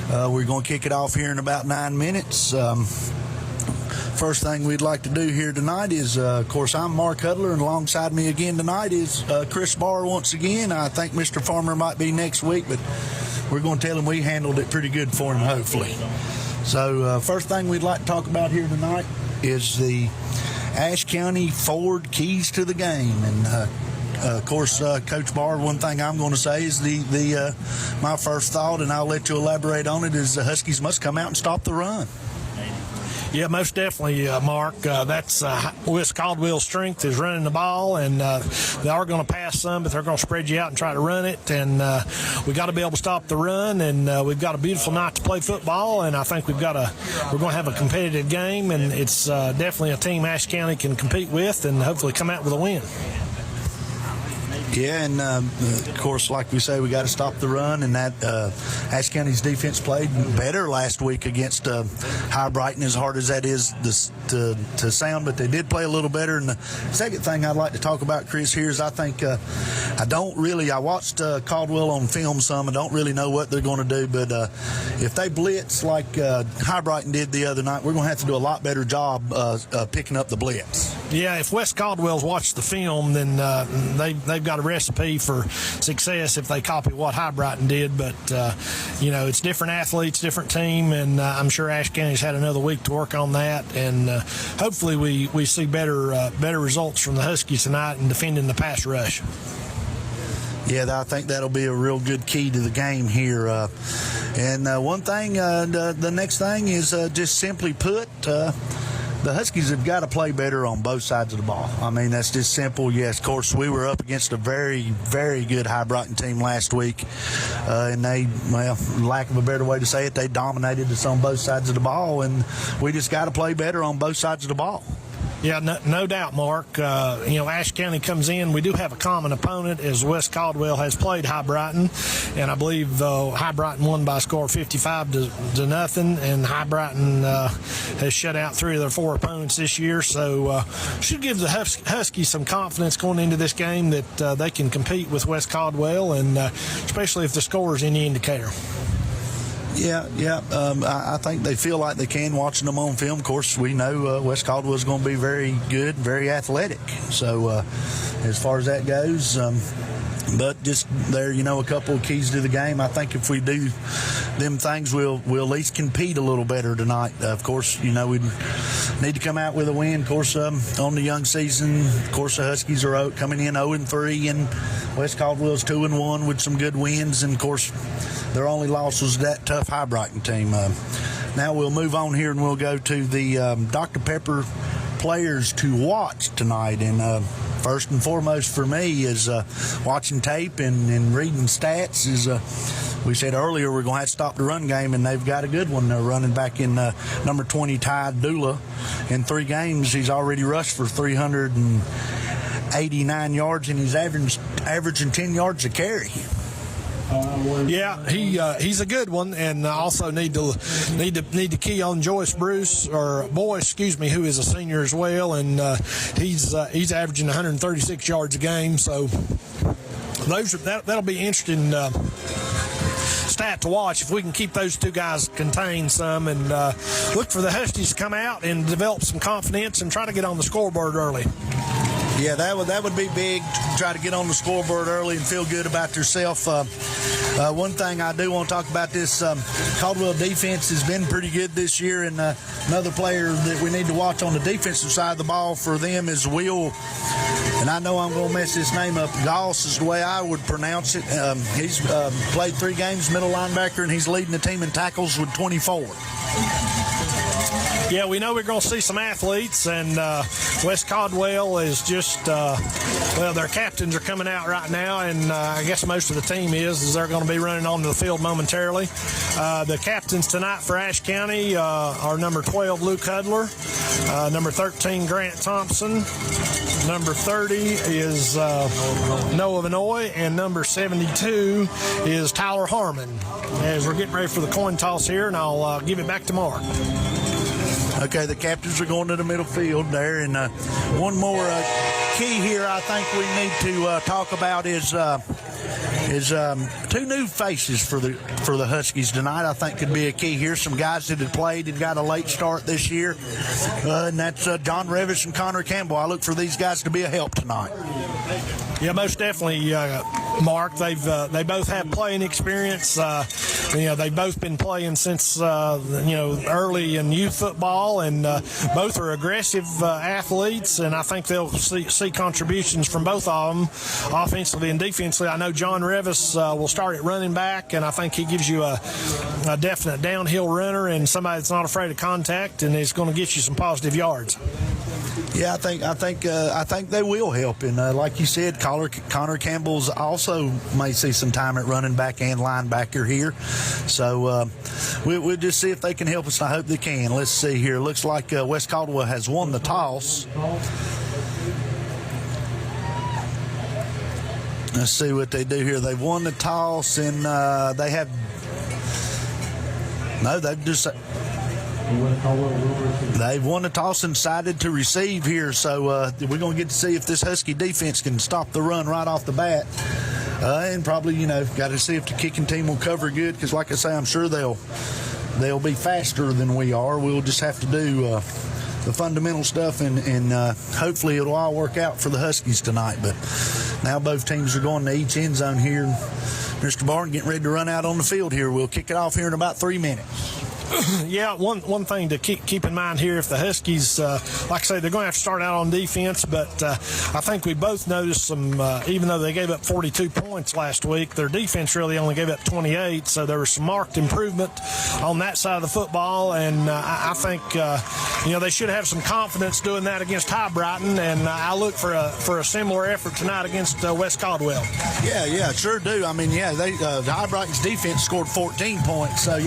We're going to kick it off here in about 9 minutes. First thing we'd like to do here tonight is, of course, I'm Mark Hudler, and alongside me again tonight is Chris Barr once again. I think Mr. Farmer might be next week, but we're going to tell him we handled it pretty good for him, hopefully. So first thing we'd like to talk about here tonight is the Ashe County Ford keys to the game. And of course, Coach Barr, one thing I'm going to say is my first thought, and I'll let you elaborate on it, is the Huskies must come out and stop the run. Yeah, most definitely, Mark. That's West Caldwell's strength is running the ball, and they are going to pass some, but they're going to spread you out and try to run it. And we got to be able to stop the run, and we've got a beautiful night to play football. And I think we're going to have a competitive game, and it's definitely a team Ashe County can compete with, and hopefully come out with a win. Yeah, and of course, like we say, we got to stop the run, and that Ashe County's defense played better last week against High Brighton, as hard as that is to sound, but they did play a little better. And the second thing I'd like to talk about, Chris, here is I think I watched Caldwell on film some. I don't really know what they're going to do, but if they blitz like High Brighton did the other night, we're going to have to do a lot better job picking up the blitz. Yeah, if West Caldwell's watched the film, then they've got a recipe for success if they copy what High Brighton did. But it's different athletes, different team, and I'm sure Ashe County's had another week to work on that, and hopefully we see better results from the Huskies tonight in defending the pass rush. Yeah, I think that'll be a real good key to the game here. And one thing, the next thing is just simply put, the Huskies have got to play better on both sides of the ball. I mean, that's just simple. Yes, of course, we were up against a very, very good High Brighton team last week. And they, lack of a better way to say it, they dominated us on both sides of the ball. And we just got to play better on both sides of the ball. Yeah, no doubt, Mark. Ashe County comes in. We do have a common opponent, as West Caldwell has played High Brighton, and I believe High Brighton won by a score of 55-0, and High Brighton has shut out 3 of their 4 opponents this year. So should give the Huskies some confidence going into this game that they can compete with West Caldwell, and especially if the score is any indicator. Yeah. I think they feel like they can watching them on film. Of course, we know West Caldwell is going to be very good, very athletic. So as far as that goes, but just there, a couple of keys to the game. I think if we do them things, we'll at least compete a little better tonight. Of course, we need to come out with a win. Of course, on the young season, of course, the Huskies are coming in 0-3, and West Caldwell's 2-1 with some good wins. And of course, their only loss was that tough High Brighton team. Now we'll move on here, and we'll go to the Dr. Pepper players to watch tonight. And first and foremost for me is watching tape and reading stats. Is we said earlier, we're going to have to stop the run game, and they've got a good one. They're running back in number 20, Ty Dula. In 3 games, he's already rushed for 389 yards, and he's averaging 10 yards a carry. Yeah, he's a good one, and also need to key on Boyce, who is a senior as well, and he's averaging 136 yards a game. So that'll be interesting stat to watch if we can keep those 2 guys contained some, and look for the Huskies to come out and develop some confidence and try to get on the scoreboard early. Yeah, that would be big, to try to get on the scoreboard early and feel good about yourself. One thing I do want to talk about, this Caldwell defense has been pretty good this year, and another player that we need to watch on the defensive side of the ball for them is Will, and I know I'm going to mess his name up, Goss is the way I would pronounce it. He's played 3 games, middle linebacker, and he's leading the team in tackles with 24. Yeah, we know we're going to see some athletes, and West Caldwell is just, their captains are coming out right now, and I guess most of the team is they're going to be running onto the field momentarily. The captains tonight for Ashe County are number 12, Luke Hudler, number 13, Grant Thompson, number 30 is Noah Vanoy, and number 72 is Tyler Harmon. As we're getting ready for the coin toss here, and I'll give it back to Mark. Okay, the captains are going to the middle field there, and one more key here I think we need to talk about is two new faces for the Huskies tonight. I think could be a key here. Some guys that had played and got a late start this year, and that's John Revis and Connor Campbell. I look for these guys to be a help tonight. Yeah, most definitely, Mark. They both have playing experience. They've both been playing since early in youth football, and both are aggressive athletes. And I think they'll see contributions from both of them, offensively and defensively. I know John Revis will start at running back, and I think he gives you a definite downhill runner and somebody that's not afraid of contact, and is going to get you some positive yards. Yeah, I think they will help, and like you said, Connor Campbell's also may see some time at running back and linebacker here. So we'll just see if they can help us. I hope they can. Let's see here. Looks like West Caldwell has won the toss. Let's see what they do here. They've won the toss, and they have they've just. They've won the toss and decided to receive here, so we're going to get to see if this Husky defense can stop the run right off the bat. And probably, got to see if the kicking team will cover good, because like I say, I'm sure they'll be faster than we are. We'll just have to do the fundamental stuff, and hopefully it'll all work out for the Huskies tonight. But now both teams are going to each end zone here. Mr. Barton getting ready to run out on the field here. We'll kick it off here in about 3 minutes. Yeah, one thing to keep in mind here, if the Huskies, like I say, they're going to have to start out on defense, but I think we both noticed some, even though they gave up 42 points last week, their defense really only gave up 28, so there was some marked improvement on that side of the football, and I think, they should have some confidence doing that against High Brighton, and I look for a similar effort tonight against West Caldwell. Yeah, sure do. I mean, the High Brighton's defense scored 14 points, so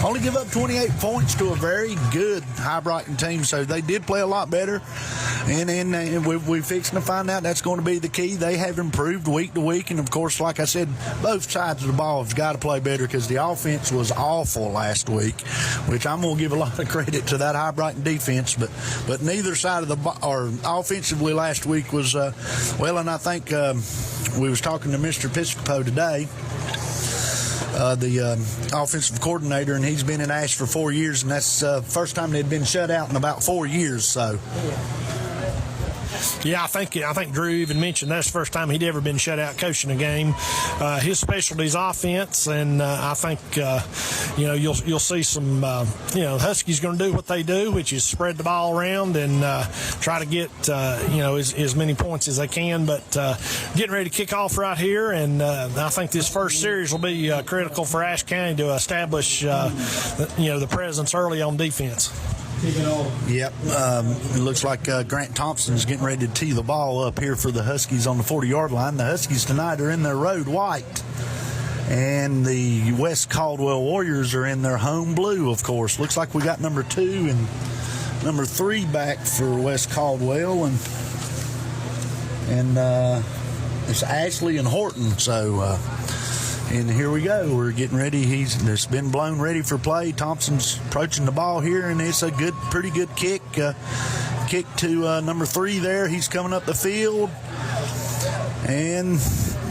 only give up 28 points to a very good High Brighton team, so they did play a lot better, and we're fixing to find out that's going to be the key. They have improved week to week, and of course, like I said, both sides of the ball have got to play better, because the offense was awful last week, which I'm going to give a lot of credit to that High Brighton defense, but neither side of the ball, or offensively last week was and I think we was talking to Mr. Piscopo today, the offensive coordinator, and he's been in Ashe for 4 years, and that's the first time they'd been shut out in about 4 years. So. Yeah, I think Drew even mentioned that's the first time he'd ever been shut out coaching a game. His specialty is offense, and I think you'll see some Huskies going to do what they do, which is spread the ball around and try to get as many points as they can. But getting ready to kick off right here, and I think this first series will be critical for Ashe County to establish the presence early on defense. Yep. It looks like Grant Thompson's getting ready to tee the ball up here for the Huskies on the 40-yard line. The Huskies tonight are in their road white, and the West Caldwell Warriors are in their home blue, of course. Looks like we got number 2 and number 3 back for West Caldwell, and it's Ashley and Horton. So and here we go. We're getting ready. It's been blown ready for play. Thompson's approaching the ball here, and it's a pretty good kick. Kick to number 3 there. He's coming up the field, and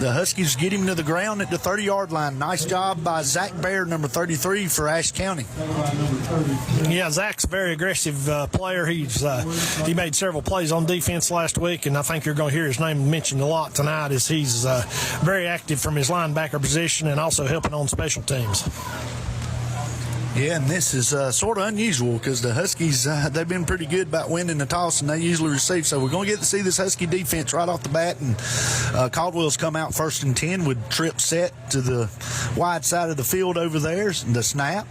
the Huskies get him to the ground at the 30-yard line. Nice job by Zach Baird, number 33 for Ashe County. Yeah, Zach's a very aggressive player. He made several plays on defense last week, and I think you're going to hear his name mentioned a lot tonight, as he's very active from his linebacker position and also helping on special teams. Yeah, and this is sort of unusual, because the Huskies, they've been pretty good about winning the toss, and they usually receive. So we're going to get to see this Husky defense right off the bat. And Caldwell's come out 1st and 10 with trip set to the wide side of the field over there. The snap.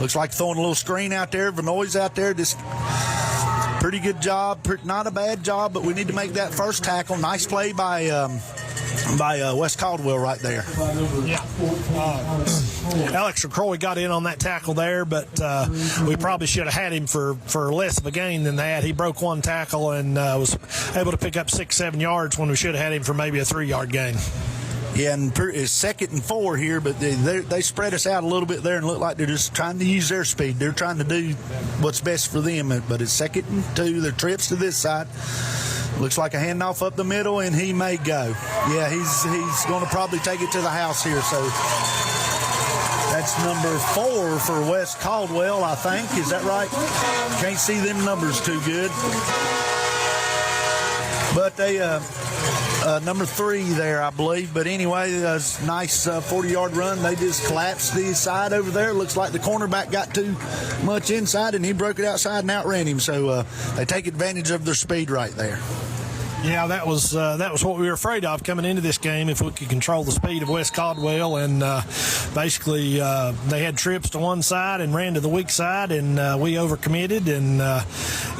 Looks like throwing a little screen out there. Vanoy's out there. Just pretty good job. Not a bad job, but we need to make that first tackle. Nice play by West Caldwell right there. Yeah. Alex McCroy got in on that tackle there, but we probably should have had him for less of a gain than that. He broke one tackle and was able to pick up 6-7 yards when we should have had him for maybe a 3-yard gain. Yeah, and it's 2nd and 4 here, but they spread us out a little bit there and look like they're just trying to use their speed. They're trying to do what's best for them, but it's 2nd and 2. Their trips to this side. Looks like a handoff up the middle, and he may go. Yeah, he's going to probably take it to the house here, so that's number 4 for West Caldwell, I think. Is that right? Can't see them numbers too good. But they, number 3 there, I believe. But anyway, a nice 40-yard run. They just collapsed the side over there. Looks like the cornerback got too much inside, and he broke it outside and outran him. So they take advantage of their speed right there. Yeah, that was what we were afraid of coming into this game, if we could control the speed of West Caldwell. And basically, they had trips to one side and ran to the weak side, and we overcommitted, and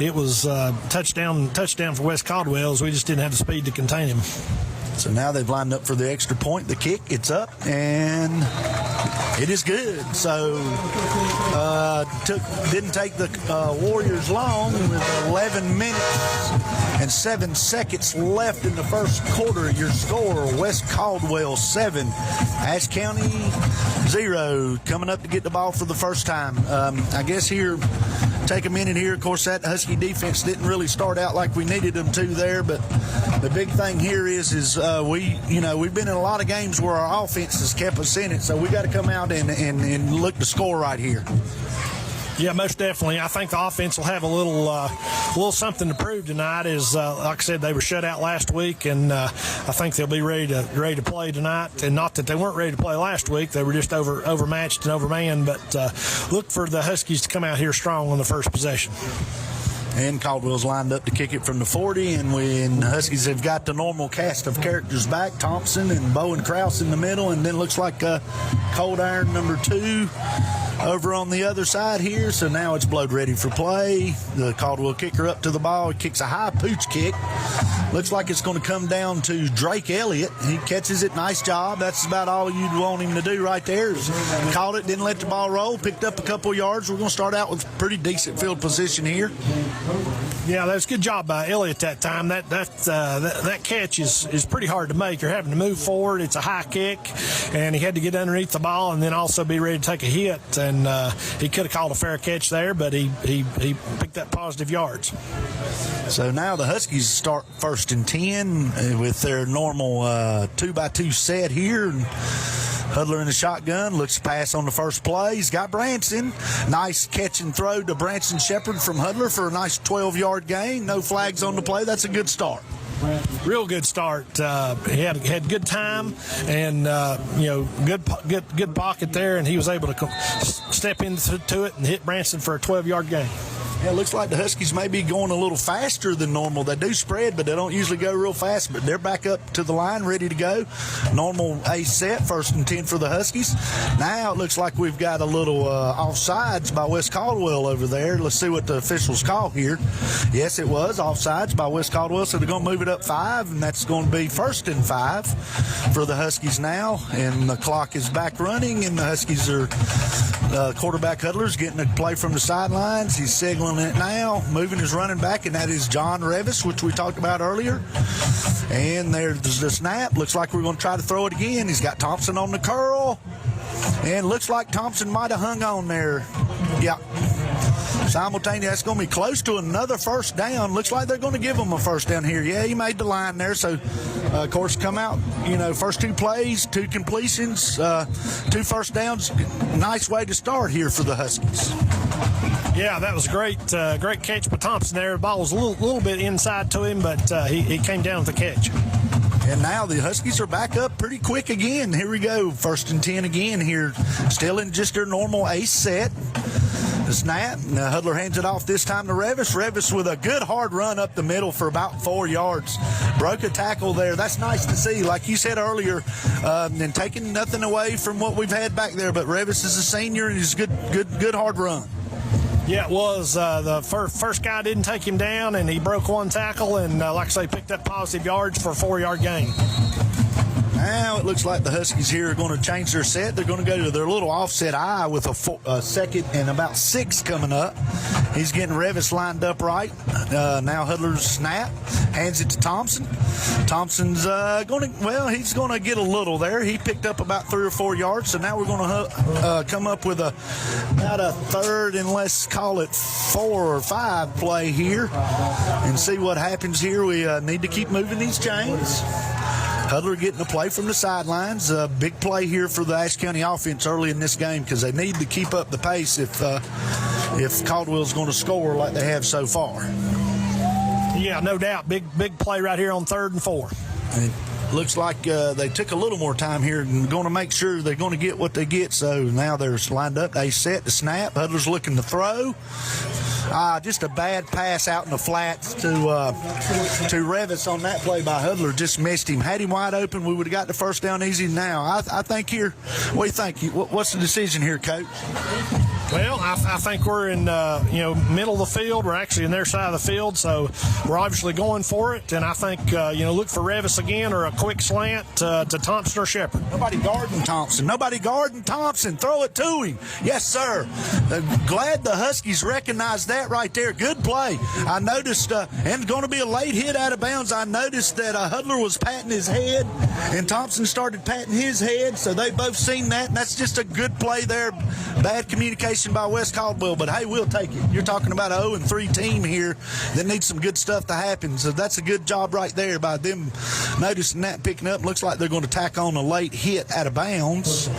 it was touchdown for West Caldwell, as we just didn't have the speed to contain him. So now they've lined up for the extra point. The kick, it's up, and it is good. So didn't take the Warriors long, with 11 minutes and 7 seconds left in the first quarter. Your score, West Caldwell 7, Ashe County 0. Coming up to get the ball for the first time. I guess here, take a minute here. Of course, that Husky defense didn't really start out like we needed them to there, but the big thing here is we've been in a lot of games where our offense has kept us in it, so we got to come out and look to score right here. Yeah, most definitely. I think the offense will have a little something to prove tonight. As like I said, they were shut out last week, and I think they'll be ready to play tonight. And not that they weren't ready to play last week; they were just overmatched and overmanned. But look for the Huskies to come out here strong on the first possession. And Caldwell's lined up to kick it from the 40, and when Huskies have got the normal cast of characters back, Thompson and Bowen Krause in the middle, and then looks like Cold Iron number 2 over on the other side here. So now it's blowed ready for play. The Caldwell kicker up to the ball. He kicks a high pooch kick. Looks like it's going to come down to Drake Elliott. He catches it. Nice job. That's about all you'd want him to do right there. Caught it, didn't let the ball roll, picked up a couple yards. We're going to start out with pretty decent field position here. Yeah, that was a good job by Elliott that time. That catch is pretty hard to make. You're having to move forward. It's a high kick, and he had to get underneath the ball and then also be ready to take a hit. And he could have called a fair catch there, but he picked up positive yards. So now the Huskies start 1st and 10 with their normal 2x2 set here. Hudler in the shotgun, looks to pass on the first play. He's got Branson. Nice catch and throw to Branson Shepard from Hudler for a nice 12-yard gain. No flags on the play. That's a good start. Real good start. He had good time, and good pocket there, and he was able to step into it and hit Branson for a 12-yard gain. Yeah, it looks like the Huskies may be going a little faster than normal. They do spread, but they don't usually go real fast. But they're back up to the line, ready to go. Normal ace set, 1st and 10 for the Huskies. Now it looks like we've got a little offsides by West Caldwell over there. Let's see what the officials call here. Yes, it was offsides by West Caldwell, so they're going to move it up 5, and that's going to be 1st and 5 for the Huskies now. And the clock is back running, and the Huskies are quarterback Hudler's getting a play from the sidelines. He's signaling it now, moving his running back, and that is John Revis, which we talked about earlier. And there's the snap. Looks like we're going to try to throw it again. He's got Thompson on the curl, and looks like Thompson might have hung on there. Yeah. Simultaneously, that's going to be close to another first down. Looks like they're going to give him a first down here. Yeah, he made the line there. So, of course, come out, first 2 plays, 2 completions, 2 first downs. Nice way to start here for the Huskies. Yeah, that was a great catch by Thompson there. The ball was a little bit inside to him, but he came down with the catch. And now the Huskies are back up pretty quick again. Here we go, 1st and 10 again here. Still in just their normal ace set. The snap. Hudler hands it off this time to Revis. Revis with a good hard run up the middle for about 4 yards. Broke a tackle there. That's nice to see, like you said earlier, and taking nothing away from what we've had back there. But Revis is a senior, and he's good hard run. Yeah, it was. The first guy didn't take him down, and he broke 1 tackle, and like I say, picked up positive yards for a 4-yard gain. Now it looks like the Huskies here are going to change their set. They're going to go to their little offset I with a second and about 6 coming up. He's getting Revis lined up right. Now Hudler's snap, hands it to Thompson. Thompson's he's going to get a little there. He picked up about 3 or 4 yards, so now we're going to come up with about a third and let's call it 4 or 5 play here and see what happens here. We need to keep moving these chains. Hudler getting a play from the sidelines. A big play here for the Ashe County offense early in this game because they need to keep up the pace if Caldwell's going to score like they have so far. Yeah, no doubt. Big play right here on 3rd and 4. It looks like they took a little more time here and going to make sure they're going to get what they get. So now they're lined up. They set the snap. Hudler's looking to throw. Just a bad pass out in the flats to Revis on that play by Hudler. Just missed him. Had him wide open, we would have got the first down easy. Now, I think here, what do you think? What's the decision here, Coach? Well, I think we're in middle of the field. We're actually in their side of the field, so we're obviously going for it. And I think look for Revis again or a quick slant to Thompson or Shepard. Nobody guarding Thompson. Throw it to him. Yes, sir. Glad the Huskies recognized that right there. Good play. I noticed, and going to be a late hit out of bounds. I noticed that Hudler was patting his head, and Thompson started patting his head. So they both seen that, and that's just a good play there. Bad communication by West Caldwell, but hey, we'll take it. You're talking about a 0-3 team here that needs some good stuff to happen, so that's a good job right there by them noticing that, picking up. Looks like they're going to tack on a late hit out of bounds.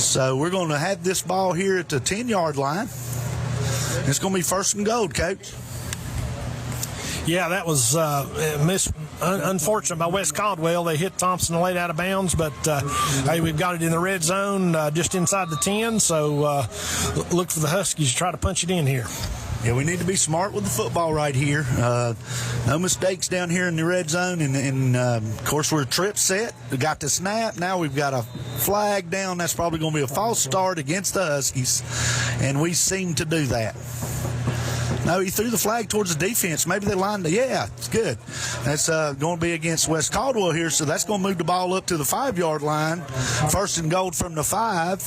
So we're going to have this ball here at the 10-yard line. It's going to be 1st and goal, Coach. Yeah, that was unfortunate by West Caldwell. They hit Thompson late out of bounds, but hey, we've got it in the red zone just inside the 10, so look for the Huskies to try to punch it in here. Yeah, we need to be smart with the football right here. No mistakes down here in the red zone, and of course we're trip set. We got the snap. Now we've got a flag down. That's probably going to be a false start against the Huskies, and we seem to do that. No, he threw the flag towards the defense. Maybe they lined it. Yeah, it's good. That's going to be against West Caldwell here, so that's going to move the ball up to the 5-yard line. 1st and goal from the 5.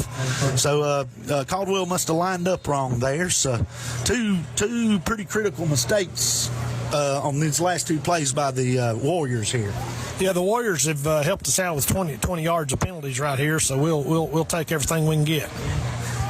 So Caldwell must have lined up wrong there. So two pretty critical mistakes on these last 2 plays by the Warriors here. Yeah, the Warriors have helped us out with 20 yards of penalties right here, so we'll take everything we can get.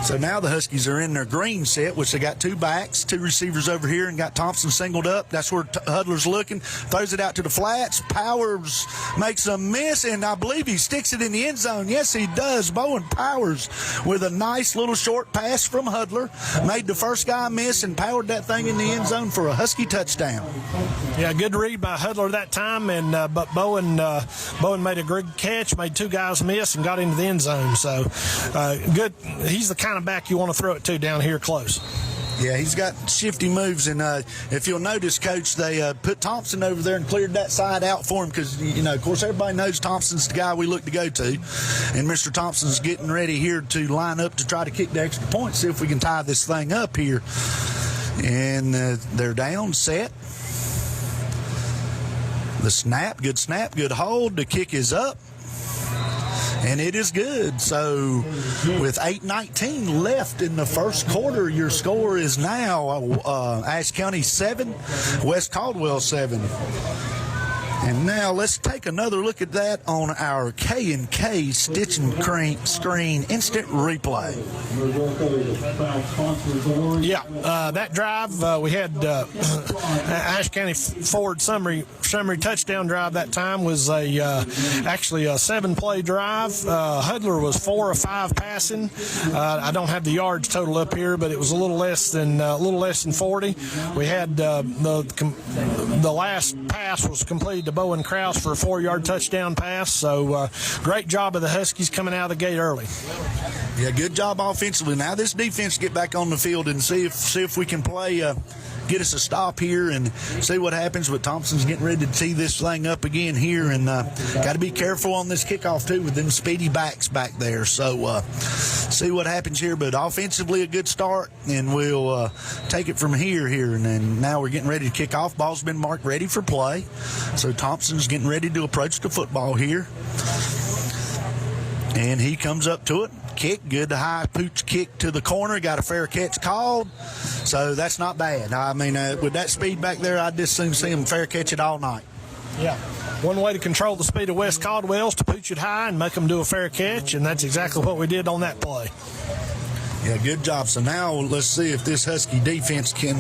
So now the Huskies are in their green set, which they got 2 backs, 2 receivers over here, and got Thompson singled up. That's where Hudler's looking. Throws it out to the flats. Powers makes a miss, and I believe he sticks it in the end zone. Yes, he does. Bowen Powers with a nice little short pass from Hudler. Made the first guy miss and powered that thing in the end zone for a Husky touchdown. Yeah, good read by Hudler that time, and but Bowen made a great catch, made 2 guys miss, and got into the end zone. So good. He's the kind of back you want to throw it to down here close. Yeah, he's got shifty moves, and if you'll notice, Coach, they put Thompson over there and cleared that side out for him because, of course, everybody knows Thompson's the guy we look to go to, and Mr. Thompson's getting ready here to line up to try to kick the extra point, see if we can tie this thing up here. And they're down, set. The snap, good hold. The kick is up. And it is good. So with 8:19 left in the first quarter, your score is now Ashe County 7, West Caldwell 7. And now let's take another look at that on our K&K Stitch and Screen Instant Replay. Yeah, that drive, we had Ashe County Ford summary touchdown drive that time was actually a 7-play drive. Hudler was 4 of 5 passing. I don't have the yards total up here, but it was a little less than 40. We had the last pass was completed to Bowen Krause for a 4-yard touchdown pass. So great job of the Huskies coming out of the gate early. Yeah, good job offensively. Now this defense get back on the field and see if we can play, get us a stop here and see what happens. But Thompson's getting ready to tee this thing up again here, and got to be careful on this kickoff too with them speedy backs back there. So see what happens here. But offensively, a good start, and we'll take it from here. And then now we're getting ready to kick off. Ball's been marked ready for play. So Thompson's getting ready to approach the football here. And he comes up to it. Kick, good high pooch kick to the corner. Got a fair catch called. So that's not bad. I mean, with that speed back there, I'd just soon see him fair catch it all night. Yeah. One way to control the speed of West Caldwell is to pooch it high and make them do a fair catch, and that's exactly what we did on that play. Yeah, good job. So now let's see if this Husky defense can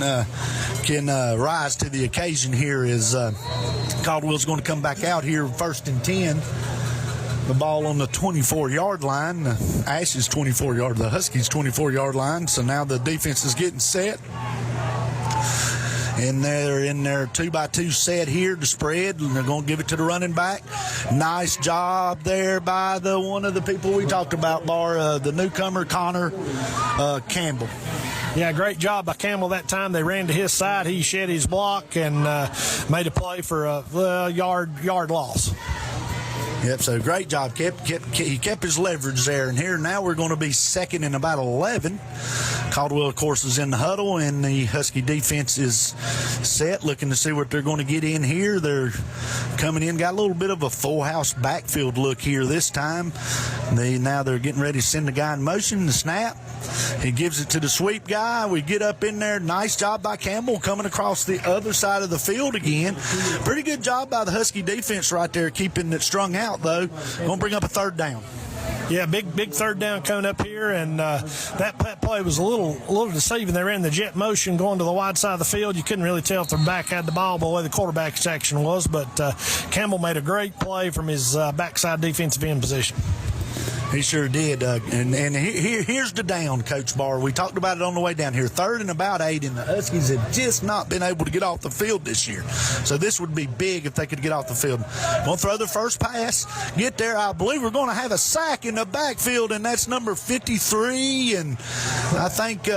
rise to the occasion here as Caldwell's going to come back out here 1st and 10. The ball on the 24-yard line. Ashe's 24-yard, the Huskies' 24-yard line. So now the defense is getting set. And they're in their 2-by-2 set here to spread, and they're going to give it to the running back. Nice job there by one of the people we talked about, the newcomer, Connor Campbell. Yeah, great job by Campbell that time. They ran to his side. He shed his block and made a play for a yard loss. Yep, so great job. He kept his leverage there. And here now we're going to be 2nd and about 11. Caldwell, of course, is in the huddle, and the Husky defense is set, looking to see what they're going to get in here. They're coming in, got a little bit of a full house backfield look here this time. Now they're getting ready to send the guy in motion, the snap. He gives it to the sweep guy. We get up in there. Nice job by Campbell coming across the other side of the field again. Pretty good job by the Husky defense right there, keeping it strung out, though. Going to bring up a 3rd down. Yeah, big 3rd down coming up here, and that play was a little deceiving. They ran the jet motion going to the wide side of the field. You couldn't really tell if their back had the ball by the way the quarterback's action was, but Campbell made a great play from his backside defensive end position. He sure did. And here's the down, Coach Barr. We talked about it on the way down here. 3rd and about 8, and the Huskies have just not been able to get off the field this year. So this would be big if they could get off the field. Going to throw the first pass. Get there. I believe we're going to have a sack in the backfield, and that's number 53, and I think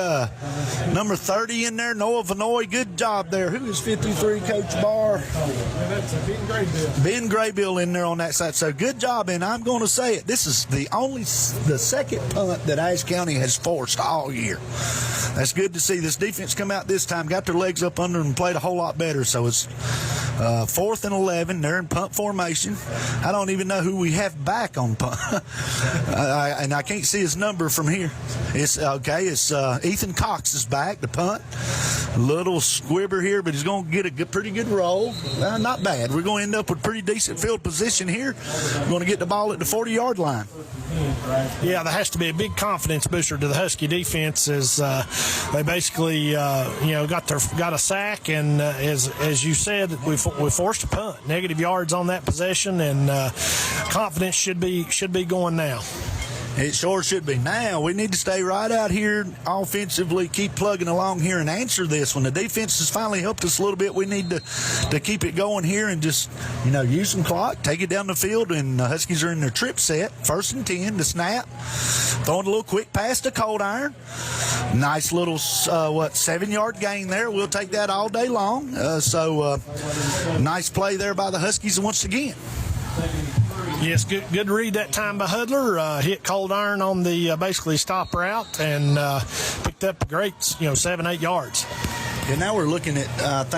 number 30 in there, Noah Vanoy. Good job there. Who is 53, Coach Barr? That's Ben Graybill. Ben Graybill in there on that side. So good job, and I'm going to say it. This is the 2nd punt that Ashe County has forced all year. That's good to see. This defense come out this time, got their legs up under them, and played a whole lot better. So it's 4th and 11. They're in punt formation. I don't even know who we have back on punt. And I can't see his number from here. It's okay. It's Ethan Cox is back, the punt. Little squibber here, but he's going to get a pretty good roll. Not bad. We're going to end up with pretty decent field position here. We're going to get the ball at the 40-yard line. Yeah, there has to be a big confidence booster to the Husky defense as they basically, got a sack, and as you said, we forced a punt, negative yards on that possession, and confidence should be going now. It sure should be. Now we need to stay right out here offensively, keep plugging along here and answer this. When the defense has finally helped us a little bit, we need to keep it going here and just, use some clock, take it down the field, and the Huskies are in their trip set. 1st and 10, the snap. Throwing a little quick pass to Cold Iron. Nice little, 7-yard gain there. We'll take that all day long. Nice play there by the Huskies once again. Yes, good read that time by Hudler. Hit Cold Iron on the basically stop route and picked up a great 7-8 yards. And now we're looking at, I'm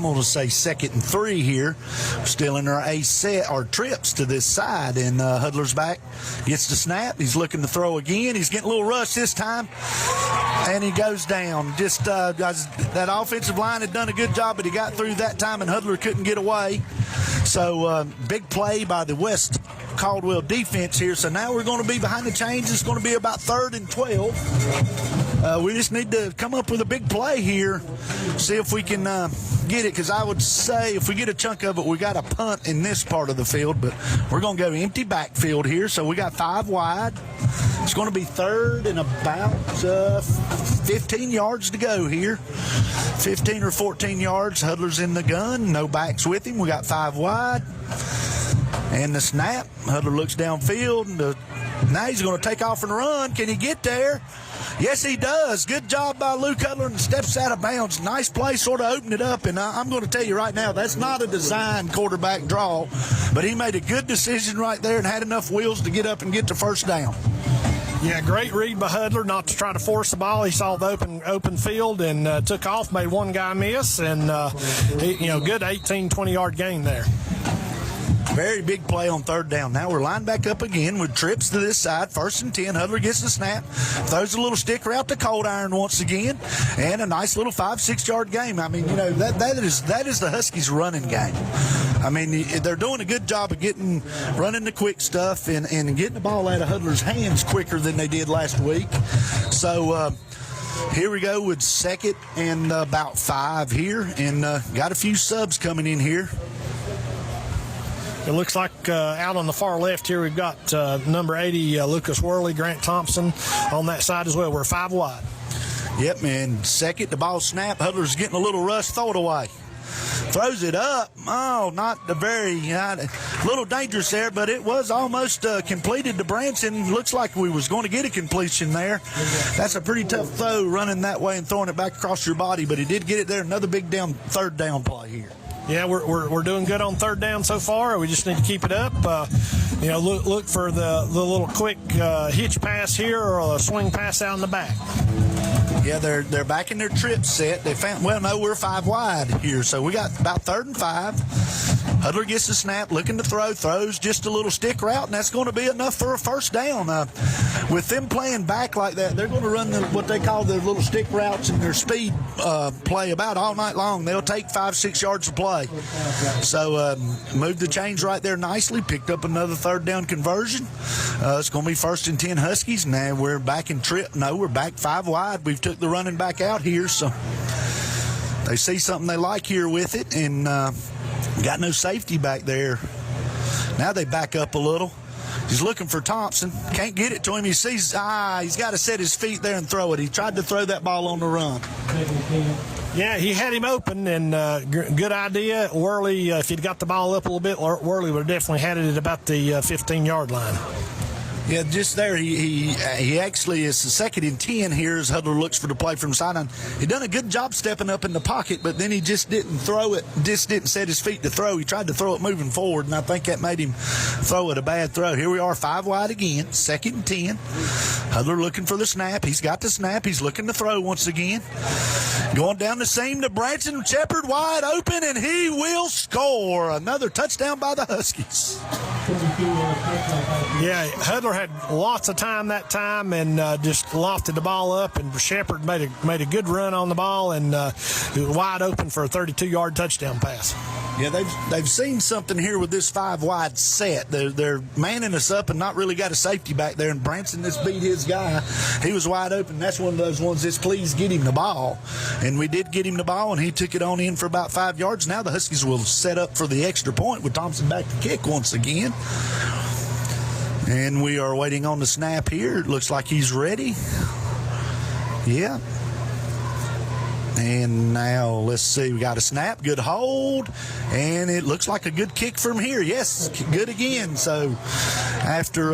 going to say 2nd and 3 here. We're still in our our trips to this side. And Hudler's back, gets the snap. He's looking to throw again. He's getting a little rush this time. And he goes down. Just that offensive line had done a good job, but he got through that time, and Hudler couldn't get away. So big play by the West Caldwell defense here. So now we're going to be behind the chains. It's going to be about 3rd and 12. We just need to come up with a big play here, see if we can get it, because I would say if we get a chunk of it, we got a punt in this part of the field, but we're going to go empty backfield here. So we got 5 wide. It's going to be 3rd and about 15 yards to go here. 15 or 14 yards. Hudler's in the gun. No backs with him. We got 5 wide. And the snap. Hudler looks downfield, and the Now he's going to take off and run. Can he get there? Yes, he does. Good job by Luke Hudler, and steps out of bounds. Nice play, sort of opened it up. And I'm going to tell you right now, that's not a design quarterback draw, but he made a good decision right there and had enough wheels to get up and get to first down. Yeah, great read by Hudler not to try to force the ball. He saw the open field and took off, made one guy miss, and good 18, 20-yard gain there. Very big play on third down. Now we're lined back up again with trips to this side. 1st and 10. Hudler gets the snap, throws a little stick route to Cold Iron once again, and a nice little 5-6 yard game. I mean, that is the Huskies' running game. I mean, they're doing a good job of running the quick stuff and getting the ball out of Hudler's hands quicker than they did last week. So here we go with 2nd and about 5 here, and got a few subs coming in here. It looks like out on the far left here we've got number 80, Lucas Worley, Grant Thompson on that side as well. We're 5 wide. Yep, man. 2nd, the ball snap. Hudler's getting a little rush. Throw it away. Throws it up. Oh, not the very little dangerous there, but it was almost completed to Branson. Looks like we was going to get a completion there. That's a pretty tough throw, running that way and throwing it back across your body, but he did get it there. Another big third down play here. Yeah, we're doing good on third down so far. We just need to keep it up. Look for the little quick hitch pass here or a swing pass out in the back. Yeah, they're back in their trip set. They found, we're 5 wide here, so we got about 3rd and 5. Hudler gets the snap, looking to throws just a little stick route, and that's going to be enough for a first down. With them playing back like that, they're going to run what they call their little stick routes and their speed play about all night long. They'll take 5-6 yards of play. So moved the chains right there nicely, picked up another 3rd down conversion. It's going to be 1st and 10 Huskies. Now we're back in trip. No, we're back 5 wide. We've took the running back out here, so they see something they like here with it, and got no safety back there. Now they back up a little. He's looking for Thompson. Can't get it to him. He sees, he's got to set his feet there and throw it. He tried to throw that ball on the run. Yeah, he had him open, and good idea. Worley, if he'd got the ball up a little bit, Worley would have definitely had it at about the 15-yard line. Yeah, just there. He actually is 2nd and 10 here as Hudler looks for the play from the sideline. He done a good job stepping up in the pocket, but then he just didn't throw it, just didn't set his feet to throw. He tried to throw it moving forward, and I think that made him throw it a bad throw. Here we are, 5 wide again, 2nd and 10. Hudler looking for the snap. He's got the snap. He's looking to throw once again. Going down the seam to Branson. Shepard wide open, and he will score. Another touchdown by the Huskies. Yeah, Hudler had lots of time that time and just lofted the ball up, and Shepard made a good run on the ball and wide open for a 32-yard touchdown pass. Yeah, they've seen something here with this 5 wide set. They're manning us up and not really got a safety back there, and Branson just beat his guy. He was wide open. That's one of those ones that's please get him the ball. And we did get him the ball, and he took it on in for about 5 yards. Now the Huskies will set up for the extra point with Thompson back to kick once again. And we are waiting on the snap here. It looks like he's ready. Yeah. And now let's see. We got a snap. Good hold. And it looks like a good kick from here. Yes, good again. So after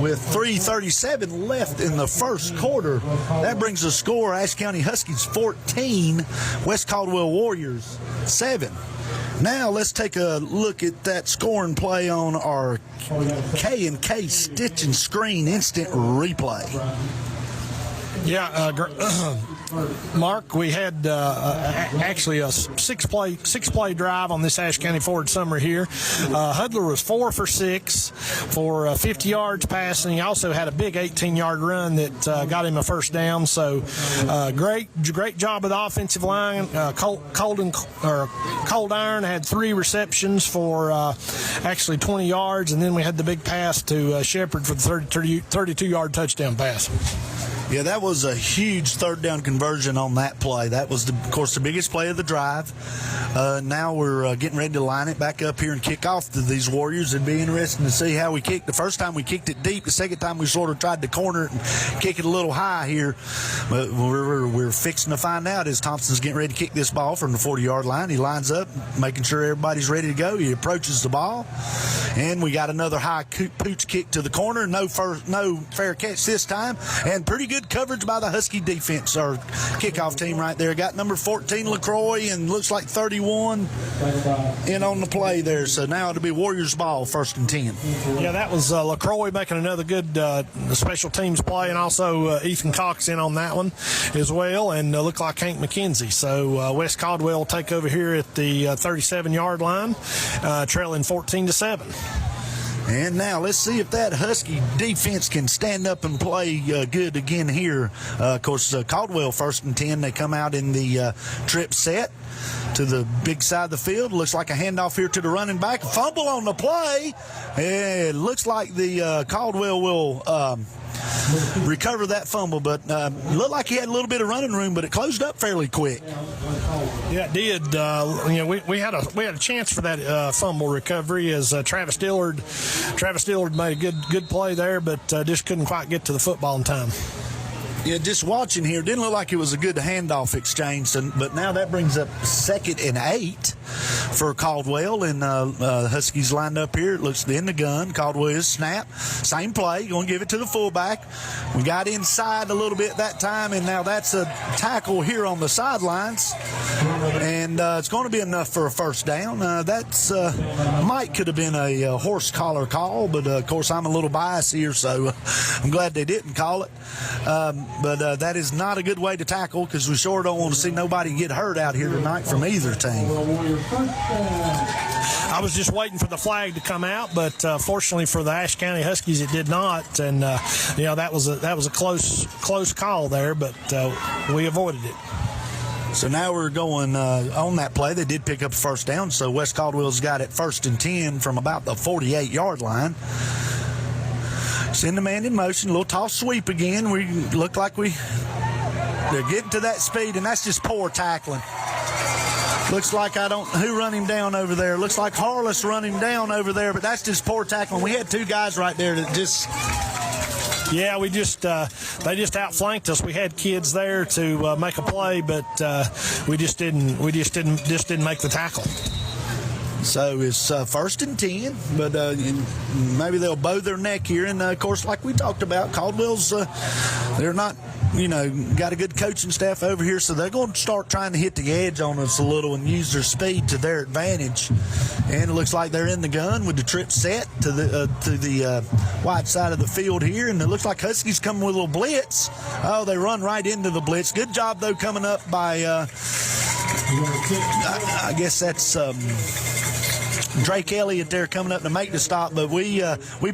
with 3:37 left in the first quarter, that brings the score Ashe County Huskies 14, West Caldwell Warriors 7. Now let's take a look at that scoring play on our K&K Stitch and Screen instant replay. Yeah, Mark, we had actually a six play drive on this Ashe County Ford Summer here. Hudler was 4 for 6 for 50 yards passing. He also had a big 18-yard run that got him a first down. So great job of the offensive line. Cold Iron had 3 receptions for actually 20 yards, and then we had the big pass to Shepard for the 32-yard touchdown pass. Yeah, that was a huge third down conversion on that play. That was, of course, the biggest play of the drive. Now we're getting ready to line it back up here and kick off to these Warriors. It'd be interesting to see how we kicked. The first time we kicked it deep. The second time we sort of tried to corner it and kick it a little high here. But we're fixing to find out as Thompson's getting ready to kick this ball from the 40-yard line. He lines up, making sure everybody's ready to go. He approaches the ball. And we got another high pooch kick to the corner. No fair catch this time. And pretty good coverage by the Husky defense, our kickoff team right there. Got number 14 LaCroix and looks like 31 in on the play there. So now it'll be Warriors ball, 1st and 10. Yeah, that was LaCroix making another good special teams play, and also Ethan Cox in on that one as well, and looked like Hank McKenzie. So West Caldwell will take over here at the 37-yard line, trailing 14-7. And now let's see if that Husky defense can stand up and play good again here. Of course, Caldwell 1st and 10. They come out in the trip set to the big side of the field. Looks like a handoff here to the running back. Fumble on the play. It looks like the Caldwell will recover that fumble, but looked like he had a little bit of running room, but it closed up fairly quick. Yeah, it did. We had a chance for that fumble recovery as Travis Dillard made a good play there, but just couldn't quite get to the football in time. Yeah, just watching here, didn't look like it was a good handoff exchange, but now that brings up 2nd and 8 for Caldwell, and Huskies lined up here. It looks in the gun. Caldwell is snap. Same play. Going to give it to the fullback. We got inside a little bit that time, and now that's a tackle here on the sidelines, and it's going to be enough for a 1st down. That's might could have been a horse collar call, but of course I'm a little biased here, so I'm glad they didn't call it. But that is not a good way to tackle, because we sure don't want to see nobody get hurt out here tonight from either team. I was just waiting for the flag to come out, but fortunately for the Ashe County Huskies, it did not. And that was a close call there, but we avoided it. So now we're going on that play. They did pick up a 1st down, so West Caldwell's got it 1st and 10 from about the 48-yard line. Send the man in motion, a little toss sweep again. We look like they're getting to that speed, and that's just poor tackling. Looks like who run him down over there? Looks like Harless run him down over there, but that's just poor tackling. We had 2 guys right there that just... Yeah, they just outflanked us. We had kids there to make a play, but we just didn't make the tackle. So it's 1st and 10, but maybe they'll bow their neck here. And, of course, like we talked about, Caldwell's, they're not, got a good coaching staff over here, so they're going to start trying to hit the edge on us a little and use their speed to their advantage. And it looks like they're in the gun with the trip set to the wide side of the field here. And it looks like Huskies coming with a little blitz. Oh, they run right into the blitz. Good job, though, coming up by, I guess that's... Drake Elliott there coming up to make the stop, but we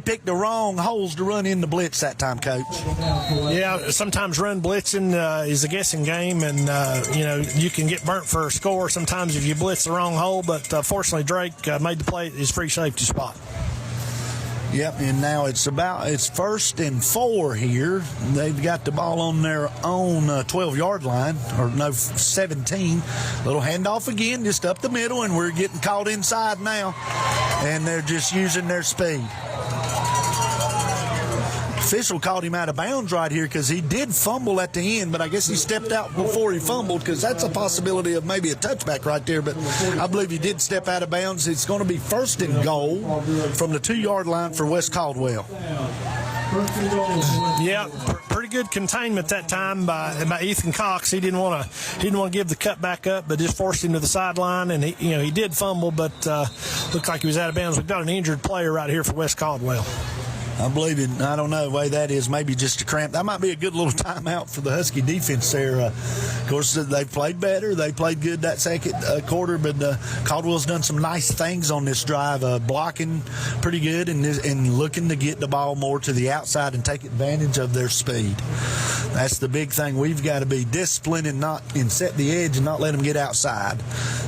picked the wrong holes to run in the blitz that time, Coach. Yeah, sometimes run blitzing is a guessing game, and you can get burnt for a score sometimes if you blitz the wrong hole. But fortunately, Drake made the play at his free safety spot. Yep, and now it's 1st and 4 here. They've got the ball on their own 12-yard line, or no, 17. Little handoff again, just up the middle, and we're getting caught inside now. And they're just using their speed. Official called him out of bounds right here because he did fumble at the end, but I guess he stepped out before he fumbled, because that's a possibility of maybe a touchback right there. But I believe he did step out of bounds. It's going to be 1st and goal from the 2-yard line for West Caldwell. Yeah, pretty good containment that time by Ethan Cox. He didn't want to give the cut back up, but just forced him to the sideline. And he did fumble, but looked like he was out of bounds. We've got an injured player right here for West Caldwell. I believe it. I don't know the way that is. Maybe just a cramp. That might be a good little timeout for the Husky defense there. Of course, they've played better. They played good that second quarter, but Caldwell's done some nice things on this drive, blocking pretty good and looking to get the ball more to the outside and take advantage of their speed. That's the big thing. We've got to be disciplined and set the edge and not let them get outside.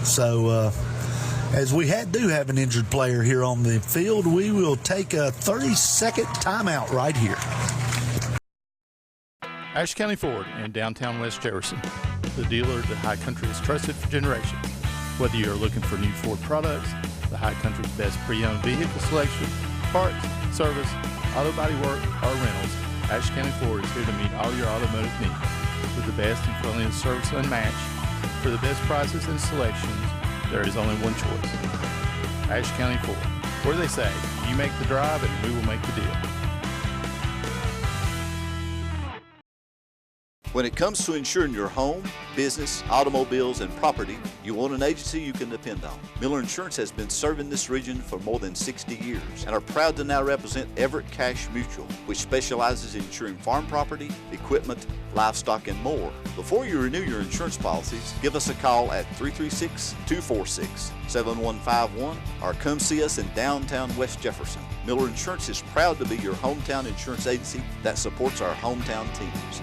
So, as we do have an injured player here on the field, we will take a 30-second timeout right here. Ashe County Ford in downtown West Jefferson, the dealer that High Country has trusted for generations. Whether you are looking for new Ford products, the High Country's best pre-owned vehicle selection, parts, service, auto body work, or rentals, Ashe County Ford is here to meet all your automotive needs. With the best and friendliest service unmatched, for the best prices and selections, there is only one choice. Ashe County Ford, where they say, you make the drive and we will make the deal. When it comes to insuring your home, business, automobiles, and property, you want an agency you can depend on. Miller Insurance has been serving this region for more than 60 years and are proud to now represent Everett Cash Mutual, which specializes in insuring farm property, equipment, livestock, and more. Before you renew your insurance policies, give us a call at 336-246-7151 or come see us in downtown West Jefferson. Miller Insurance is proud to be your hometown insurance agency that supports our hometown teams.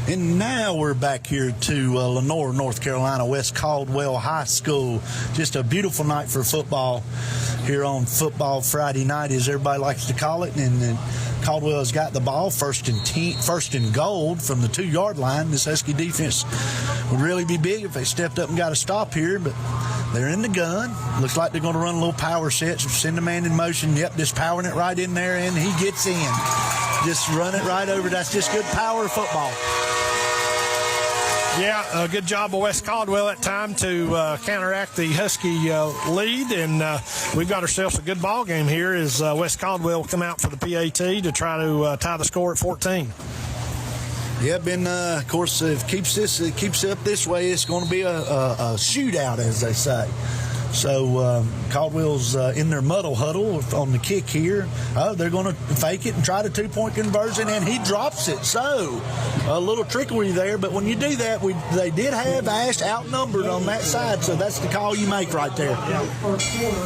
And now we're back here to Lenore, North Carolina, West Caldwell High School. Just a beautiful night for football here on Football Friday night, as everybody likes to call it. And Caldwell has got the ball first and goal from the 2-yard line. This Husky defense would really be big if they stepped up and got a stop here, but they're in the gun. Looks like they're going to run a little power set, so send a man in motion. Yep, just powering it right in there, and he gets in. Just run it right over. That's just good power football. Yeah, good job of West Caldwell that time to counteract the Husky lead, and we've got ourselves a good ball game here as West Caldwell come out for the PAT to try to tie the score at 14. Yep, and of course, if it keeps up this way, it's going to be a shootout, as they say. So Caldwell's in their muddle huddle on the kick here. They're going to fake it and try the 2-point conversion, and he drops it. So a little trickery there, but when you do that, they did have Ashe outnumbered on that side, so that's the call you make right there.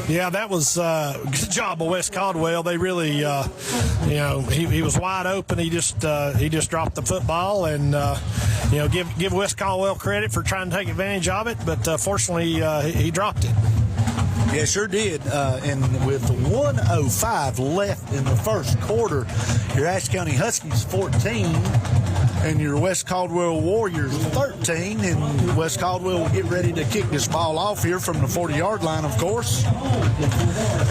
Yeah, that was a good job of West Caldwell. They really, he was wide open. He just dropped the football, and give West Caldwell credit for trying to take advantage of it, but fortunately he dropped it. Yeah, sure did. And with 1:05 left in the first quarter, your Ashe County Huskies 14 and your West Caldwell Warriors 13. And West Caldwell will get ready to kick this ball off here from the 40-yard line, of course,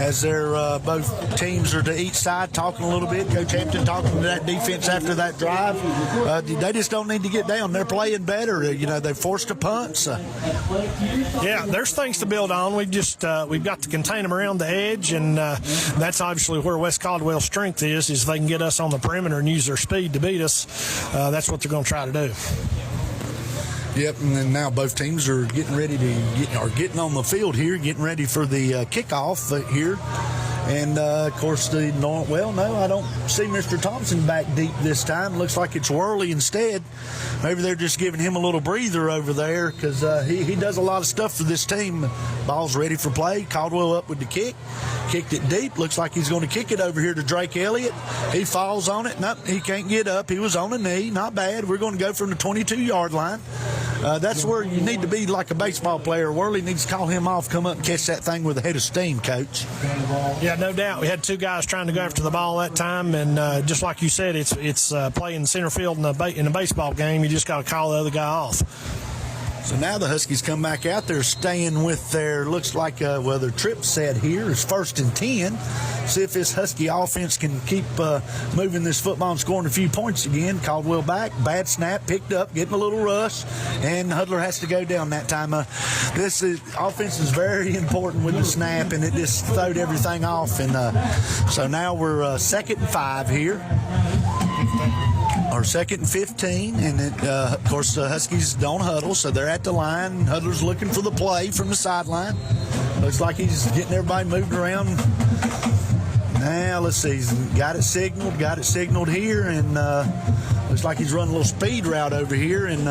as they're both teams are to each side talking a little bit. Coach Hampton talking to that defense after that drive. They just don't need to get down. They're playing better. They forced a punt. So. Yeah, there's things to build on. We've got to contain them around the edge, and that's obviously where West Caldwell's strength is they can get us on the perimeter and use their speed to beat us. That's what they're going to try to do. Yep, and then now both teams are getting ready getting on the field here, getting ready for the kickoff here. And, of course, I don't see Mr. Thompson back deep this time. Looks like it's Worley instead. Maybe they're just giving him a little breather over there because he does a lot of stuff for this team. Ball's ready for play. Caldwell up with the kick. Kicked it deep. Looks like he's going to kick it over here to Drake Elliott. He falls on it. Nope, he can't get up. He was on a knee. Not bad. We're going to go from the 22-yard line. That's where you need to be like a baseball player. Worley needs to call him off, come up and catch that thing with a head of steam, Coach. Yeah, no doubt. We had two guys trying to go after the ball that time, and just like you said, it's playing center field in a baseball game. You just got to call the other guy off. So now the Huskies come back out there staying with their, looks like, their trip set here is 1st and 10. See if this Husky offense can keep moving this football and scoring a few points again. Caldwell back, bad snap, picked up, getting a little rush, and Hudler has to go down that time. Offense is very important with the snap, and it just throwed everything off. And so now we're 2nd and 5 here. Or 2nd and 15, and of course the Huskies don't huddle, so they're at the line. Hudler's looking for the play from the sideline. Looks like he's getting everybody moved around. Now let's see, he's got it signaled here, and looks like he's running a little speed route over here, and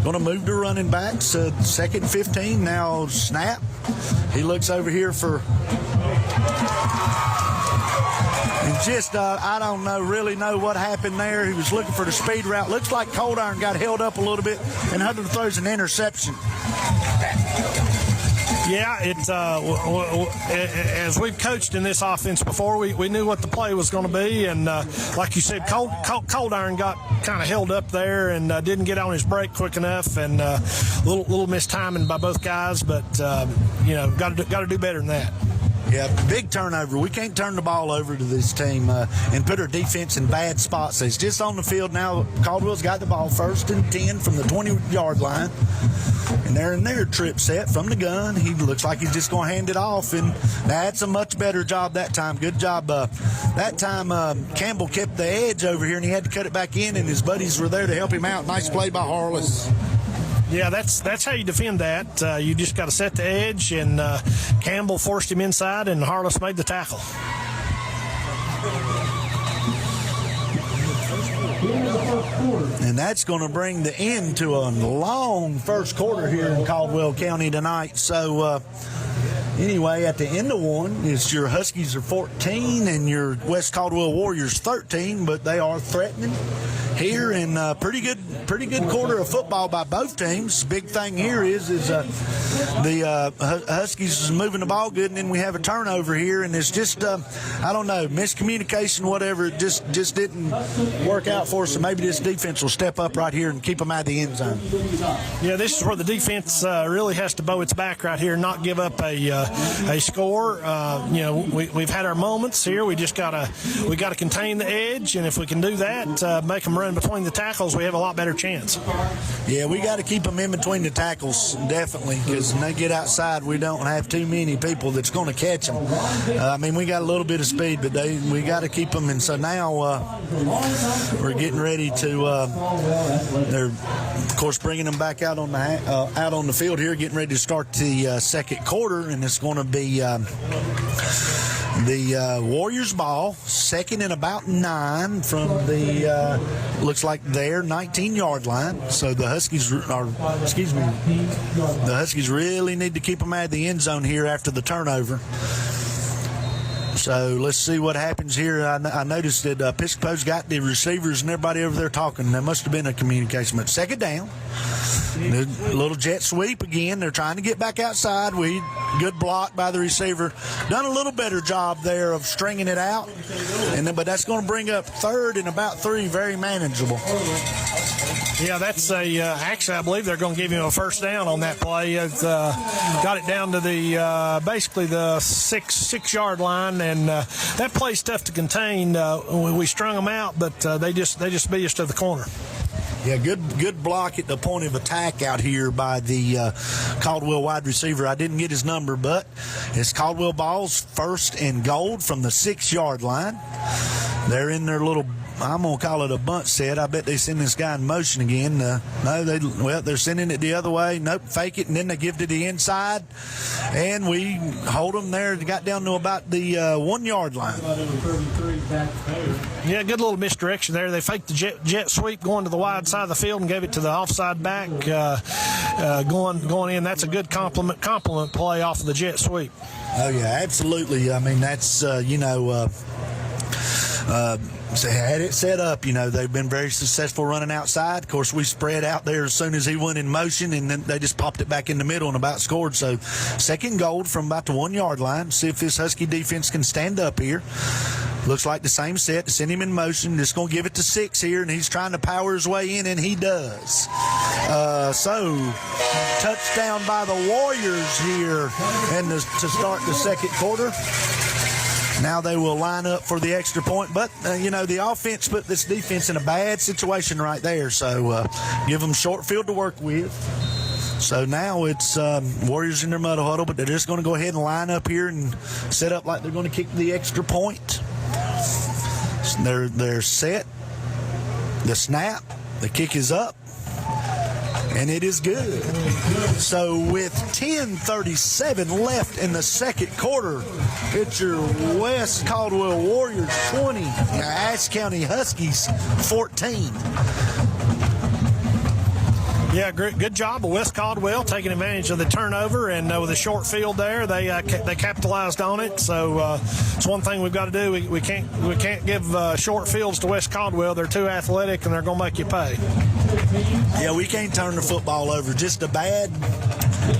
going to move to running backs. 2nd and 15. Now snap. He looks over here for. I don't really know what happened there. He was looking for the speed route. Looks like Cold Iron got held up a little bit, and Hudler throws an interception. Yeah, as we've coached in this offense before, we knew what the play was going to be, and like you said, Cold Iron got kind of held up there and didn't get on his break quick enough, and little mistiming by both guys, but got to do better than that. Yeah, big turnover. We can't turn the ball over to this team and put our defense in bad spots. It's just on the field now. Caldwell's got the ball 1st and 10 from the 20-yard line. And they're in their trip set from the gun. He looks like he's just going to hand it off. And that's a much better job that time. Good job. That time Campbell kept the edge over here, and he had to cut it back in, and his buddies were there to help him out. Nice play by Harless. Yeah, that's how you defend that. You just got to set the edge, and Campbell forced him inside, and Harless made the tackle. And that's going to bring the end to a long first quarter here in Caldwell County tonight. So, anyway, at the end of one, it's your Huskies are 14 and your West Caldwell Warriors 13, but they are threatening here, and pretty good quarter of football by both teams. Big thing here is the Huskies is moving the ball good, and then we have a turnover here, and it's just I don't know, miscommunication, whatever. It just didn't work out for us. So maybe this defense will step up right here and keep them out of the end zone. Yeah, this is where the defense really has to bow its back right here, and not give up a score. We've had our moments here. We gotta contain the edge, and if we can do that, make them run between the tackles, we have a lot better chance. Yeah, we got to keep them in between the tackles, definitely, because when they get outside, we don't have too many people that's going to catch them. We got a little bit of speed, but we got to keep them. And so now we're getting ready to. They're, of course, bringing them back out on the field here, getting ready to start the second quarter, and it's going to be. The Warriors ball, 2nd and about 9 from the, looks like their 19-yard line. So the Huskies really need to keep them out of the end zone here after the turnover. So let's see what happens here. I noticed that Piscopo's got the receivers and everybody over there talking. There must have been a communication. But 2nd down. A little jet sweep again. They're trying to get back outside. Good block by the receiver. Done a little better job there of stringing it out. But that's going to bring up 3rd and about 3, very manageable. Yeah, that's actually, I believe they're going to give him a first down on that play. Got it down to the basically the 6-yard line, and that play's tough to contain. We strung them out, but they just beat us to the corner. Yeah, good block at the point of attack out here by the Caldwell wide receiver. I didn't get his number, but it's Caldwell balls 1st and goal from the 6-yard line. They're in their little, I'm going to call it a bunt set. I bet they send this guy in motion again. They're sending it the other way. Nope, fake it, and then they give to the inside. And we hold them there. They got down to about the 1-yard line. Yeah, good little misdirection there. They faked the jet sweep going to the wide side of the field and gave it to the offside back going in. That's a good compliment play off of the jet sweep. Oh, yeah, absolutely. That's, so had it set up, they've been very successful running outside. Of course, we spread out there as soon as he went in motion, and then they just popped it back in the middle and about scored. So 2nd goal from about the 1-yard line. See if this Husky defense can stand up here. Looks like the same set to send him in motion. Just going to give it to 6 here, and he's trying to power his way in, and he does. So touchdown by the Warriors here and to start the second quarter. Now they will line up for the extra point. But, the offense put this defense in a bad situation right there. So give them short field to work with. So now it's Warriors in their muddle huddle, but they're just going to go ahead and line up here and set up like they're going to kick the extra point. So they're set. The snap. The kick is up. And it is good. So with 10:37 left in the second quarter, it's your West Caldwell Warriors 20, Ashe County Huskies 14. Yeah, good job of West Caldwell taking advantage of the turnover, and with a short field there, they capitalized on it. So it's one thing we've got to do. We can't give short fields to West Caldwell. They're too athletic, and they're going to make you pay. Yeah, we can't turn the football over. Just a bad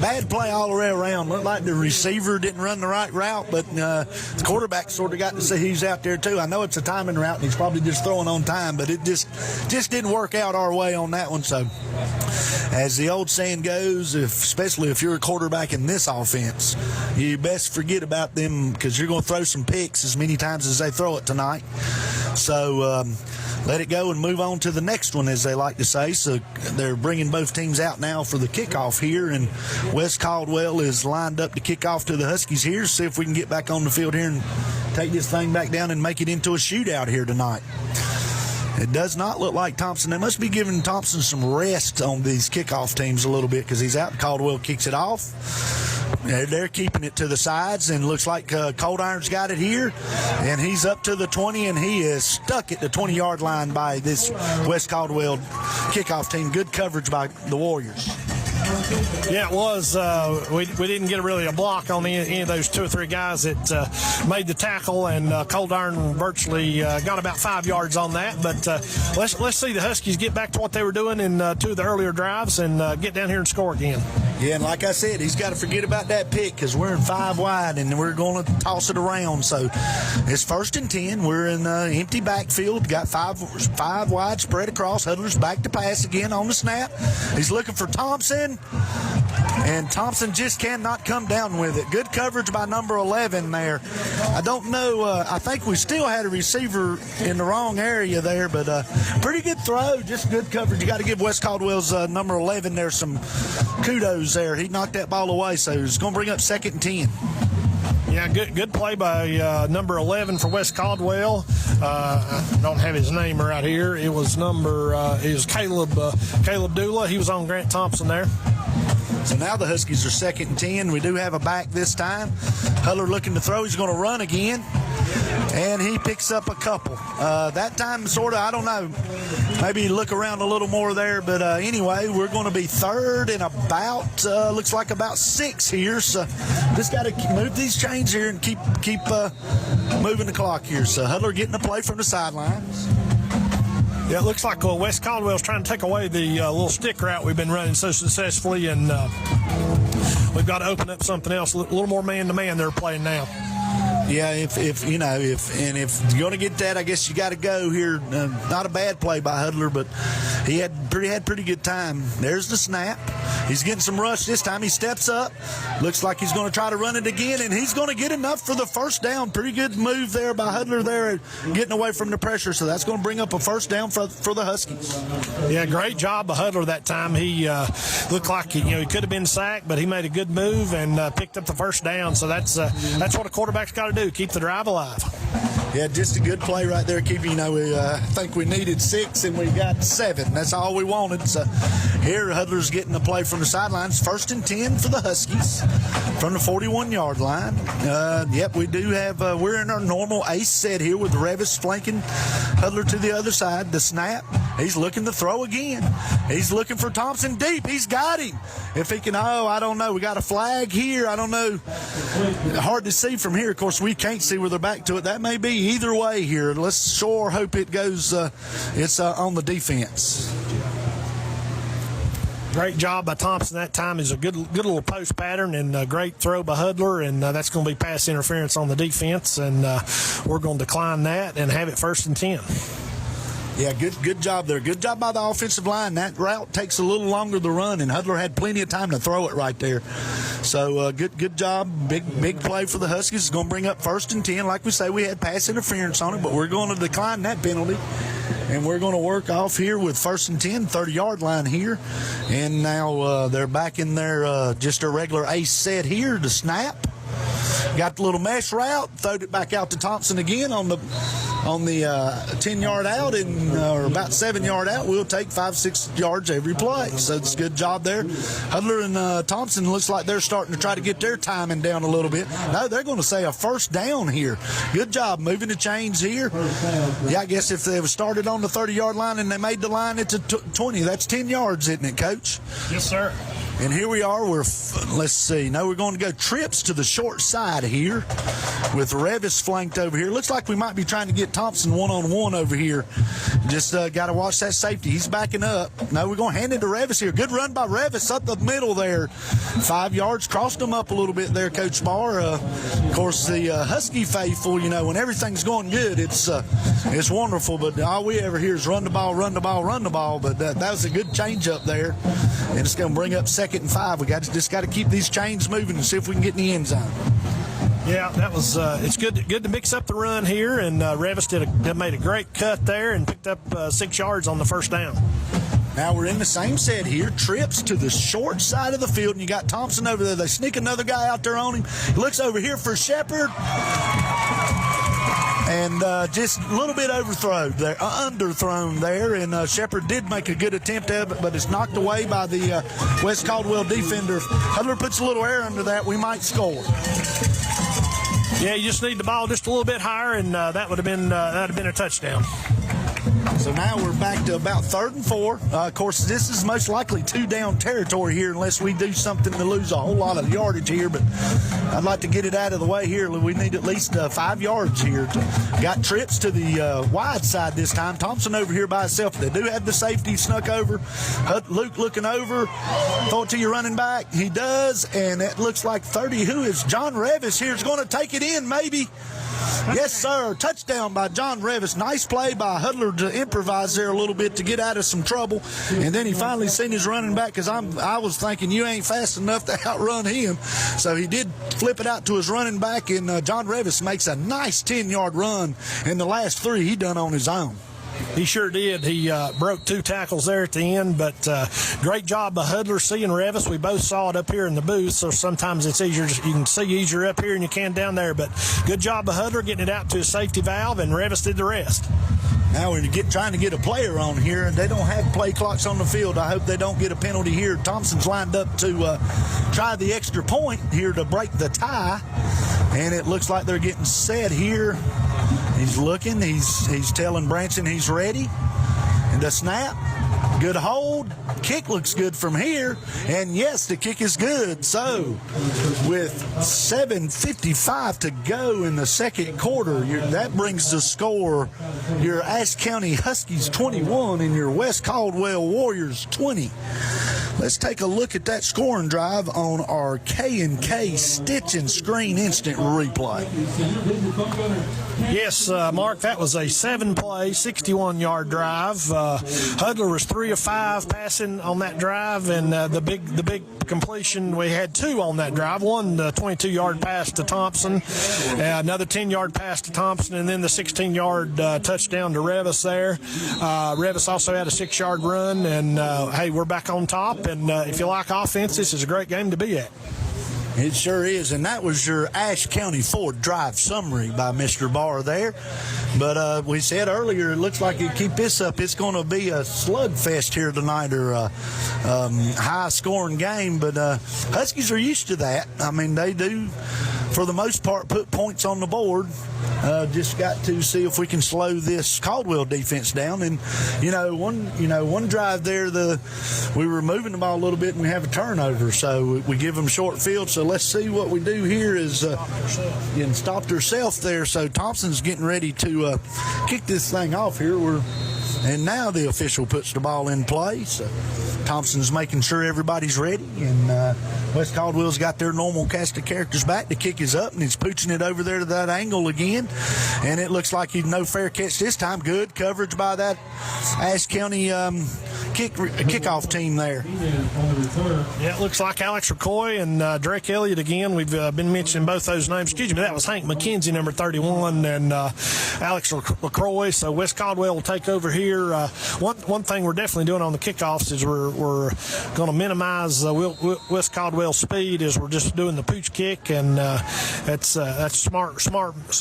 bad play all the way around. Looked like the receiver didn't run the right route, but the quarterback sort of got to see he's out there too. I know it's a timing route, and he's probably just throwing on time, but it just didn't work out our way on that one. So, as the old saying goes, especially if you're a quarterback in this offense, you best forget about them because you're going to throw some picks as many times as they throw it tonight. So let it go and move on to the next one, as they like to say. So they're bringing both teams out now for the kickoff here, and West Caldwell is lined up to kick off to the Huskies here. See if we can get back on the field here and take this thing back down and make it into a shootout here tonight. It does not look like Thompson. They must be giving Thompson some rest on these kickoff teams a little bit because he's out. Caldwell kicks it off. They're keeping it to the sides, and looks like Cold Iron's got it here, and he's up to the 20, and he is stuck at the 20-yard line by this West Caldwell kickoff team. Good coverage by the Warriors. Yeah, it was. We didn't get really a block on any of those 2 or 3 guys that made the tackle, and Cold Iron virtually got about 5 yards on that. But let's see the Huskies get back to what they were doing in 2 of the earlier drives and get down here and score again. Yeah, and like I said, he's got to forget about that pick because we're in 5 wide, and we're going to toss it around. So it's 1st and 10. We're in empty backfield. Got 5 wide spread across. Hudler's back to pass again on the snap. He's looking for Thompson. And Thompson just cannot come down with it. Good coverage by number 11 there. I don't know. I think we still had a receiver in the wrong area there, but pretty good throw. Just good coverage. You got to give West Caldwell's number 11 there some kudos there. He knocked that ball away, so it's going to bring up 2nd and 10. Yeah, good play by number 11 for West Caldwell. I don't have his name right here. It was Caleb Dula. He was on Grant Thompson there. So now the Huskies are 2nd and 10. We do have a back this time. Hudler looking to throw. He's going to run again. And he picks up a couple. That time, sort of, I don't know. Maybe look around a little more there. But anyway, we're going to be 3rd and about, looks like about 6 here. So just got to move these chains here and keep moving the clock here. So Hudler getting a play from the sidelines. Yeah, it looks like West Caldwell's trying to take away the little stick route we've been running so successfully, and we've got to open up something else, a little more man-to-man they're playing now. Yeah, if you're going to get that, I guess you got to go here. Not a bad play by Hudler, but he had pretty good time. There's the snap. He's getting some rush this time. He steps up. Looks like he's going to try to run it again, and he's going to get enough for the 1st down. Pretty good move there by Hudler there, getting away from the pressure. So that's going to bring up a 1st down for the Huskies. Yeah, great job by Hudler that time. He looked like he could have been sacked, but he made a good move and picked up the 1st down. So that's what a quarterback's got to do, keep the drive alive. Yeah, just a good play right there. I think we needed 6 and we got 7. That's all we wanted. So here Hudler's getting the play from the sidelines. 1st and 10 for the Huskies from the 41-yard line. Yep, we do have, we're in our normal ace set here with Revis flanking Hudler to the other side. The snap, he's looking to throw again. He's looking for Thompson deep. He's got him. If he can, I don't know. We got a flag here. I don't know. Hard to see from here. Of course, we can't see where they're back to it. That may be either way here. Let's sure hope it goes, it's on the defense. Great job by Thompson that time. Is a good little post pattern, and a great throw by Hudler, and that's going to be pass interference on the defense, and we're going to decline that and have it 1st and 10. Yeah, good job there. Good job by the offensive line. That route takes a little longer to run, and Hudler had plenty of time to throw it right there. So good job. Big play for the Huskies. It's going to bring up 1st and 10. Like we say, we had pass interference on it, but we're going to decline that penalty. And we're going to work off here with 1st and 10, 30-yard line here. And now they're back in their just a regular ace set here to snap. Got the little mesh route, throwed it back out to Thompson again on the 10-yard out or about 7-yard out. We'll take 5-6 yards every play. So it's a good job there. Hudler and Thompson looks like they're starting to try to get their timing down a little bit. No, they're going to say a 1st down here. Good job moving the chains here. Yeah, I guess if they started on the 30-yard line and they made the line at the 20, that's 10 yards, isn't it, Coach? Yes, sir. And here we are. Let's see. Now we're going to go trips to the short side here with Revis flanked over here. Looks like we might be trying to get Thompson one-on-one over here. Just got to watch that safety. He's backing up. No, we're going to hand it to Revis here. Good run by Revis up the middle there. 5 yards. Crossed him up a little bit there, Coach Barr. Of course, the Husky faithful, you know, when everything's going good, it's wonderful. But all we ever hear is run the ball, run the ball, run the ball. But that was a good change up there. And it's going to bring up 2nd and 5. We just got to keep these chains moving and see if we can get in the end zone. Yeah, that was. It's good to mix up the run here, and Revis made a great cut there and picked up 6 yards on the first down. Now we're in the same set here. Trips to the short side of the field, and you got Thompson over there. They sneak another guy out there on him. He looks over here for Shepard. And just a little bit underthrown there, and Shepard did make a good attempt at it, but it's knocked away by the West Caldwell defender. Hudler puts a little air under that, we might score. Yeah, you just need the ball just a little bit higher, and that would have been a touchdown. So now we're back to about 3rd and 4. Of course, this is most likely 2-down territory here unless we do something to lose a whole lot of yardage here. But I'd like to get it out of the way here. We need at least 5 yards here. Got trips to the wide side this time. Thompson over here by himself. They do have the safety snuck over. Luke looking over. Throw it to your running back. He does, and it looks like 30. Who is John Revis here? Is going to take it in, maybe. Yes, sir. Touchdown by John Revis. Nice play by Hudler to improvise there a little bit to get out of some trouble. And then he finally seen his running back because I was thinking you ain't fast enough to outrun him. So he did flip it out to his running back, and John Revis makes a nice 10-yard run. And the last 3 he done on his own. He sure did. He broke 2 tackles there at the end, but great job by Hudler seeing Revis. We both saw it up here in the booth, so sometimes it's easier. You can see easier up here than you can down there, but good job by Hudler getting it out to his safety valve, and Revis did the rest. Now we're trying to get a player on here, and they don't have play clocks on the field. I hope they don't get a penalty here. Thompson's lined up to try the extra point here to break the tie, and it looks like they're getting set here. He's looking. He's telling Branson he's ready. And the snap. Good hold. Kick looks good from here. And, yes, the kick is good. So, with 7:55 to go in the second quarter, that brings the score, your Ashe County Huskies 21 and your West Caldwell Warriors 20. Let's take a look at that scoring drive on our K&K Stitch and Screen Instant Replay. Yes, Mark, that was a 7-play, 61-yard drive. Hudler was 3 of 5 passing on that drive, and the big completion, we had 2 on that drive. One, the 22-yard pass to Thompson, another 10-yard pass to Thompson, and then the 16-yard touchdown to Revis there. Revis also had a 6-yard run, and, hey, we're back on top. And if you like offense, this is a great game to be at. It sure is, and that was your Ashe County Ford Drive summary by Mr. Barr there. But we said earlier, it looks like you keep this up, it's going to be a slugfest here tonight, or a high-scoring game. But Huskies are used to that. I mean, they do, for the most part, put points on the board. Just got to see if we can slow this Caldwell defense down. And one drive there, we were moving the ball a little bit, and we have a turnover, so we give them short field. So let's see what we do here is and stopped herself there. So Thompson's getting ready to kick this thing off here. And now the official puts the ball in play. So Thompson's making sure everybody's ready. And West Caldwell's got their normal cast of characters back. The kick is up, and he's pooching it over there to that angle again. And it looks like he's no fair catch this time. Good coverage by that Ashe County kickoff team there. Yeah, it looks like Alex McCoy and Drake Elliott again. We've been mentioning both those names. Excuse me, that was Hank McKenzie, number 31, and Alex LaCroix. So West Caldwell will take over here. One thing we're definitely doing on the kickoffs is we're going to minimize West Caldwell's speed as we're just doing the pooch kick, and that's smart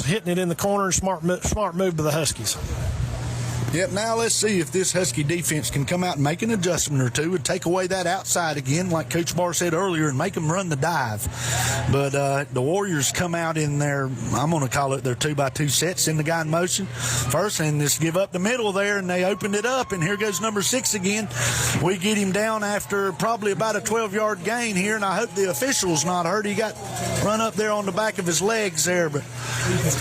hitting it in the corner. Smart move by the Huskies. Yep, now let's see if this Husky defense can come out and make an adjustment or two and take away that outside again, like Coach Barr said earlier, and make them run the dive. But the Warriors come out in their, I'm going to call it their 2x2 sets in the guy in motion first, and just give up the middle there, and they opened it up, and here goes number 6 again. We get him down after probably about a 12-yard gain here, and I hope the official's not hurt. He got run up there on the back of his legs there, but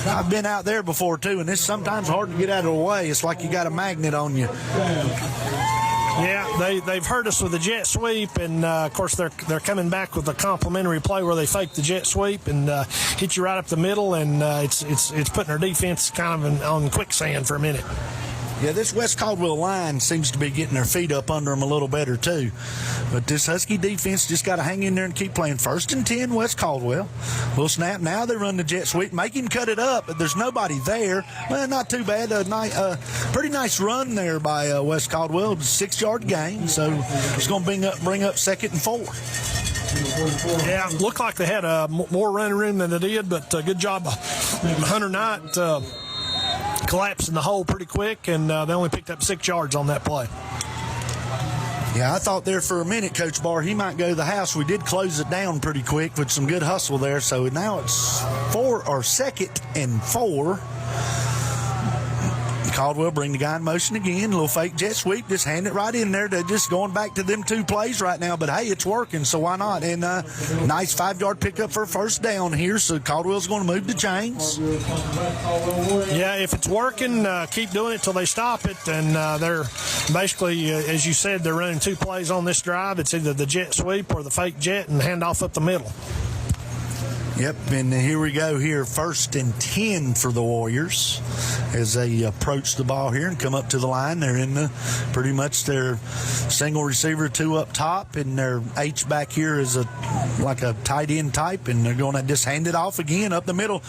I've been out there before too, and it's sometimes hard to get out of the way. It's like you got a magnet on you. Yeah, they've hurt us with the jet sweep, and of course they're coming back with a complimentary play where they fake the jet sweep and hit you right up the middle, and it's putting our defense kind of on quicksand for a minute. Yeah, this West Caldwell line seems to be getting their feet up under them a little better, too. But this Husky defense just got to hang in there and keep playing. 1st and 10, West Caldwell. Little snap. Now they run the jet sweep. Make him cut it up, but there's nobody there. Well, not too bad. Pretty nice run there by West Caldwell. 6-yard gain, so it's going to bring up 2nd and 4. Yeah, looked like they had more running room than they did, but good job, Hunter Knight. Collapsing the hole pretty quick, and they only picked up 6 yards on that play. Yeah, I thought there for a minute, Coach Barr, he might go to the house. We did close it down pretty quick with some good hustle there, so now it's 2nd and 4. Caldwell bring the guy in motion again. A little fake jet sweep. Just hand it right in there. They're just going back to them 2 plays right now. But, hey, it's working, so why not? And nice 5-yard pickup for a first down here. So Caldwell's going to move the chains. Yeah, if it's working, keep doing it till they stop it. And they're basically, as you said, they're running 2 plays on this drive. It's either the jet sweep or the fake jet and handoff up the middle. Yep, and here we go here, 1st and 10 for the Warriors as they approach the ball here and come up to the line. They're in pretty much their single receiver, 2 up top, and their H back here is like a tight end type, and they're going to just hand it off again up the middle.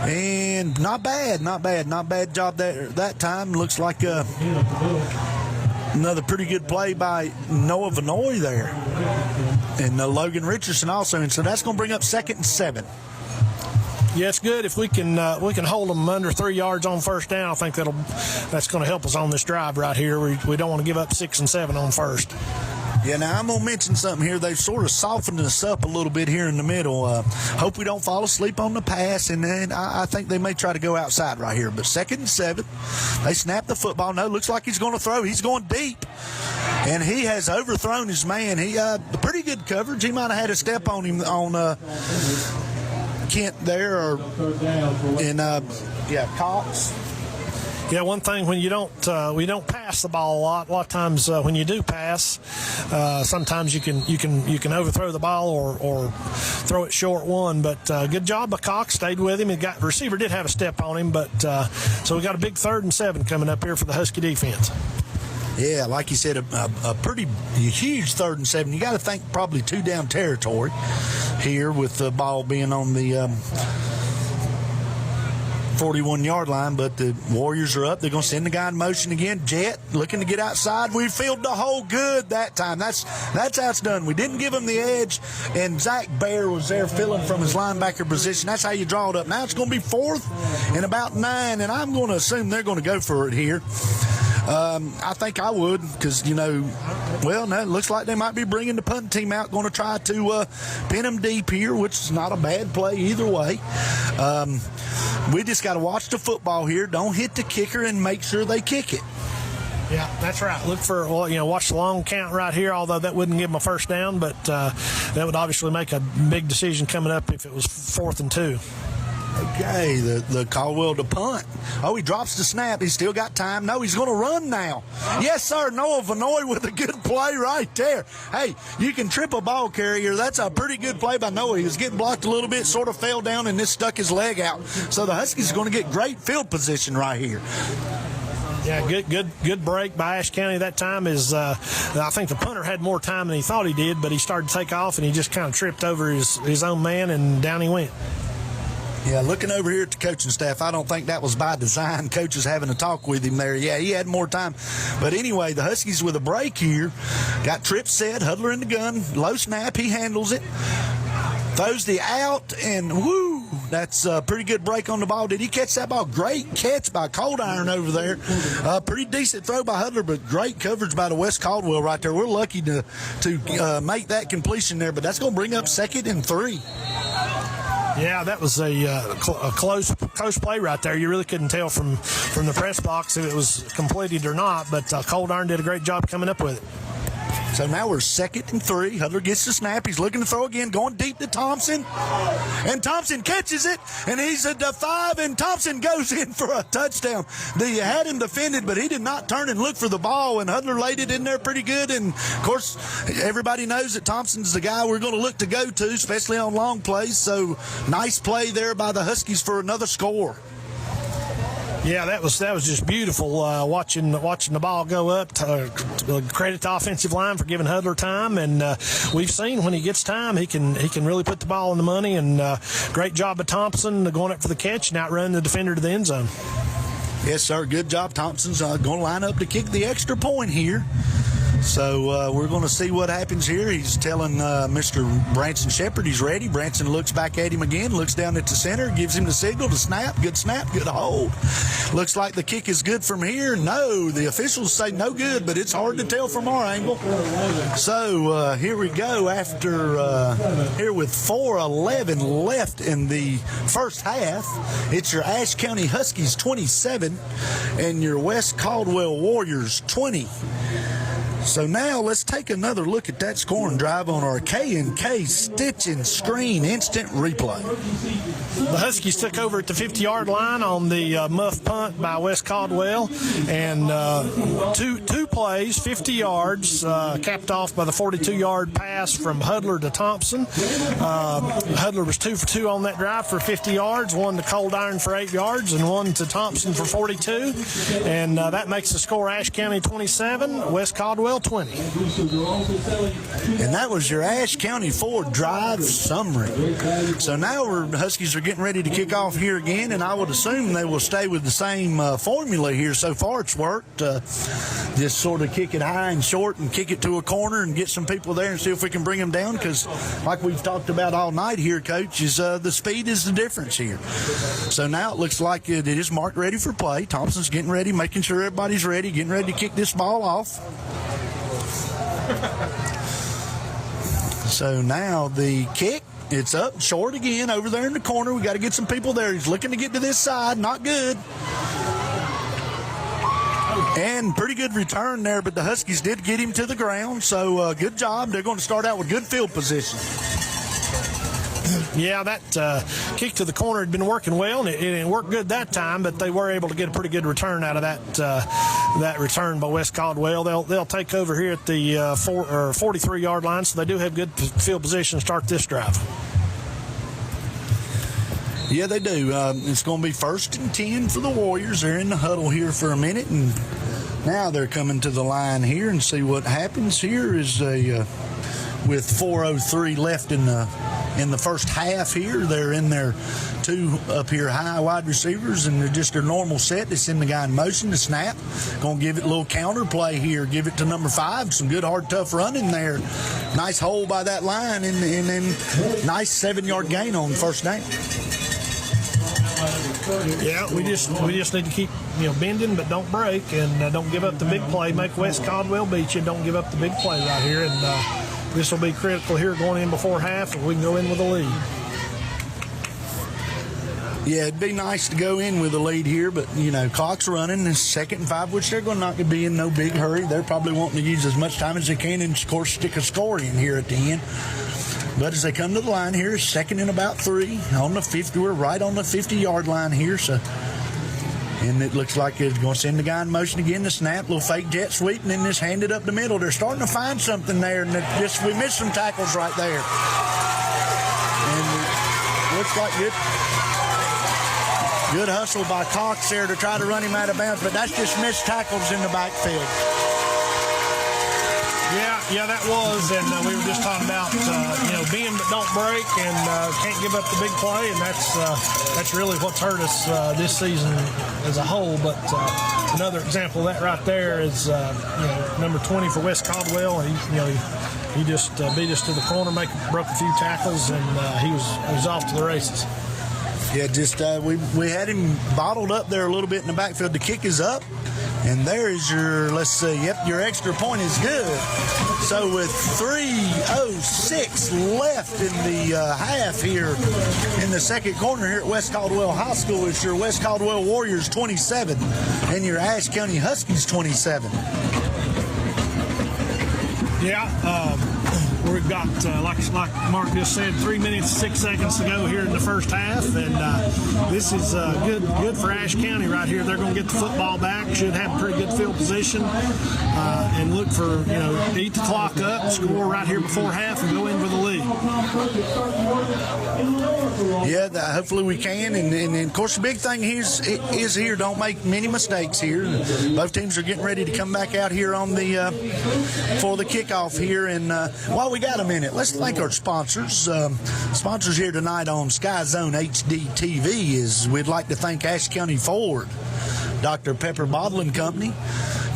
And not bad job that time. Looks like another pretty good play by Noah Vanoy there. And Logan Richardson also. And so that's going to bring up 2nd and 7. Yeah, it's good if we can hold them under 3 yards on first down. I think that's going to help us on this drive right here. We don't want to give up 6 and 7 on first. Yeah, now I'm going to mention something here. They've sort of softened us up a little bit here in the middle. Hope we don't fall asleep on the pass, and then I think they may try to go outside right here. But 2nd and 7, they snap the football. No, looks like he's going to throw. He's going deep, and he has overthrown his man. He pretty good coverage. He might have had a step on him on Kent there, Cox. Yeah, one thing when we don't pass the ball a lot of times when you do pass, sometimes you can overthrow the ball or throw it short one. But good job by Cox, stayed with him. Receiver did have a step on him, but so we got a big 3rd and 7 coming up here for the Husky defense. Yeah, like you said, a pretty huge 3rd and 7. You got to think probably 2 down territory here with the ball being on the 41-yard line, but the Warriors are up. They're going to send the guy in motion again. Jet looking to get outside. We fielded the hole good that time. That's how it's done. We didn't give him the edge, and Zach Bear was there filling from his linebacker position. That's how you draw it up. Now it's going to be 4th and about 9, and I'm going to assume they're going to go for it here. I think I would because, no, it looks like they might be bringing the punt team out, going to try to pin them deep here, which is not a bad play either way. We just got to watch the football here. Don't hit the kicker and make sure they kick it. Yeah, that's right. Look for, watch the long count right here, although that wouldn't give them a first down, but that would obviously make a big decision coming up if it was 4th and 2. Okay, the Caldwell to punt. Oh, he drops the snap. He's still got time. No, he's going to run now. Yes, sir. Noah Vanoy with a good play right there. Hey, you can trip a ball carrier. That's a pretty good play by Noah. He was getting blocked a little bit, sort of fell down, and this stuck his leg out. So the Huskies are going to get great field position right here. Yeah, good break by Ashe County that time. I think the punter had more time than he thought he did, but he started to take off, and he just kind of tripped over his own man, and down he went. Yeah, looking over here at the coaching staff, I don't think that was by design. Coach is having a talk with him there. Yeah, he had more time. But anyway, the Huskies with a break here. Got trip set, Huddler in the gun, low snap, he handles it. Throws the out, and woo, That's a pretty good break on the ball. Did he catch that ball? Great catch by Cold Iron over there. Pretty decent throw by Hudler, but great coverage by the West Caldwell right there. We're lucky to make that completion there, but that's going to bring up 2nd and 3. Yeah, that was a close play right there. You really couldn't tell from the press box if it was completed or not, but Cold Iron did a great job coming up with it. So now we're 2nd and 3. Hudler gets the snap. He's looking to throw again, going deep to Thompson. And Thompson catches it, and he's at the 5, and Thompson goes in for a touchdown. They had him defended, but he did not turn and look for the ball, and Hudler laid it in there pretty good. And, of course, everybody knows that Thompson's the guy we're going to look to go to, especially on long plays. So nice play there by the Huskies for another score. Yeah, that was just beautiful watching the ball go up. Credit the offensive line for giving Hudler time, and we've seen when he gets time, he can really put the ball in the money. And great job of Thompson going up for the catch and outrunning the defender to the end zone. Yes, sir. Good job. Thompson's going to line up to kick the extra point here. So we're going to see what happens here. He's telling Mr. Branson Shepard he's ready. Branson looks back at him again, looks down at the center, gives him the signal to snap, good hold. Looks like the kick is good from here. No, the officials say no good, but it's hard to tell from our angle. So here we go after here with 4:11 left in the first half. It's your Ashe County Huskies 27 and your West Caldwell Warriors 20. So now let's take another look at that scoring drive on our K&K Stitch and Screen instant replay. The Huskies took over at the 50-yard line on the muff punt by West Caldwell, and two plays, 50 yards, capped off by the 42-yard pass from Hudler to Thompson. Hudler was 2 for 2 on that drive for 50 yards, one to Cold Iron for 8 yards, and one to Thompson for 42. And that makes the score Ashe County 27, West Caldwell 20. And that was your Ashe County 4 drive summary. So now Huskies are getting ready to kick off here again, and I would assume they will stay with the same formula here. So far it's worked. Just sort of kick it high and short and kick it to a corner and get some people there and see if we can bring them down, because like we've talked about all night here, Coach, is the speed is the difference here. So now it looks like it is marked ready for play. Thompson's getting ready, making sure everybody's ready, getting ready to kick this ball off. So now the kick, it's up short again over there in the corner. We got to get some people there. He's looking to get to this side. Not good. And pretty good return there, but the Huskies did get him to the ground. So good job. They're going to start out with good field position. Yeah, that kick to the corner had been working well, and it didn't work good that time, but they were able to get a pretty good return out of that return by West Caldwell. They'll take over here at the 43-yard line, so they do have good field position to start this drive. Yeah, they do. It's going to be 1st and 10 for the Warriors. They're in the huddle here for a minute, and now they're coming to the line here and see what happens. Here is with 4:03 left in the first half here. They're in their 2 up here high wide receivers, and they're just their normal set. They send the guy in motion to snap. Going to give it a little counter play here. Give it to number 5. Some good, hard, tough running there. Nice hole by that line, and then nice 7-yard gain on first down. Yeah, we just need to keep bending, but don't break, and don't give up the big play. Make West Caldwell beat you. Don't give up the big play right here, and this will be critical here going in before half, and we can go in with a lead. Yeah, it'd be nice to go in with a lead here, but, clock's running. It's 2nd and 5, which they're not going to be in no big hurry. They're probably wanting to use as much time as they can and, of course, stick a score in here at the end. But as they come to the line here, 2nd and about 3 on the 50. We're right on the 50-yard line here, so... And it looks like it's going to send the guy in motion again to snap, little fake jet sweep, and then just hand it up the middle. They're starting to find something there, and we missed some tackles right there. And it looks like good hustle by Cox there to try to run him out of bounds, but that's just missed tackles in the backfield. Yeah, that was, and we were just talking about bend but don't break, and can't give up the big play, and that's really what's hurt us this season as a whole. But another example of that right there is number 20 for West Caldwell. He just beat us to the corner, broke a few tackles, and he was off to the races. Yeah, just we had him bottled up there a little bit in the backfield. The kick is up, and there is your, let's see, yep, your extra point is good. So with 3:06 left in the half here in the second quarter here at West Caldwell High School, it's your West Caldwell Warriors 27 and your Ashe County Huskies 27. Yeah, we've got, like Mark just said, 3 minutes, 6 seconds to go here in the first half, and this is good for Ashe County right here. They're going to get the football back, should have a pretty good field position, and look for, eat the clock up, score right here before half, and go in for the lead. Yeah, hopefully we can, and of course the big thing is here, don't make many mistakes here. Both teams are getting ready to come back out here on the for the kickoff here, and while we got a minute, let's thank our sponsors. Sponsors here tonight on Sky Zone HD TV is we'd like to thank Ashe County Ford, Dr. Pepper Bottling Company,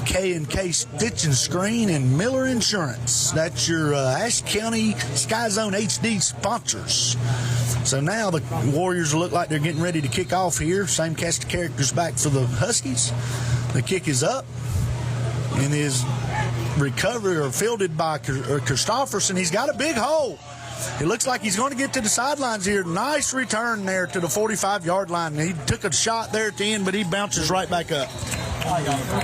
K&K Stitch and Screen, and Miller Insurance. That's your Ashe County Sky Zone HD sponsors. So now the Warriors look like they're getting ready to kick off here. Same cast of characters back for the Huskies. The kick is up and is recovered or fielded by Christofferson. He's got a big hole. It looks like he's going to get to the sidelines here. Nice return there to the 45-yard line. He took a shot there at the end, but he bounces right back up.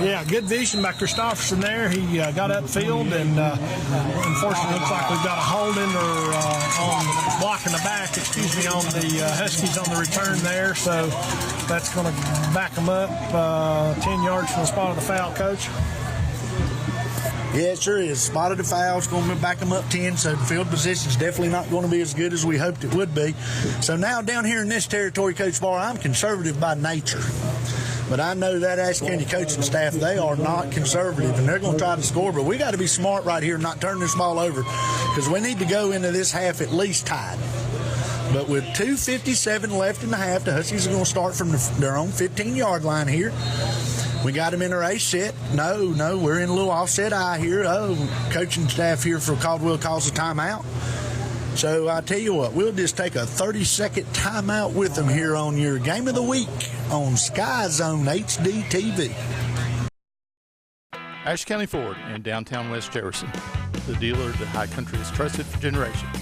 Yeah, good vision by Christofferson there. He got upfield, and unfortunately, looks like we've got a holding or on blocking the back, on the Huskies on the return there. So that's going to back them up 10 yards from the spot of the foul, Coach. Yeah, it sure is. Spotted the foul. It's going to back them up 10, so the field position's definitely not going to be as good as we hoped it would be. So now down here in this territory, Coach Barr, I'm conservative by nature. But I know that Ashe County coaching staff, they are not conservative, and they're going to try to score. But we got to be smart right here and not turn this ball over, because we need to go into this half at least tied. But with 2:57 left in the half, the Huskies are going to start from their own 15-yard line here. We got them in our ace set. No, we're in a little offset eye here. Coaching staff here for Caldwell calls a timeout. So I tell you what, we'll just take a 30-second timeout with them here on your Game of the Week on Sky Zone HD TV. Ashe County Ford in downtown West Jefferson, the dealer that High Country has trusted for generations.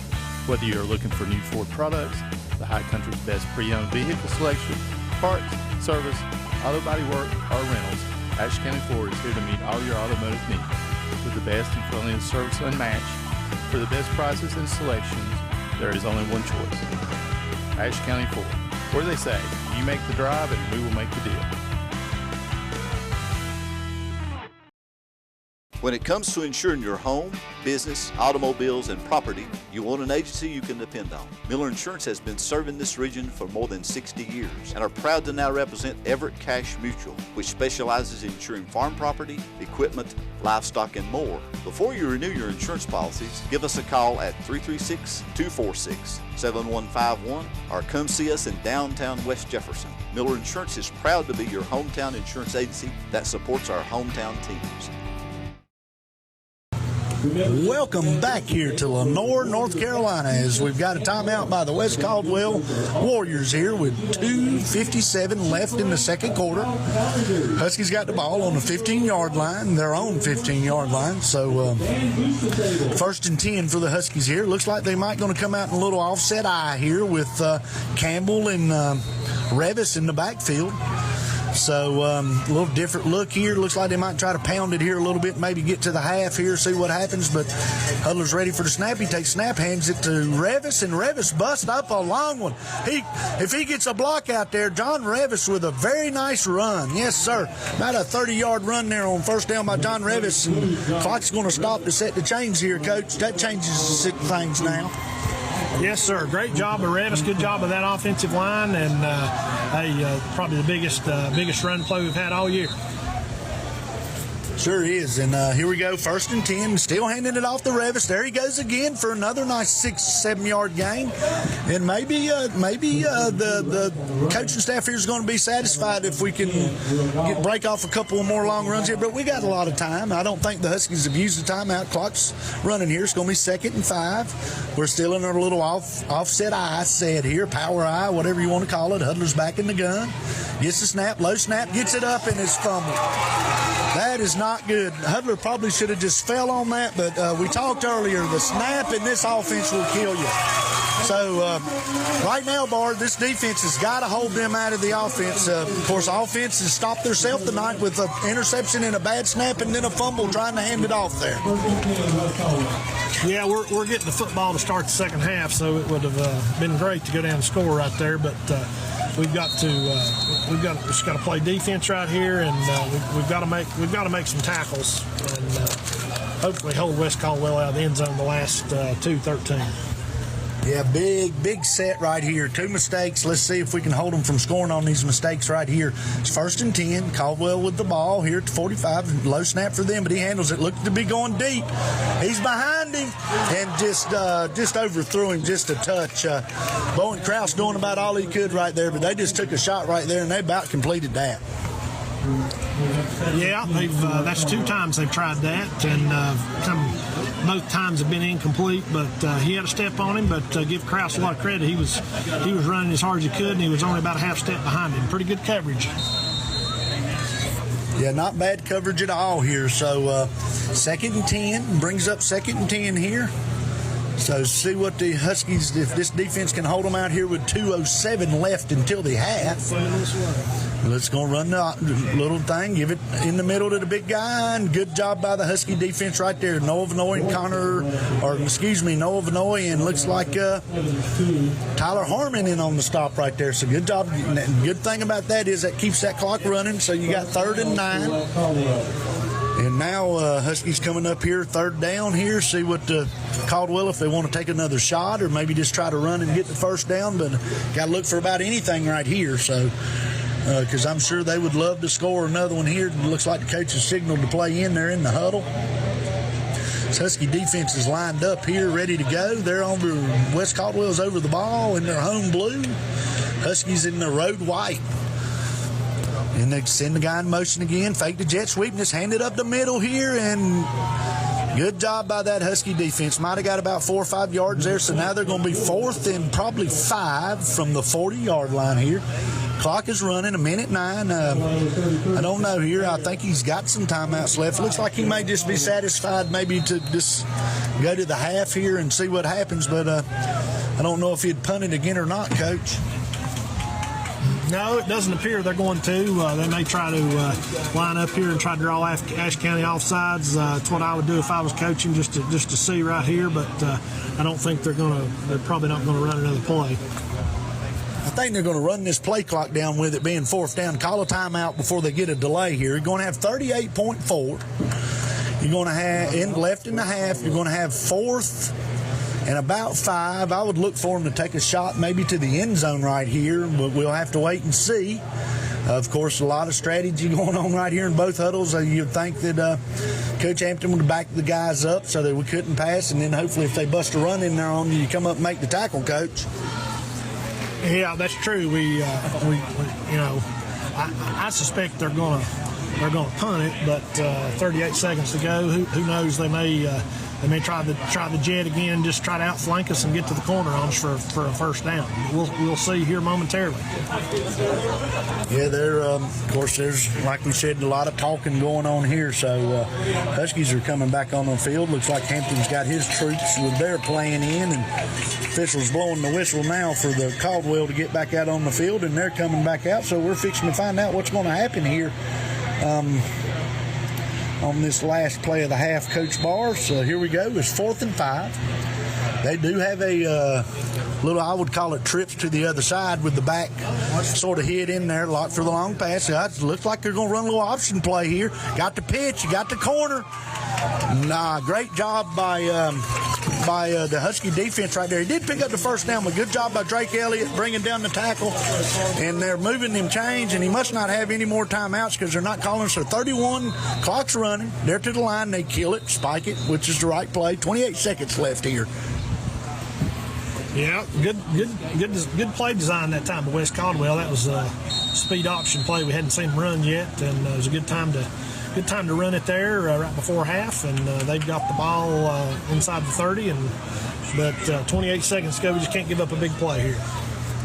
Whether you're looking for new Ford products, the High Country's best pre-owned vehicle selection, parts, service, auto body work, or rentals, Ashe County Ford is here to meet all your automotive needs with the best and friendliest service unmatched. For the best prices and selections, there is only one choice. Ashe County Ford, where they say, you make the drive and we will make the deal. When it comes to insuring your home, business, automobiles, and property, you want an agency you can depend on. Miller Insurance has been serving this region for more than 60 years and are proud to now represent Everett Cash Mutual, which specializes in insuring farm property, equipment, livestock, and more. Before you renew your insurance policies, give us a call at 336-246-7151 or come see us in downtown West Jefferson. Miller Insurance is proud to be your hometown insurance agency that supports our hometown teams. Welcome back here to Lenore, North Carolina, as we've got a timeout by the West Caldwell Warriors here with 2:57 left in the second quarter. Huskies got the ball on the 15-yard line, their own 15-yard line. So first and 10 for the Huskies here. Looks like they might going to come out in a little offset eye here with Campbell and Revis in the backfield. So a little different look here. Looks like they might try to pound it here a little bit, maybe get to the half here, see what happens. But Huddler's ready for the snap. He takes snap, hands it to Revis, and Revis busts up a long one. If he gets a block out there, John Revis with a very nice run. Yes, sir. About a 30-yard run there on first down by John Revis. And clock's going to stop to set the chains here, Coach. That changes things now. Yes, sir. Great job of Revis. Good job of that offensive line, and probably the biggest run play we've had all year. Sure is. And here we go, 1st and 10. Still handing it off to Revis. There he goes again for another nice 6-7 yard gain. And maybe the coaching staff here is going to be satisfied if we can break off a couple more long runs here. But we got a lot of time. I don't think the Huskies have used the timeout. Clock's running here. It's going to be 2nd and 5. We're still in our little offset eye set here, power eye, whatever you want to call it. Huddler's back in the gun. Gets the snap, low snap, gets it up, and it's fumbled. That is not good. Huddler probably should have just fell on that, but we talked earlier, the snap in this offense will kill you. So right now, Bard, this defense has got to hold them out of the offense. Of course, offense has stopped themselves tonight with an interception and a bad snap and then a fumble trying to hand it off there. Yeah, we're getting the football to start the second half, so it would have been great to go down and score right there, but we've just got to play defense right here, and we've got to make some tackles and hopefully hold West Caldwell out of the end zone the last 2-13. Yeah, big set right here. 2 mistakes. Let's see if we can hold them from scoring on these mistakes right here. It's 1st and 10. Caldwell with the ball here at the 45. Low snap for them, but he handles it. Looked to be going deep. He's behind him and just overthrew him just a touch. Bowen Krause doing about all he could right there, but they just took a shot right there, and they about completed that. Yeah, that's 2 times they've tried that, and both times have been incomplete. But he had a step on him. But give Krause a lot of credit. He was running as hard as he could, and he was only about a half step behind him. Pretty good coverage. Yeah, not bad coverage at all here. So 2nd and 10 brings up 2nd and 10 here. So see what the Huskies, if this defense can hold them out here with 2:07 left until the half. Let's go run the little thing, give it in the middle to the big guy, and good job by the Husky defense right there. Noah Vanoy and Noah Vanoy, and looks like Tyler Harmon in on the stop right there. So good job. Good thing about that is that keeps that clock running. So you got 3rd and 9. And now Huskies coming up here, 3rd down here. See what Caldwell, if they want to take another shot or maybe just try to run and get the 1st down. But got to look for about anything right here. So because I'm sure they would love to score another one here. It looks like the coach has signaled to play in there in the huddle. This Husky defense is lined up here, ready to go. They're over. West Caldwell's over the ball in their home blue. Huskies in the road white. And they send the guy in motion again. Fake the jet sweep and just hand it up the middle here. And good job by that Husky defense. Might have got about 4 or 5 yards there. So now they're going to be 4th and probably 5 from the 40-yard line here. Clock is running, 1:09. I don't know here. I think he's got some timeouts left. Looks like he may just be satisfied maybe to just go to the half here and see what happens. But I don't know if he'd punt it again or not, Coach. No, it doesn't appear they're going to. They may try to line up here and try to draw Ashe County offsides. That's what I would do if I was coaching, just to see right here. But I don't think they're probably not going to run another play. I think they're going to run this play clock down with it being 4th down. Call a timeout before they get a delay here. You're going to have 38.4. You're going to have left in the half. You're going to have 4th and about 5. I would look for them to take a shot maybe to the end zone right here, but we'll have to wait and see. Of course, a lot of strategy going on right here in both huddles. You'd think that Coach Hampton would back the guys up so that we couldn't pass, and then hopefully if they bust a run in there on you, you come up and make the tackle, Coach. Yeah, that's true. I suspect they're going to punt it, but 38 seconds to go. Who knows? They may try the jet again, just try to outflank us and get to the corner on us for a 1st down. We'll see here momentarily. Yeah, of course, there's, like we said, a lot of talking going on here. So Huskies are coming back on the field. Looks like Hampton's got his troops with their playing in, and officials blowing the whistle now for the Caldwell to get back out on the field, and they're coming back out. So we're fixing to find out what's going to happen here. On this last play of the half, Coach Barr. So here we go. It's 4th and 5. They do have a little, I would call it, trips to the other side with the back sort of hid in there, locked for the long pass. It looks like they're going to run a little option play here. Got the pitch, you got the corner. Great job by by the Husky defense right there. He did pick up the first down, but good job by Drake Elliott bringing down the tackle. And they're moving them chains, and he must not have any more timeouts because they're not calling. So 31, clock's running. They're to the line. They kill it, spike it, which is the right play. 28 seconds left here. Yeah, good play design that time by West Caldwell. That was a speed option play. We hadn't seen him run yet, and it was a good time to run it there right before half. And they've got the ball inside the 30, but 28 seconds to go. We just can't give up a big play here.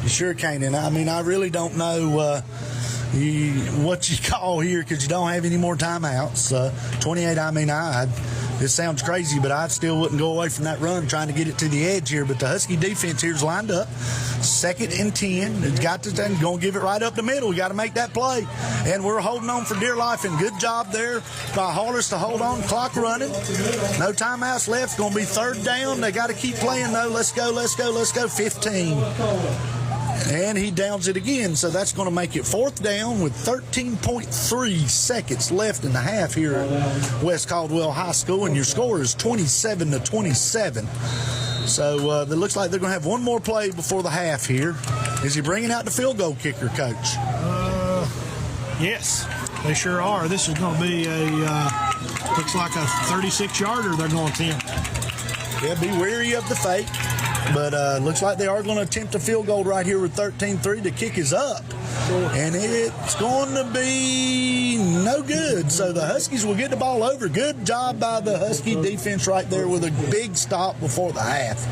You sure can't. And I mean, I really don't know what you call here because you don't have any more timeouts. 28. I mean, this sounds crazy, but I still wouldn't go away from that run trying to get it to the edge here. But the Husky defense here's lined up. 2nd and 10. It's got to going to give it right up the middle. We got to make that play. And we're holding on for dear life. And good job there by Hollis to hold on. Clock running. No timeouts left. Going to be 3rd down. They got to keep playing, though. Let's go. 15. And he downs it again, so that's going to make it 4th down with 13.3 seconds left in the half here at West Caldwell High School, and your score is 27-27. So it looks like they're going to have one more play before the half here. Is he bringing out the field goal kicker, Coach? Yes, they sure are. This is going to be looks like a 36-yarder they're going to attempt. Yeah, be wary of the fake. But looks like they are going to attempt a field goal right here with 13-3. The kick is up, and it's going to be no good. So the Huskies will get the ball over. Good job by the Husky defense right there with a big stop before the half.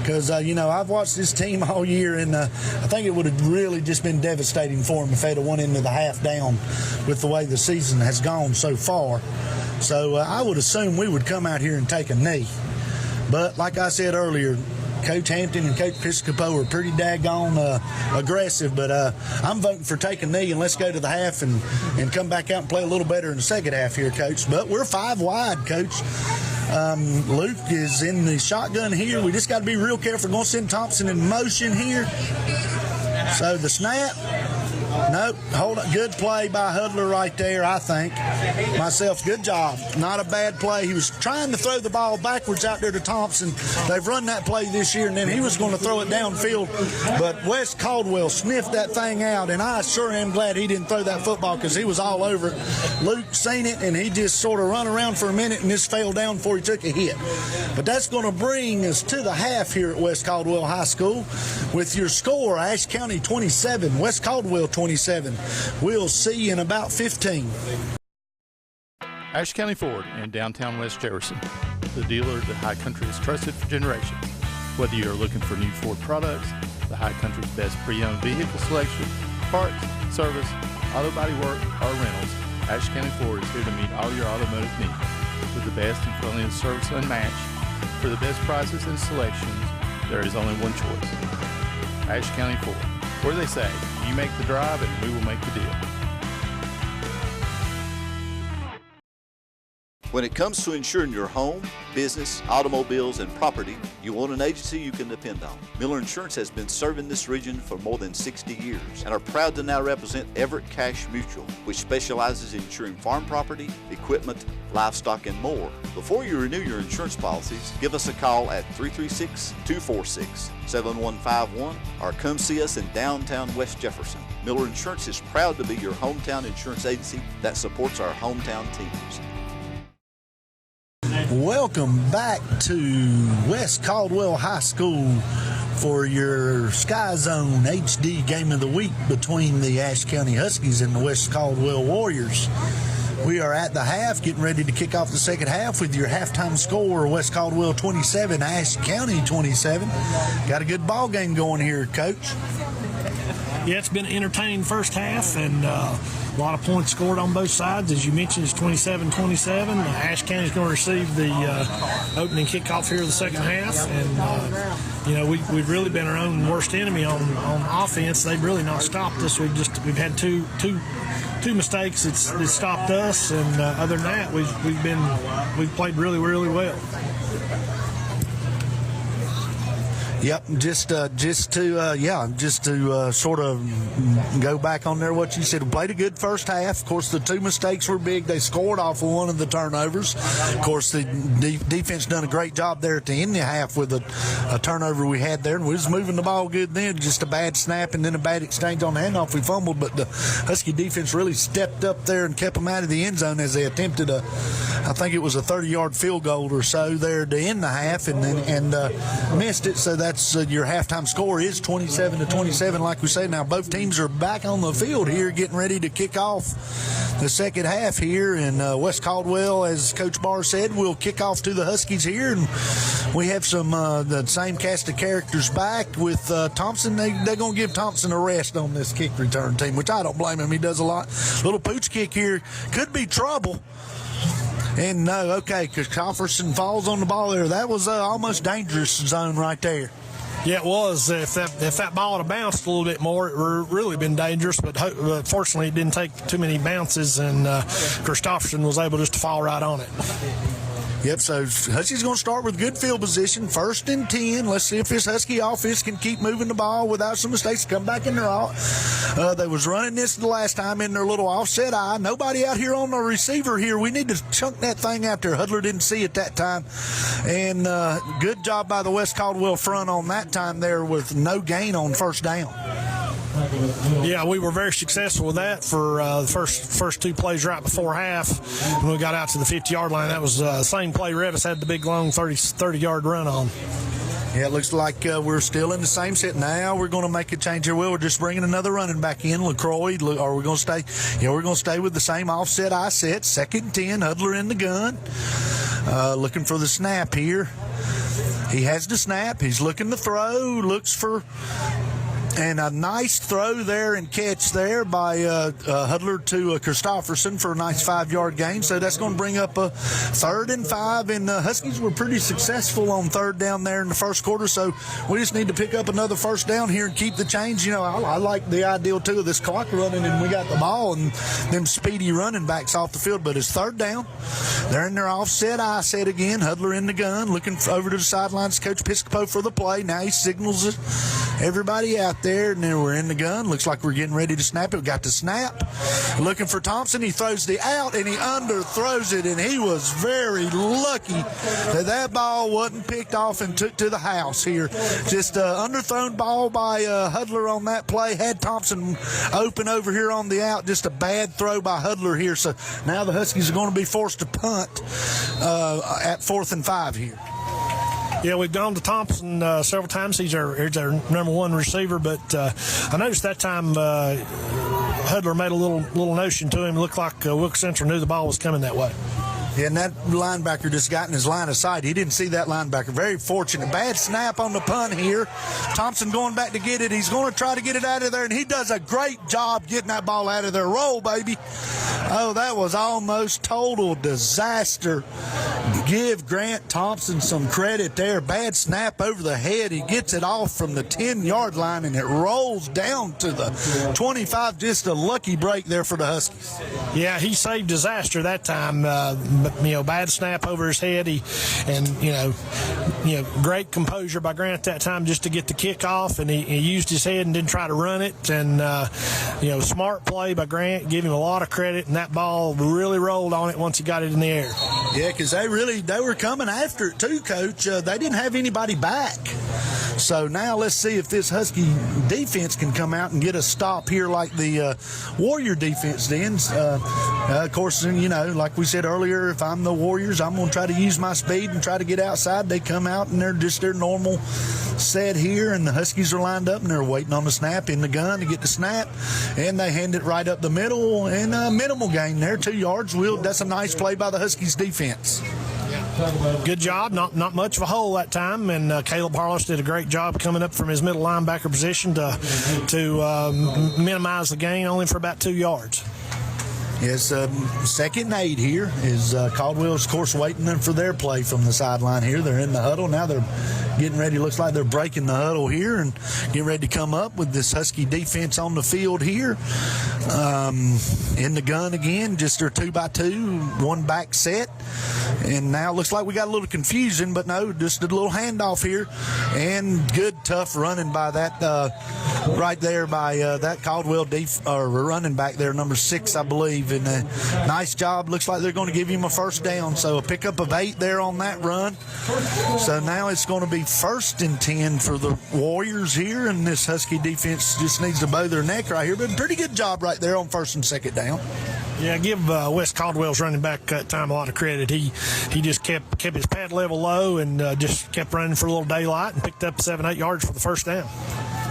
Because, I've watched this team all year, and I think it would have really just been devastating for them if they'd have went into the half down with the way the season has gone so far. So I would assume we would come out here and take a knee. But like I said earlier, Coach Hampton and Coach Piscopo are pretty daggone aggressive, but I'm voting for take a knee and let's go to the half and come back out and play a little better in the second half here, Coach. But we're 5 wide, Coach. Luke is in the shotgun here. We just got to be real careful. We're going to send Thompson in motion here. So the snap. Nope. Hold on. Good play by Hudler right there, I think. Myself, good job. Not a bad play. He was trying to throw the ball backwards out there to Thompson. They've run that play this year, and then he was going to throw it downfield. But West Caldwell sniffed that thing out, and I sure am glad he didn't throw that football because he was all over it. Luke seen it, and he just sort of run around for a minute and just fell down before he took a hit. But that's going to bring us to the half here at West Caldwell High School with your score, Ashe County 27, West Caldwell 27. We'll see you in about 15. Ashe County Ford in downtown West Jefferson, the dealer that High Country has trusted for generations. Whether you are looking for new Ford products, the High Country's best pre-owned vehicle selection, parts, service, auto body work, or rentals, Ashe County Ford is here to meet all your automotive needs with the best and friendliest service unmatched. For the best prices and selections, there is only one choice: Ashe County Ford, where they say, you make the drive and we will make the deal. When it comes to insuring your home, business, automobiles, and property, you want an agency you can depend on. Miller Insurance has been serving this region for more than 60 years and are proud to now represent Everett Cash Mutual, which specializes in insuring farm property, equipment, livestock, and more. Before you renew your insurance policies, give us a call at 336-246-7151 or come see us in downtown West Jefferson. Miller Insurance is proud to be your hometown insurance agency that supports our hometown teams. Welcome back to West Caldwell High School for your Sky Zone HD Game of the Week between the Ashe County Huskies and the West Caldwell Warriors. We are at the half, getting ready to kick off the second half with your halftime score, West Caldwell 27, Ashe County 27. Got a good ball game going here, Coach. Yeah, it's been an entertaining first half, and a lot of points scored on both sides. As you mentioned, it's 27-27. Ashe County is going to receive the opening kickoff here of the second half. And, we've really been our own worst enemy on offense. They've really not stopped us. We've had two mistakes that stopped us, and other than that, we've played really, really well. Yep, just to sort of go back on there what you said. We played a good first half. Of course, the two mistakes were big. They scored off of one of the turnovers. Of course, the defense done a great job there at the end of the half with a turnover we had there. And we was moving the ball good then, just a bad snap and then a bad exchange on the handoff. We fumbled, but the Husky defense really stepped up there and kept them out of the end zone as they attempted I think it was a 30-yard field goal or so there to end the half and missed it. So that's your halftime score is 27-27, like we say. Now both teams are back on the field here getting ready to kick off the second half here. And West Caldwell, as Coach Barr said, will kick off to the Huskies here. And we have some the same cast of characters back with Thompson. They're going to give Thompson a rest on this kick return team, which I don't blame him. He does a lot. Little pooch kick here could be trouble. And no, okay, because Cofferson falls on the ball there. That was almost dangerous zone right there. Yeah, it was. If that ball had bounced a little bit more, it would really been dangerous. But fortunately, it didn't take too many bounces, and Christopherson was able just to fall right on it. Yep, so Huskies going to start with good field position, 1st and 10. Let's see if this Husky offense can keep moving the ball without some mistakes. Come back in their they was running this the last time in their little offset eye. Nobody out here on the receiver here. We need to chunk that thing out there. Hudler didn't see it that time. And good job by the West Caldwell front on that time there with no gain on first down. Yeah, we were very successful with that for the first two plays right before half. When we got out to the 50-yard line, that was the same play Revis had the big, long 30-yard run on. Yeah, it looks like we're still in the same set. Now we're going to make a change here. We're just bringing another running back in, LaCroix. Are we going to stay? Yeah, we're going to stay with the same offset I set. 2nd and 10, Hudler in the gun. Looking for the snap here. He has the snap. He's looking to throw. Looks for... And a nice throw there and catch there by Hudler to Christopherson for a nice 5-yard gain. So that's going to bring up a 3rd and 5. And the Huskies were pretty successful on 3rd down there in the first quarter. So we just need to pick up another first down here and keep the change. You know, I like the ideal, too, of this clock running and we got the ball and them speedy running backs off the field. But it's 3rd down. They're in their offset. I said again, Hudler in the gun, looking over to the sidelines. Coach Piscopo for the play. Now he signals it. Everybody out there, and then we're in the gun. Looks like we're getting ready to snap it. We got the snap. Looking for Thompson. He throws the out, and he underthrows it, and he was very lucky that ball wasn't picked off and took to the house here. Just an underthrown ball by Hudler on that play. Had Thompson open over here on the out. Just a bad throw by Hudler here. So now the Huskies are going to be forced to punt at 4th and 5 here. Yeah, we've gone to Thompson several times. He's our number one receiver, but I noticed that time Hudler made a little notion to him. It looked like Wilkes Central knew the ball was coming that way. Yeah, and that linebacker just got in his line of sight. He didn't see that linebacker. Very fortunate. Bad snap on the punt here. Thompson going back to get it. He's going to try to get it out of there, and he does a great job getting that ball out of there. Roll, baby. Oh, that was almost total disaster. Give Grant Thompson some credit there. Bad snap over the head. He gets it off from the 10-yard line, and it rolls down to the 25. Just a lucky break there for the Huskies. Yeah, he saved disaster that time. Bad snap over his head. Great composure by Grant that time just to get the kick off, and he used his head and didn't try to run it. And smart play by Grant. Give him a lot of credit, and that ball really rolled on it once he got it in the air. Yeah, because they were coming after it too, Coach. They didn't have anybody back. So now let's see if this Husky defense can come out and get a stop here like the Warrior defense did. Of course, like we said earlier, if I'm the Warriors, I'm going to try to use my speed and try to get outside. They come out and they're just their normal set here, and the Huskies are lined up and they're waiting on the snap in the gun to get the snap, and they hand it right up the middle, and minimal gain there, 2 yards. That's a nice play by the Huskies defense. Good job. Not much of a hole that time, and Caleb Harless did a great job coming up from his middle linebacker position to minimize the gain, only for about 2 yards. Yes, 2nd and 8 here is Caldwell's, of course, waiting for their play from the sideline here. They're in the huddle. Now they're getting ready. Looks like they're breaking the huddle here and getting ready to come up with this Husky defense on the field here. In the gun again, just their 2x2, one back set. And now it looks like we got a little confusion, but no, just a little handoff here. And good, tough running by that right there by that Caldwell running back there, number 6, I believe. And nice job. Looks like they're going to give him a first down. So a pickup of 8 there on that run. So now it's going to be 1st and 10 for the Warriors here. And this Husky defense just needs to bow their neck right here. But pretty good job right there on 1st and 2nd down. Yeah, give Wes Caldwell's running back that time a lot of credit. He just kept his pad level low and just kept running for a little daylight and picked up 7-8 yards for the first down.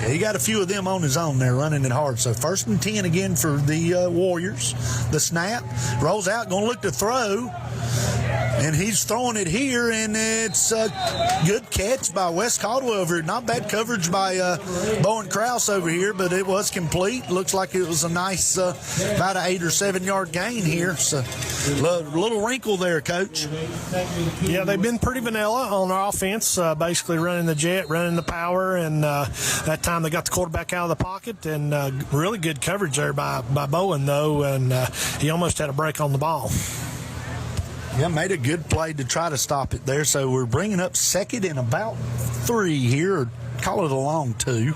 Yeah, he got a few of them on his own there running it hard. So 1st and 10 again for the Warriors. The snap rolls out, going to look to throw. And he's throwing it here, and it's a good catch by Wes Caldwell over here. Not bad coverage by Bowen Krause over here, but it was complete. Looks like it was a nice about an 8 or 7 yard gain here. So little wrinkle there, Coach. Yeah, they've been pretty vanilla on our offense, basically running the jet, running the power, and that time they got the quarterback out of the pocket, and really good coverage there by Bowen, though, and he almost had a break on the ball. Yeah, made a good play to try to stop it there. So we're bringing up 2nd and about 3 here, or call it a long 2.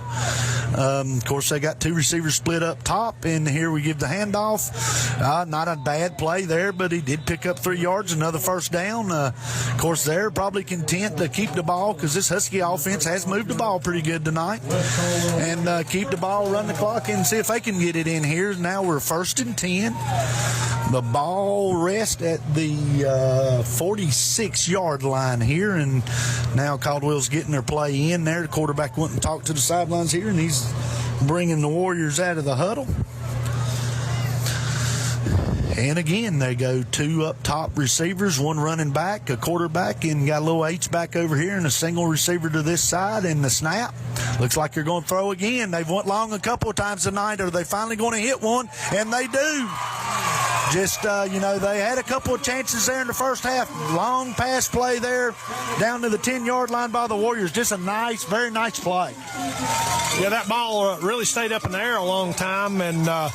Of course, they got 2 receivers split up top, and here we give the handoff. Not a bad play there, but he did pick up 3 yards, another first down. Of course, they're probably content to keep the ball because this Husky offense has moved the ball pretty good tonight. And keep the ball, run the clock, and see if they can get it in here. Now we're 1st and 10. The ball rests at the 46-yard line here, and now Caldwell's getting their play in there. The quarterback went and talked to the sidelines here, and he's bringing the Warriors out of the huddle. And again, they go 2 up top receivers, 1 running back, a quarterback, and got a little H-back over here and a single receiver to this side. And the snap looks like they're going to throw again. They've went long a couple of times tonight. Are they finally going to hit one? And they do. Just, they had a couple of chances there in the first half. Long pass play there down to the 10-yard line by the Warriors. Just a nice, very nice play. Yeah, that ball really stayed up in the air a long time, and, a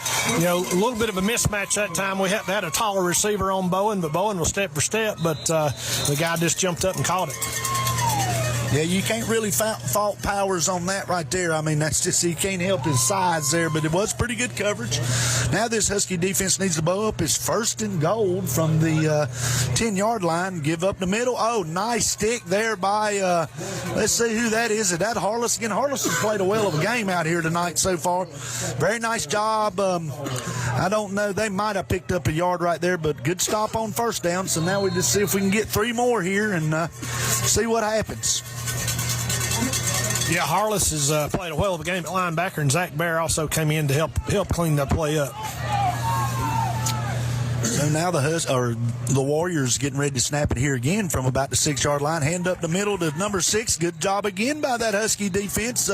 little bit of a mismatch that time. We had a taller receiver on Bowen, but Bowen was step for step, but the guy just jumped up and caught it. Yeah, you can't really fault Powers on that right there. I mean, that's just, he can't help his size there, but it was pretty good coverage. Now this Husky defense needs to bow up. It's 1st and goal from the 10-yard line. Give up the middle. Oh, nice stick there by, let's see who that is. Is that Harless? Again, Harless has played a well of a game out here tonight so far. Very nice job. I don't know. They might have picked up a yard right there, but good stop on first down. So now we just see if we can get 3 more here and see what happens. Yeah, Harless has played a well of a game at linebacker, and Zach Bear also came in to help clean the play up. So now the Warriors getting ready to snap it here again from about the 6-yard line. Hand up the middle to number 6. Good job again by that Husky defense.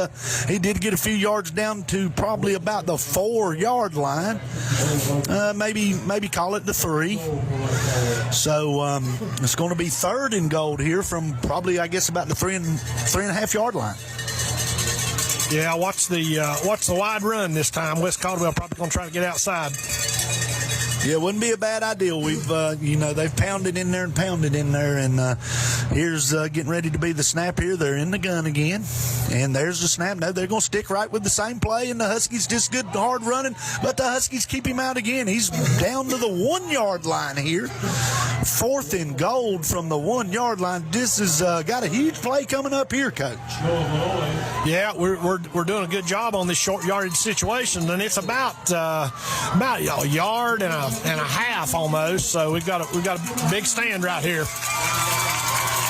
He did get a few yards down to probably about the 4-yard line. Maybe call it the 3. So it's going to be 3rd and goal here from probably, I guess, about the 3.5 yard line. Yeah, watch the wide run this time. Wes Caldwell probably going to try to get outside. Yeah, it wouldn't be a bad idea. We've, they've pounded in there, and here's getting ready to be the snap here. They're in the gun again, and there's the snap. No, they're going to stick right with the same play, and the Huskies just good, hard running, but the Huskies keep him out again. He's down to the 1-yard line here. 4th and goal from the 1-yard line. This has got a huge play coming up here, Coach. Yeah, we're doing a good job on this short yardage situation, and it's about a yard and a half almost. So we've got a big stand right here.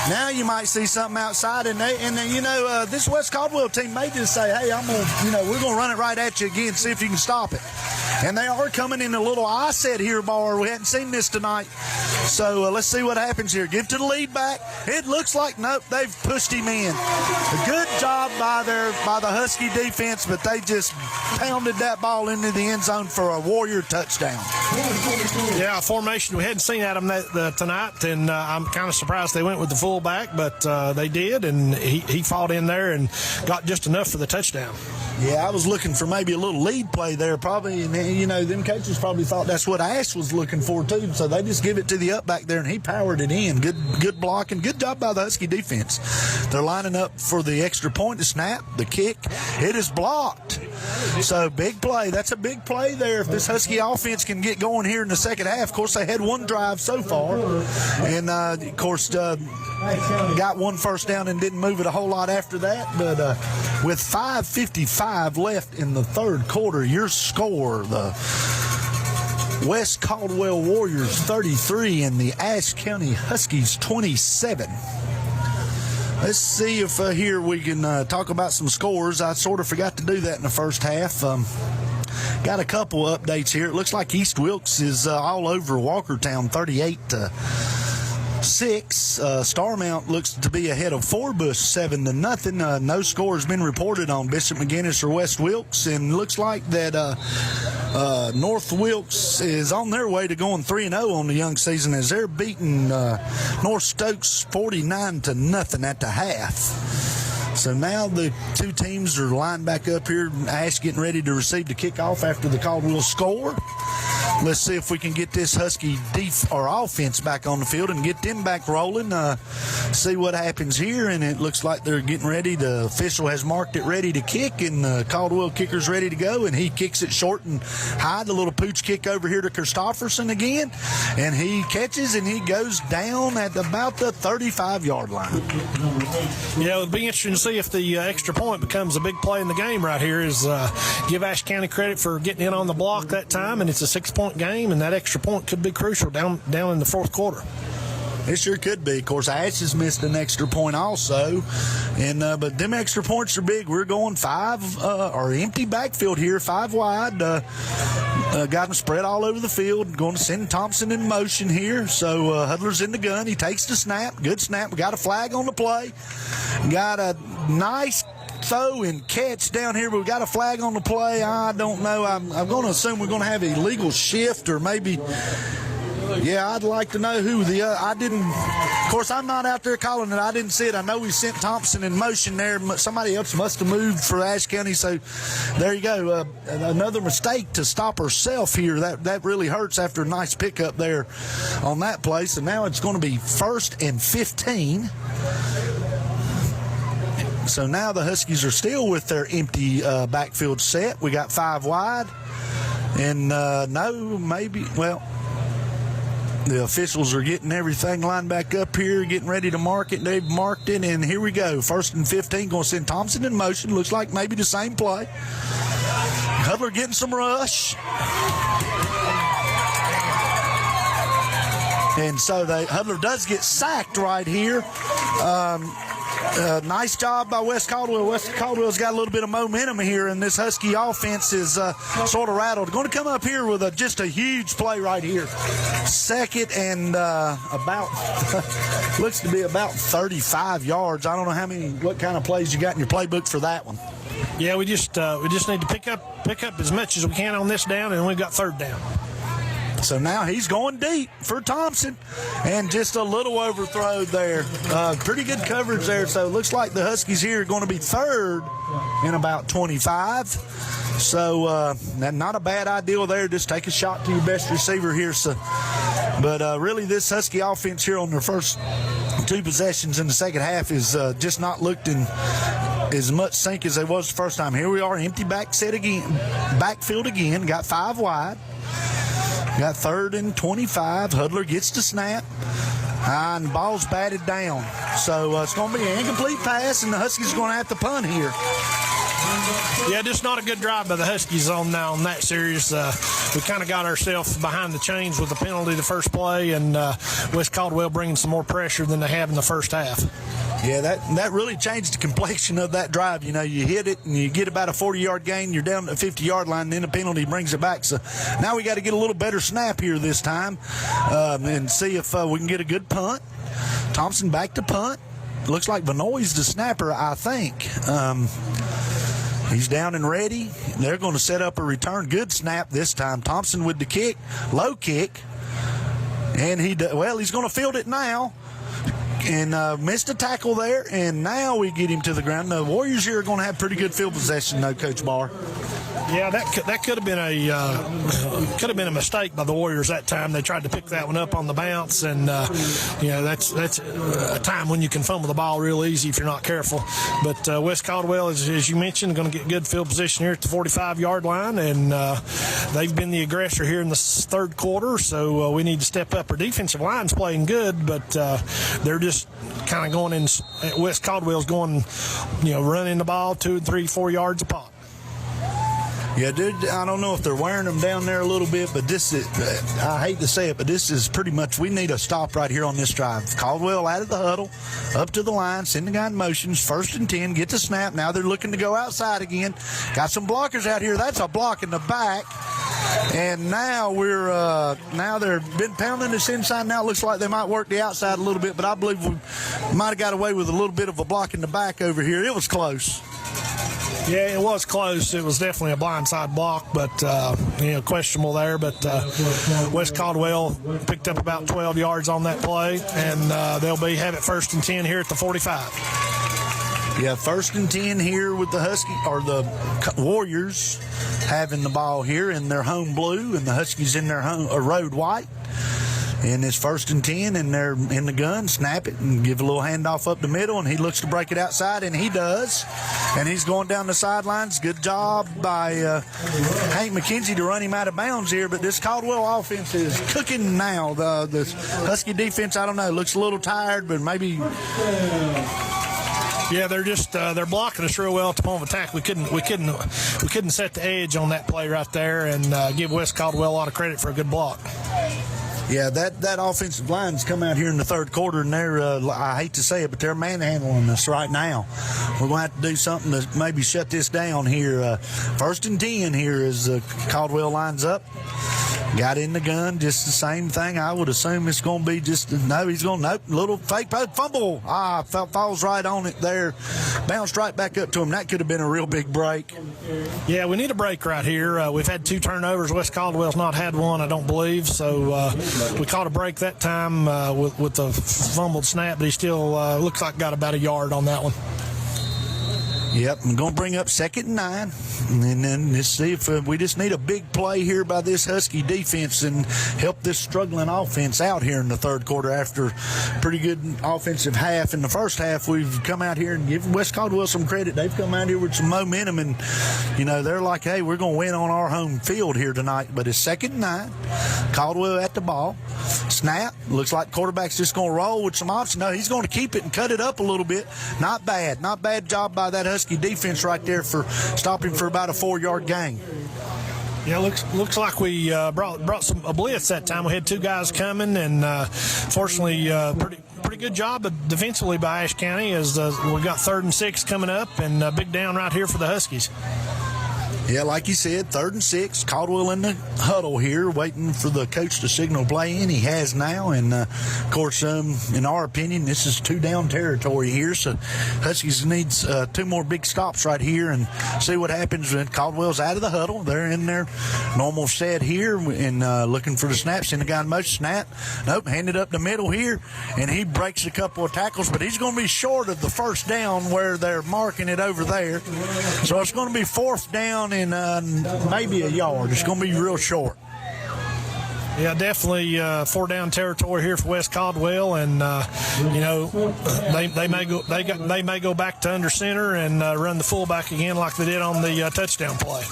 Now you might see something outside, and this West Caldwell team may just say, "Hey, we're gonna run it right at you again, see if you can stop it." And they are coming in a little eye set here, Bar. We hadn't seen this tonight. So let's see what happens here. Give to the lead back. It looks like, nope, they've pushed him in. A good job by the Husky defense, but they just pounded that ball into the end zone for a Warrior touchdown. Yeah, a formation we hadn't seen out of them tonight, and I'm kind of surprised they went with the fullback, but they did, and he fought in there and got just enough for the touchdown. Yeah, I was looking for maybe a little lead play there, probably. And, you know, them coaches probably thought that's what Ashe was looking for, too. So they just give it to the up back there, and he powered it in. Good blocking. Good job by the Husky defense. They're lining up for the extra point, the snap, the kick. It is blocked. So big play. That's a big play there. If this Husky offense can get going here in the second half. Of course, they had one drive so far. And, of course, got one first down and didn't move it a whole lot after that. But with 5:55 left in the third quarter, your score, the West Caldwell Warriors 33 and the Ashe County Huskies 27. Let's see if here we can talk about some scores. I sort of forgot to do that in the first half. Got a couple of updates here. It looks like East Wilkes is all over Walkertown 38-6. Starmount looks to be ahead of Forbush 7-0. No score has been reported on Bishop McGinnis or West Wilkes, and looks like that North Wilkes is on their way to going 3-0 on the young season as they're beating North Stokes 49-0 at the half. So now the two teams are lined back up here. Ashe getting ready to receive the kickoff after the Caldwell score. Let's see if we can get this Husky offense back on the field and get them back rolling. See what happens here, and it looks like they're getting ready. The official has marked it ready to kick, and the Caldwell kicker's ready to go, and he kicks it short and high. The little pooch kick over here to Christofferson again, and he catches, and he goes down at about the 35-yard line. Yeah, it'll be interesting to see if the extra point becomes a big play in the game right here. Is give Ashe County credit for getting in on the block that time, and it's a 6-point game, and that extra point could be crucial down in the fourth quarter. It sure could be. Of course, Ashe has missed an extra point also, and but them extra points are big. We're going our empty backfield here, 5 wide. Got them spread all over the field. Going to send Thompson in motion here. So Hudler's in the gun. He takes the snap. Good snap. We got a flag on the play. Got a nice throw and catch down here, but we got a flag on the play. I don't know. I'm going to assume we're going to have a legal shift, or maybe. Yeah, I'd like to know who I didn't. Of course, I'm not out there calling it. I didn't see it. I know we sent Thompson in motion there. Somebody else must have moved for Ashe County. So there you go. Another mistake to stop herself here. That really hurts after a nice pickup there on that play. So now it's going to be 1st and 15. So now the Huskies are still with their empty backfield set. We got 5 wide. And the officials are getting everything lined back up here, getting ready to mark it. They've marked it, and here we go. 1st and 15, going to send Thompson in motion. Looks like maybe the same play. Hudler getting some rush. And so Hudler does get sacked right here. Nice job by West Caldwell. West Caldwell's got a little bit of momentum here, and this Husky offense is sort of rattled. Going to come up here with just a huge play right here. 2nd and looks to be about 35 yards. I don't know what kind of plays you got in your playbook for that one. Yeah, we just need to pick up as much as we can on this down, and we've got 3rd down. So now he's going deep for Thompson, and just a little overthrow there. Pretty good coverage there. So it looks like the Huskies here are going to be 3rd and about 25. So not a bad idea there. Just take a shot to your best receiver here. So, but really this Husky offense here on their first 2 possessions in the second half is just not looked in as much sync as they was the first time. Here we are, empty backfield again. Got 5 wide. Got 3rd and 25. Hudler gets the snap. And the ball's batted down. So it's going to be an incomplete pass, and the Huskies are going to have to punt here. Yeah, just not a good drive by the Huskies on that series. We kind of got ourselves behind the chains with the penalty the first play, and West Caldwell bringing some more pressure than they have in the first half. Yeah, that really changed the complexion of that drive. You know, you hit it and you get about a 40-yard gain. You're down to the 50-yard line, and then a penalty brings it back. So now we got to get a little better snap here this time and see if we can get a good punt. Thompson back to punt. Looks like Vanoy's the snapper, I think. He's down and ready. They're going to set up a return. Good snap this time. Thompson with the kick, low kick. And he's going to field it now. And missed a tackle there, and now we get him to the ground. The Warriors here are going to have pretty good field possession, though, Coach Barr. Yeah, that could have been a mistake by the Warriors that time. They tried to pick that one up on the bounce, and that's a time when you can fumble the ball real easy if you're not careful. But West Caldwell, as you mentioned, going to get good field position here at the 45-yard line, and they've been the aggressor here in the third quarter. So we need to step up. Our defensive line's playing good, but they're just kind of going in. West Caldwell's going, running the ball 2, 3, 4 yards a pop. Yeah, dude, I don't know if they're wearing them down there a little bit, but this is, I hate to say it, but this is pretty much, we need a stop right here on this drive. Caldwell out of the huddle, up to the line, send the guy in motions, 1st and 10, get the snap. Now they're looking to go outside again. Got some blockers out here. That's a block in the back. And now now they've been pounding this inside. Now it looks like they might work the outside a little bit, but I believe we might have got away with a little bit of a block in the back over here. It was close. Yeah, it was close. It was definitely a blindside block, but, questionable there. But West Caldwell picked up about 12 yards on that play, and they'll have it 1st and 10 here at the 45. Yeah, 1st and 10 here with the the Warriors having the ball here in their home blue, and the Huskies in their road white. And it's 1st and 10, and they're in the gun. Snap it and give a little handoff up the middle, and he looks to break it outside, and he does. And he's going down the sidelines. Good job by Hank McKenzie to run him out of bounds here. But this Caldwell offense is cooking now. The Husky defense, I don't know, looks a little tired, but maybe. Yeah, they're just they're blocking us real well at the point of attack. We couldn't set the edge on that play right there, and give West Caldwell a lot of credit for a good block. Yeah, that offensive line's come out here in the third quarter, and they're, I hate to say it, but they're manhandling us right now. We're going to have to do something to maybe shut this down here. 1st and 10 here as Caldwell lines up. Got in the gun, just the same thing. I would assume it's going to be little fake fumble. Falls right on it there. Bounced right back up to him. That could have been a real big break. Yeah, we need a break right here. We've had 2 turnovers. West Caldwell's not had one, I don't believe. So we caught a break that time with the fumbled snap, but he still looks like got about a yard on that one. Yep, I'm going to bring up 2nd and 9, and then let's see if we just need a big play here by this Husky defense and help this struggling offense out here in the third quarter. After pretty good offensive half in the first half, we've come out here and give West Caldwell some credit. They've come out here with some momentum, and they're like, hey, we're going to win on our home field here tonight. But it's 2nd and 9, Caldwell at the ball, snap. Looks like quarterback's just going to roll with some option. No, he's going to keep it and cut it up a little bit. Not bad job by that Husky defense right there for stopping for about a 4-yard gain. Yeah, looks like we brought a blitz that time. We had 2 guys coming, and fortunately, pretty good job defensively by Ashe County as we got 3rd and 6 coming up, and a big down right here for the Huskies. Yeah, like you said, 3rd and 6. Caldwell in the huddle here, waiting for the coach to signal play in. He has now, and of course, in our opinion, this is 2-down territory here. So Huskies needs 2 more big stops right here, and see what happens when Caldwell's out of the huddle. They're in their normal set here, and looking for the snap. Send the guy in motion, snap. Nope, hand it up the middle here, and he breaks a couple of tackles, but he's going to be short of the 1st down where they're marking it over there. So it's going to be 4th down and maybe a yard. It's going to be real short. Yeah, definitely 4-down territory here for West Caldwell, and they may go back to under center and run the fullback again like they did on the touchdown play.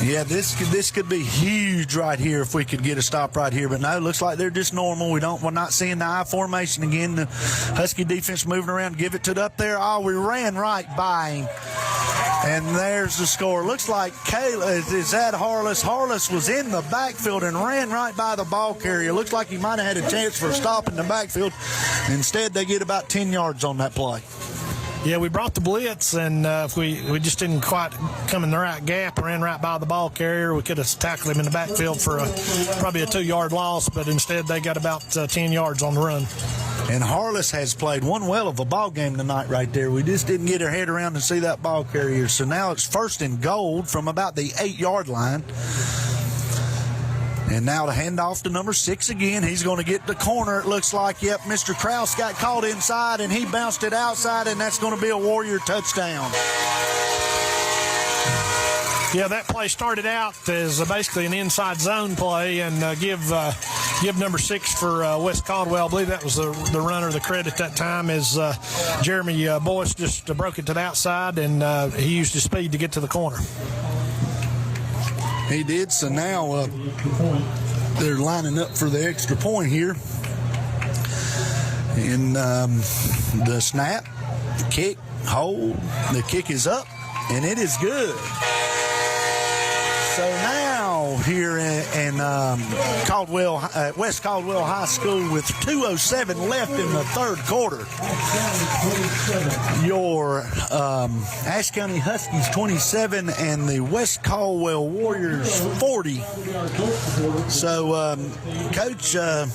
Yeah, this could be huge right here if we could get a stop right here. But no, it looks like they're just normal. We're not seeing the I formation again. The Husky defense moving around, give it to it up there. Oh, we ran right by him. And there's the score. Looks like Kayla is at Harless. Harless was in the backfield and ran right by the ball carrier. Looks like he might have had a chance for a stop in the backfield. Instead, they get about 10 yards on that play. Yeah, we brought the blitz, and we just didn't quite come in the right gap, ran right by the ball carrier. We could have tackled him in the backfield for probably a 2-yard loss, but instead they got about 10 yards on the run. And Harless has played one well of a ball game tonight right there. We just didn't get our head around and see that ball carrier. So now it's 1st and goal from about the 8-yard line. And now the handoff to number 6 again. He's going to get the corner. It looks like, yep, Mr. Krause got caught inside, and he bounced it outside, and that's going to be a Warrior touchdown. Yeah, that play started out as basically an inside zone play, and give number 6 for West Caldwell. I believe that was the runner the credit that time, as Jeremy Boyce just broke it to the outside, and he used his speed to get to the corner. He did, so now they're lining up for the extra point here. And the snap, kick, hold, the kick is up, and it is good. So now here in Caldwell, West Caldwell High School, with 2:07 left in the 3rd quarter, your Ashe County Huskies 27 and the West Caldwell Warriors 40. So, Coach, I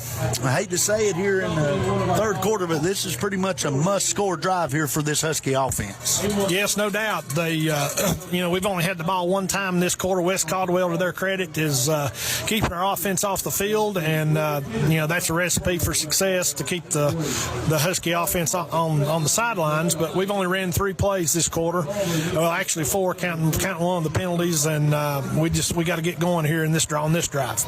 hate to say it here in the 3rd quarter, but this is pretty much a must-score drive here for this Husky offense. Yes, no doubt. They, we've only had the ball one time this quarter. West Caldwell, to their credit, is keeping our offense off the field, and that's a recipe for success to keep the Husky offense on the sidelines. But we've only ran 3 plays this quarter. Well, actually 4, counting one of the penalties, and we got to get going here on this drive.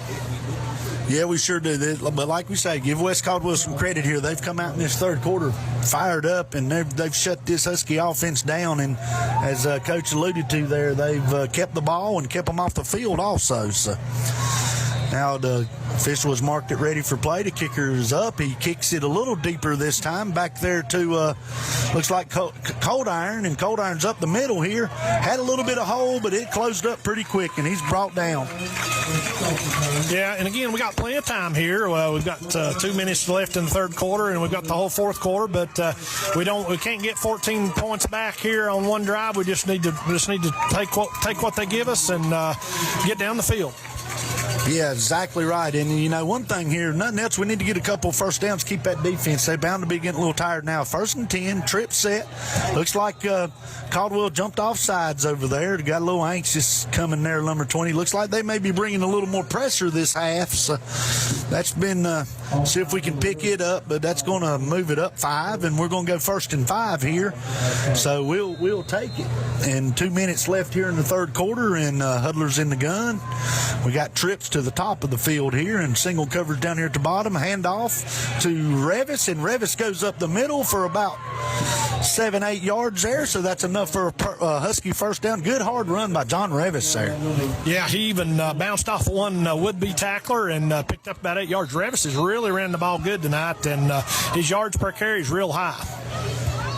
Yeah, we sure do. But like we say, give West Caldwell some credit here. They've come out in this 3rd quarter fired up, and they've shut this Husky offense down. And as Coach alluded to there, they've kept the ball and kept them off the field also. So now the official has marked it ready for play. The kicker is up. He kicks it a little deeper this time, back there to looks like Cold Iron, and Cold Iron's up the middle here. Had a little bit of hole, but it closed up pretty quick, and he's brought down. Yeah, and again, we got plenty of time here. We've got 2 minutes left in the 3rd quarter, and we've got the whole 4th quarter. But we can't get 14 points back here on one drive. We just need to take what they give us and get down the field. Yeah, exactly right. And, one thing here, nothing else, we need to get a couple first downs, keep that defense. They're bound to be getting a little tired now. 1st and 10, trip set. Looks like Caldwell jumped off sides over there. Got a little anxious coming there, number 20. Looks like they may be bringing a little more pressure this half. So that's been, see if we can pick it up, but that's going to move it up 5, and we're going to go 1st and 5 here. So we'll take it. And 2 minutes left here in the 3rd quarter, and Huddler's in the gun. We got trips to the top of the field here, and single coverage down here at the bottom. Handoff to Revis, and Revis goes up the middle for about 7-8 yards there, so that's enough for a Husky first down. Good hard run by John Revis there. Yeah, he even bounced off one would-be tackler and picked up about 8 yards. Revis has really ran the ball good tonight, and his yards per carry is real high.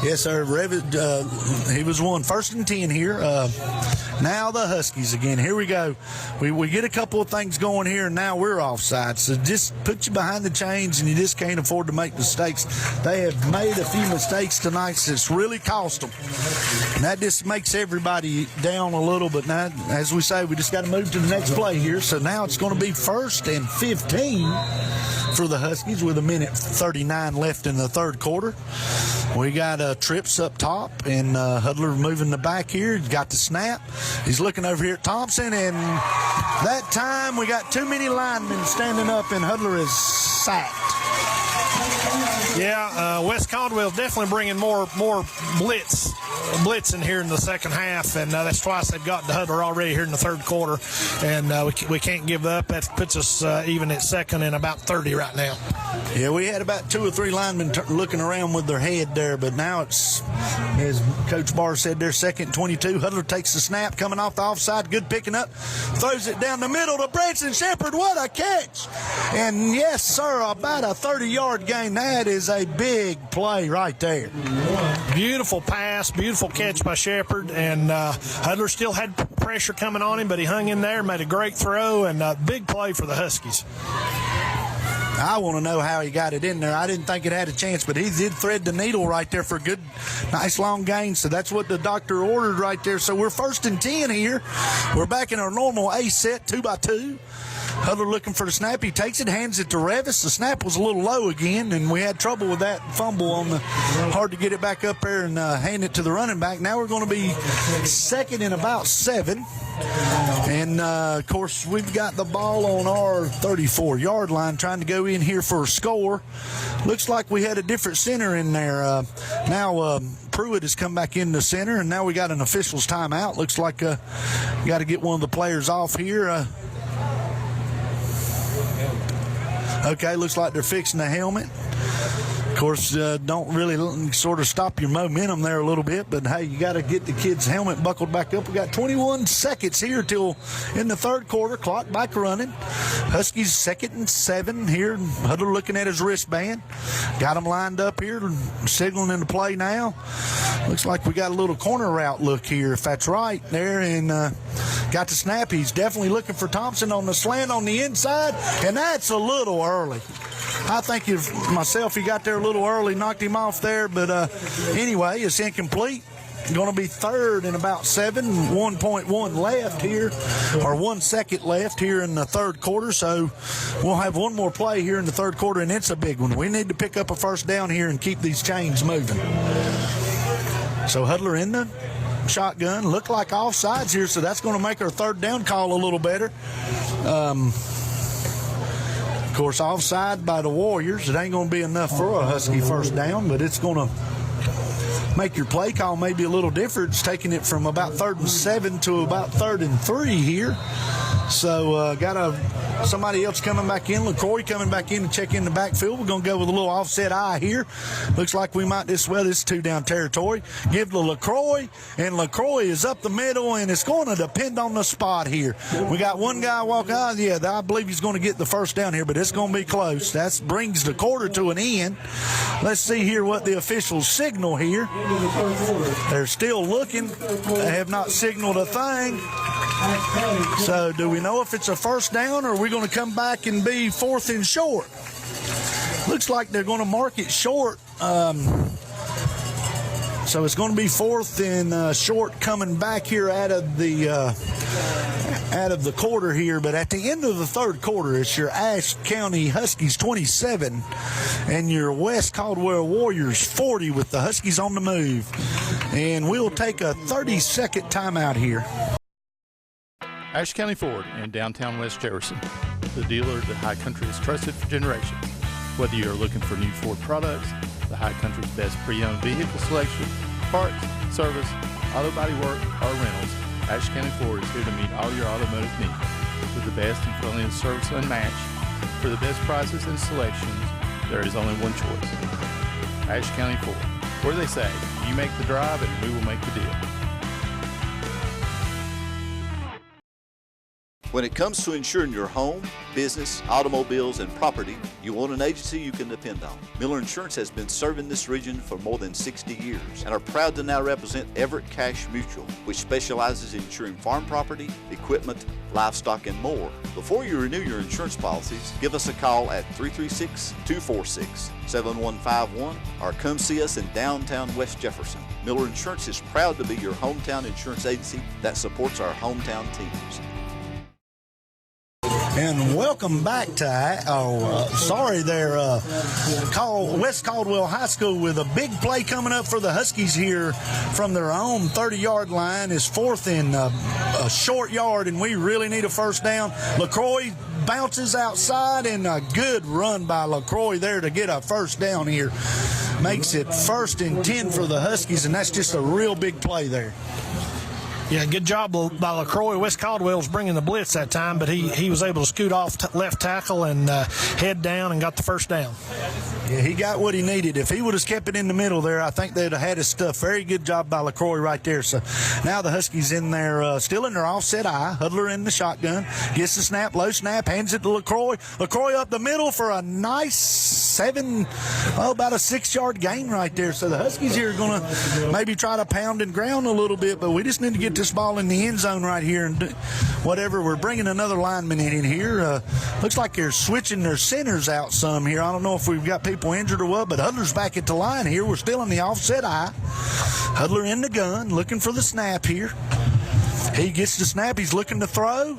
Yes, sir. Revis, he was one. 1st and 10 here. Now the Huskies again. Here we go. We get a couple of things going here, and now we're offside. So just put you behind the chains, and you just can't afford to make mistakes. They have made a few mistakes tonight that's really cost them. And that just makes everybody down a little. But now, as we say, we just got to move to the next play here. So now it's going to be 1st and 15 for the Huskies with 1:39 left in the 3rd quarter. We got trips up top, and Huddler moving the back here. He's got the snap. He's looking over here at Thompson, and that time we got too many linemen standing up, and Huddler is sacked. Yeah, West Caldwell definitely bringing more blitz in here in the 2nd half, and that's twice they've gotten to Huddler already here in the 3rd quarter, and we can't give up. That puts us even at 2nd and about 30 right now. Yeah, we had about 2 or 3 linemen looking around with their head there, but now it's, as Coach Barr said there, 2nd and 22. Huddler takes the snap, coming off the offside, good picking up, throws it down the middle to Branson Shepard. What a catch! And yes, sir, about a 30-yard gain. That is a big play right there. Beautiful pass, beautiful catch by Shepard, and Hudler still had pressure coming on him, but he hung in there, made a great throw, and a big play for the Huskies. I want to know how he got it in there. I didn't think it had a chance, but he did thread the needle right there for a good, nice long gain. So that's what the doctor ordered right there. So we're 1st and 10 here. We're back in our normal A set, 2x2. Hudler looking for the snap. He takes it, hands it to Revis. The snap was a little low again, and we had trouble with that fumble on the hard to get it back up there and hand it to the running back. Now we're going to be 2nd and about 7. And, of course, we've got the ball on our 34-yard line trying to go in here for a score. Looks like we had a different center in there. Now Pruitt has come back in the center, and now we got an official's timeout. Looks like you got to get one of the players off here. Okay, looks like they're fixing the helmet. Of course, don't really sort of stop your momentum there a little bit, but hey, you got to get the kid's helmet buckled back up. We got 21 seconds here till in the 3rd quarter. Clock back running. Huskies 2nd and 7 here. Hudler looking at his wristband. Got him lined up here, signaling into play now. Looks like we got a little corner route look here, if that's right there, and got the snap. He's definitely looking for Thompson on the slant on the inside, and that's a little early. I think if myself, he got there a little early, knocked him off there, but anyway, it's incomplete. Going to be 3rd and about 7, 1.1 left here, or 1 second left here in the 3rd quarter. So we'll have one more play here in the 3rd quarter, and it's a big one. We need to pick up a first down here and keep these chains moving. So Hudler in the shotgun, look like offsides here, so that's going to make our 3rd down call a little better. Of course, offside by the Warriors. It ain't going to be enough for a Husky first down, but it's going to make your play call maybe a little different. It's taking it from about 3rd and 7 to about 3rd and 3 here. So got somebody else coming back in. LaCroix coming back in to check in the backfield. We're going to go with a little offset eye here. Looks like we might this is 2-down territory. Give to LaCroix, and LaCroix is up the middle, and it's going to depend on the spot here. We got one guy walking out. Yeah, I believe he's going to get the first down here, but it's going to be close. That brings the quarter to an end. Let's see here what the officials signal here. They're still looking. They have not signaled a thing. So do we know if it's a first down, or are we going to come back and be 4th and short? Looks like they're going to mark it short. So it's going to be 4th and short coming back here out of the quarter here. But at the end of the 3rd quarter, it's your Ashe County Huskies 27 and your West Caldwell Warriors 40 with the Huskies on the move. And we'll take a 30-second timeout here. Ashe County Ford in downtown West Jefferson, the dealer that High Country has trusted for generations. Whether you are looking for new Ford products, the High Country's best pre-owned vehicle selection, parts, service, auto body work, or rentals, Ashe County Ford is here to meet all your automotive needs. With the best and friendliest service unmatched, for the best prices and selections, there is only one choice. Ashe County Ford, where they say, you make the drive and we will make the deal. When it comes to insuring your home, business, automobiles, and property, you want an agency you can depend on. Miller Insurance has been serving this region for more than 60 years and are proud to now represent Everett Cash Mutual, which specializes in insuring farm property, equipment, livestock, and more. Before you renew your insurance policies, give us a call at 336-246-7151 or come see us in downtown West Jefferson. Miller Insurance is proud to be your hometown insurance agency that supports our hometown teams. And welcome back to West Caldwell High School with a big play coming up for the Huskies here from their own 30-yard line. Is 4th and a short yard, and we really need a first down. LaCroix bounces outside, and a good run by LaCroix there to get a first down here. Makes it 1st and 10 for the Huskies, and that's just a real big play there. Yeah, good job by LaCroix. West Caldwell was bringing the blitz that time, but he was able to scoot off left tackle and head down and got the first down. Yeah, he got what he needed. If he would have kept it in the middle there, I think they'd have had his stuff. Very good job by LaCroix right there. So now the Huskies in there, still in their offset eye. Huddler in the shotgun. Gets the snap, low snap, hands it to LaCroix. LaCroix up the middle for a nice about a 6-yard gain right there. So the Huskies here are going to maybe try to pound and ground a little bit, but we just need to get this ball in the end zone right here and whatever. We're bringing another lineman in here. Looks like they're switching their centers out some here. I don't know if we've got people injured or what, but Huddler's back at the line here. We're still in the offset eye. Huddler in the gun, looking for the snap here. He gets the snap. He's looking to throw.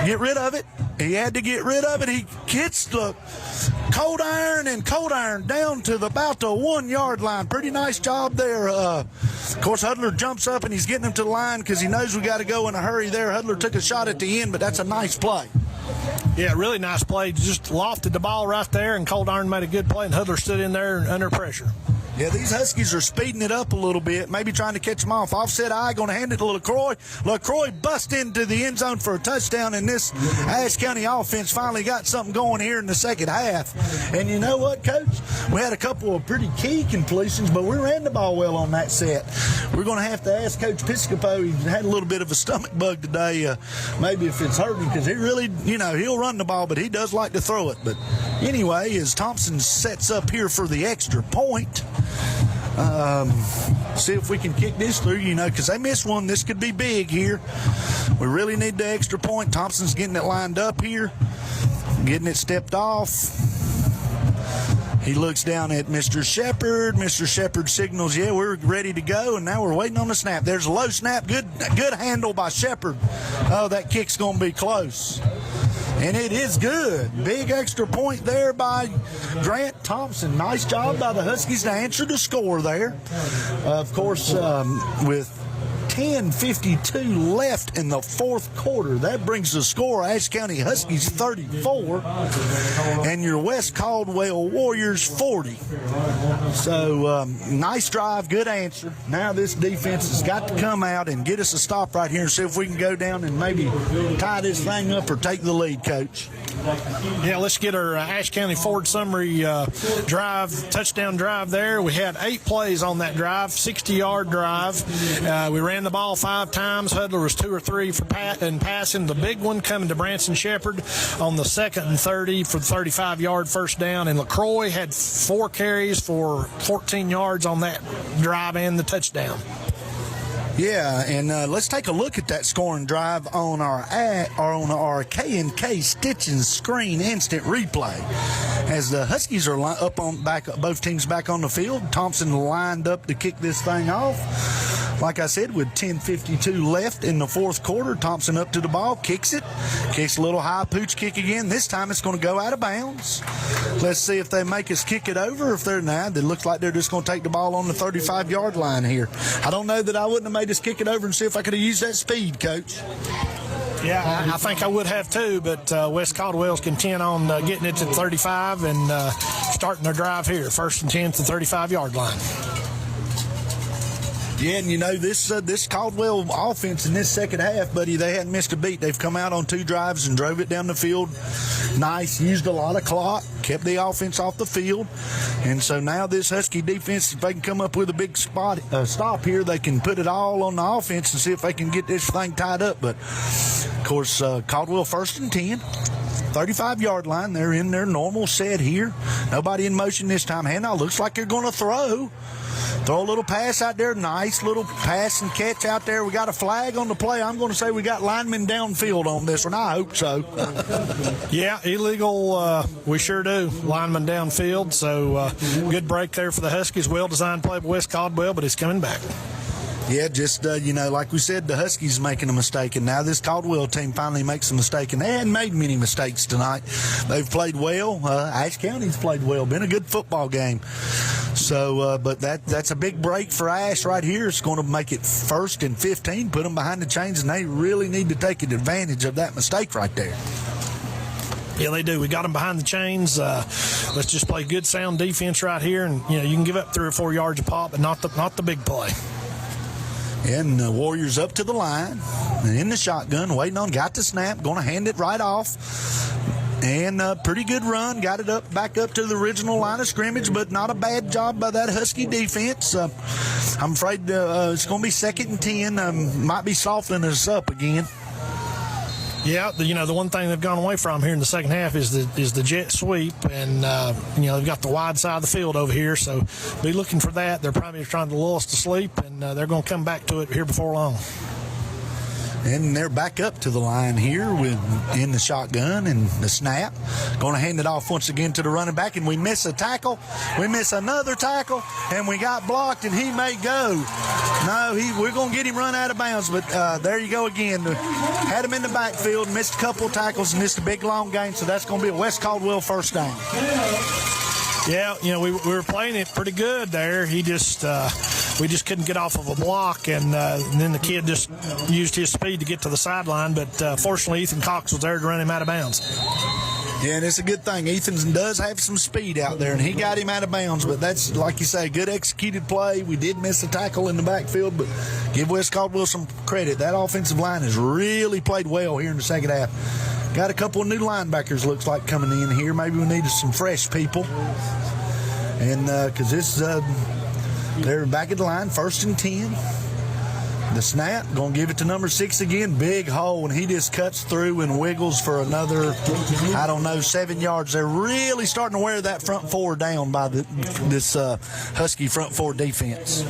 Get rid of it. He had to get rid of it. He gets the cold iron down to about the 1-yard line. Pretty nice job there. Of course, Huddler jumps up and he's getting him to the line because he knows we got to go in a hurry there. Huddler took a shot at the end, but that's a nice play. Yeah, really nice play. Just lofted the ball right there, and Cold Iron made a good play, and Huddler stood in there under pressure. Yeah, these Huskies are speeding it up a little bit, maybe trying to catch them off. Offset eye, going to hand it to LaCroix. LaCroix busts into the end zone for a touchdown, and this Ashe County offense finally got something going here in the second half. And you know what, Coach? We had a couple of pretty key completions, but we ran the ball well on that set. We're going to have to ask Coach Piscopo. He had a little bit of a stomach bug today, maybe if it's hurting, because he really, he'll run the ball, but he does like to throw it. But anyway, as Thompson sets up here for the extra point, see if we can kick this through, because they missed one. This could be big here. We really need the extra point. Thompson's getting it lined up here, getting it stepped off. He looks down at Mr. Shepard. Mr. Shepard signals, yeah, we're ready to go, and now we're waiting on the snap. There's a low snap. Good handle by Shepard. Oh, that kick's going to be close. And it is good. Big extra point there by Grant Thompson. Nice job by the Huskies to answer the score there. Of course, with 10:52 left in the fourth quarter. That brings the score Ashe County Huskies 34 and your West Caldwell Warriors 40. So nice drive, good answer. Now this defense has got to come out and get us a stop right here and see if we can go down and maybe tie this thing up or take the lead, Coach. Yeah, let's get our Ashe County Ford summary touchdown drive there. We had 8 plays on that drive, 60-yard drive. We ran the ball 5 times. Huddler was 2 or 3 for passing. The big one coming to Branson Shepard on the 2nd and 30 for the 35-yard first down. And LaCroix had 4 carries for 14 yards on that drive and the touchdown. Yeah, and let's take a look at that scoring drive on our K&K Stitch and Screen instant replay. As the Huskies are both teams back on the field, Thompson lined up to kick this thing off. Like I said, with 10:52 left in the fourth quarter, Thompson up to the ball, kicks a little high pooch kick again. This time it's going to go out of bounds. Let's see if they make us kick it over. If they're not, it looks like they're just going to take the ball on the 35-yard line here. I don't know that I wouldn't have made us kick it over and see if I could have used that speed, Coach. Yeah, I think I would have too, but West Caldwell's content on getting it to the 35 and starting their drive here, 1st and 10 to the 35-yard line. Yeah, and this Caldwell offense in this second half, buddy, they hadn't missed a beat. They've come out on 2 drives and drove it down the field. Nice, used a lot of clock, kept the offense off the field. And so now this Husky defense, if they can come up with a big stop here, they can put it all on the offense and see if they can get this thing tied up. But, of course, Caldwell 1st and 10. 35-yard line. They're in their normal set here. Nobody in motion this time. Handoff looks like they're going to throw. Throw a little pass out there. Nice little pass and catch out there. We got a flag on the play. I'm going to say we got linemen downfield on this one. I hope so. Yeah, illegal. We sure do. Linemen downfield. So good break there for the Huskies. Well-designed play by West Caldwell, but it's coming back. Yeah, just, like we said, the Huskies making a mistake, and now this Caldwell team finally makes a mistake, and they hadn't made many mistakes tonight. They've played well. Ashe County's played well. Been a good football game. So, but that's a big break for Ashe right here. It's going to make it 1st and 15, put them behind the chains, and they really need to take advantage of that mistake right there. Yeah, they do. We got them behind the chains. Let's just play good, sound defense right here, and you can give up 3 or 4 yards a pop, but not the big play. And the Warriors up to the line, in the shotgun, waiting on, got the snap, going to hand it right off. And a pretty good run. Got it back up to the original line of scrimmage, but not a bad job by that Husky defense. I'm afraid it's going to be 2nd and 10. Might be softening us up again. Yeah, the one thing they've gone away from here in the second half is the jet sweep, and they've got the wide side of the field over here, so be looking for that. They're probably trying to lull us to sleep, and they're going to come back to it here before long. And they're back up to the line here in the shotgun and the snap. Going to hand it off once again to the running back, and we miss a tackle. We miss another tackle, and we got blocked, and he may go. No, we're going to get him run out of bounds, but there you go again. Had him in the backfield, missed a couple of tackles, missed a big long gain, so that's going to be a West Caldwell first down. Yeah, we were playing it pretty good there. We just couldn't get off of a block, and then the kid just used his speed to get to the sideline. But fortunately, Ethan Cox was there to run him out of bounds. Yeah, and it's a good thing. Ethan does have some speed out there, and he got him out of bounds. But that's, like you say, good executed play. We did miss a tackle in the backfield, but give West Caldwell some credit. That offensive line has really played well here in the second half. Got a couple of new linebackers, looks like, coming in here. Maybe we needed some fresh people. And because they're back at the line, 1st and 10. The snap, going to give it to number 6 again. Big hole, and he just cuts through and wiggles for another, 7 yards. They're really starting to wear that front four down by this Husky front four defense.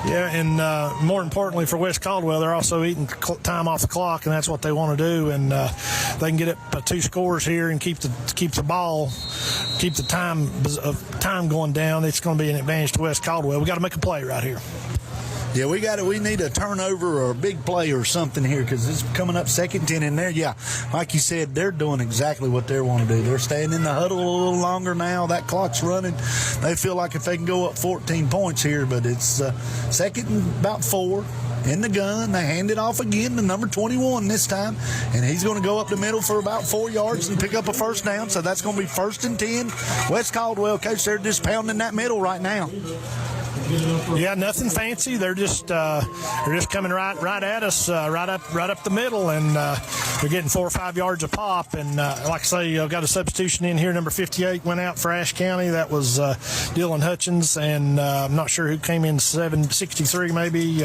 Yeah, and more importantly for West Caldwell, they're also eating time off the clock, and that's what they want to do. And they can get up 2 scores here and keep the ball, keep the time going down. It's going to be an advantage to West Caldwell. We got to make a play right here. Yeah, we need a turnover or a big play or something here because it's coming up 2nd and 10 in there. Yeah, like you said, they're doing exactly what they want to do. They're staying in the huddle a little longer now. That clock's running. They feel like if they can go up 14 points here, but it's 2nd and about 4. In the gun, they hand it off again to number 21 this time, and he's going to go up the middle for about 4 yards and pick up a first down. So that's going to be 1st and 10. West Caldwell, coach, they're just pounding that middle right now. Yeah, nothing fancy. They're just coming right at us, right up the middle, and they're getting 4 or 5 yards a pop. And like I say, I've got a substitution in here. Number 58 went out for Ashe County. That was Dylan Hutchins, and I'm not sure who came in 763, maybe